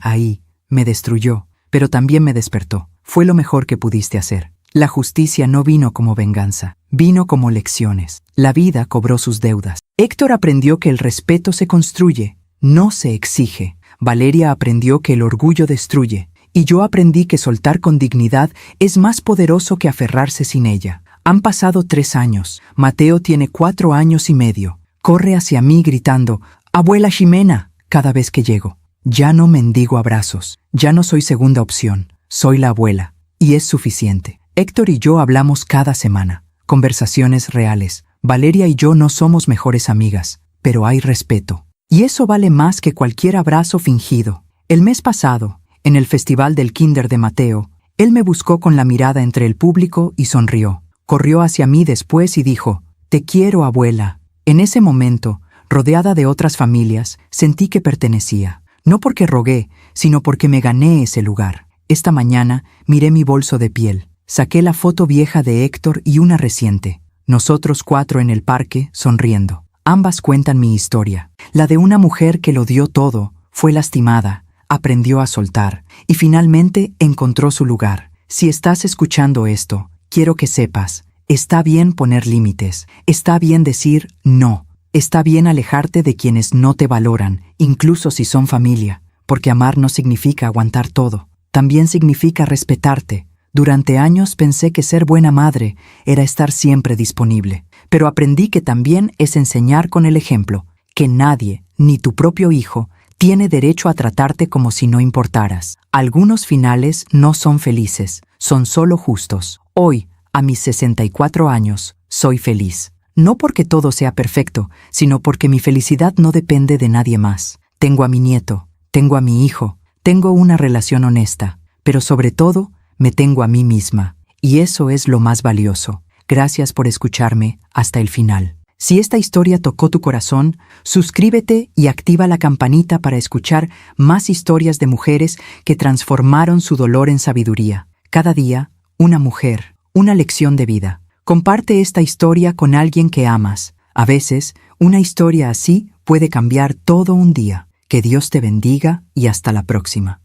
ahí, me destruyó, pero también me despertó. Fue lo mejor que pudiste hacer. La justicia no vino como venganza, vino como lecciones. La vida cobró sus deudas. Héctor aprendió que el respeto se construye, no se exige. Valeria aprendió que el orgullo destruye, y yo aprendí que soltar con dignidad es más poderoso que aferrarse sin ella. Han pasado 3 años. Mateo tiene 4 años y medio. Corre hacia mí gritando, «Abuela Ximena», cada vez que llego. Ya no mendigo abrazos. Ya no soy segunda opción. Soy la abuela. Y es suficiente. Héctor y yo hablamos cada semana. Conversaciones reales. Valeria y yo no somos mejores amigas, pero hay respeto. Y eso vale más que cualquier abrazo fingido. El mes pasado, en el festival del Kinder de Mateo, él me buscó con la mirada entre el público y sonrió. Corrió hacia mí después y dijo, «Te quiero, abuela». En ese momento, rodeada de otras familias, sentí que pertenecía. No porque rogué, sino porque me gané ese lugar. Esta mañana miré mi bolso de piel. Saqué la foto vieja de Héctor y una reciente. Nosotros 4 en el parque, sonriendo. Ambas cuentan mi historia. La de una mujer que lo dio todo, fue lastimada, aprendió a soltar y finalmente encontró su lugar. Si estás escuchando esto, quiero que sepas, Está bien poner límites. Está bien decir no. Está bien alejarte de quienes no te valoran, incluso si son familia, porque amar no significa aguantar todo. También significa respetarte. Durante años pensé que ser buena madre era estar siempre disponible, pero aprendí que también es enseñar con el ejemplo, que nadie, ni tu propio hijo, tiene derecho a tratarte como si no importaras. Algunos finales no son felices, son solo justos. Hoy, a mis 64 años, soy feliz. No porque todo sea perfecto, sino porque mi felicidad no depende de nadie más. Tengo a mi nieto, tengo a mi hijo, tengo una relación honesta, pero sobre todo, me tengo a mí misma. Y eso es lo más valioso. Gracias por escucharme hasta el final. Si esta historia tocó tu corazón, suscríbete y activa la campanita para escuchar más historias de mujeres que transformaron su dolor en sabiduría. Cada día, una mujer, una lección de vida. Comparte esta historia con alguien que amas. A veces, una historia así puede cambiar todo un día. Que Dios te bendiga y hasta la próxima.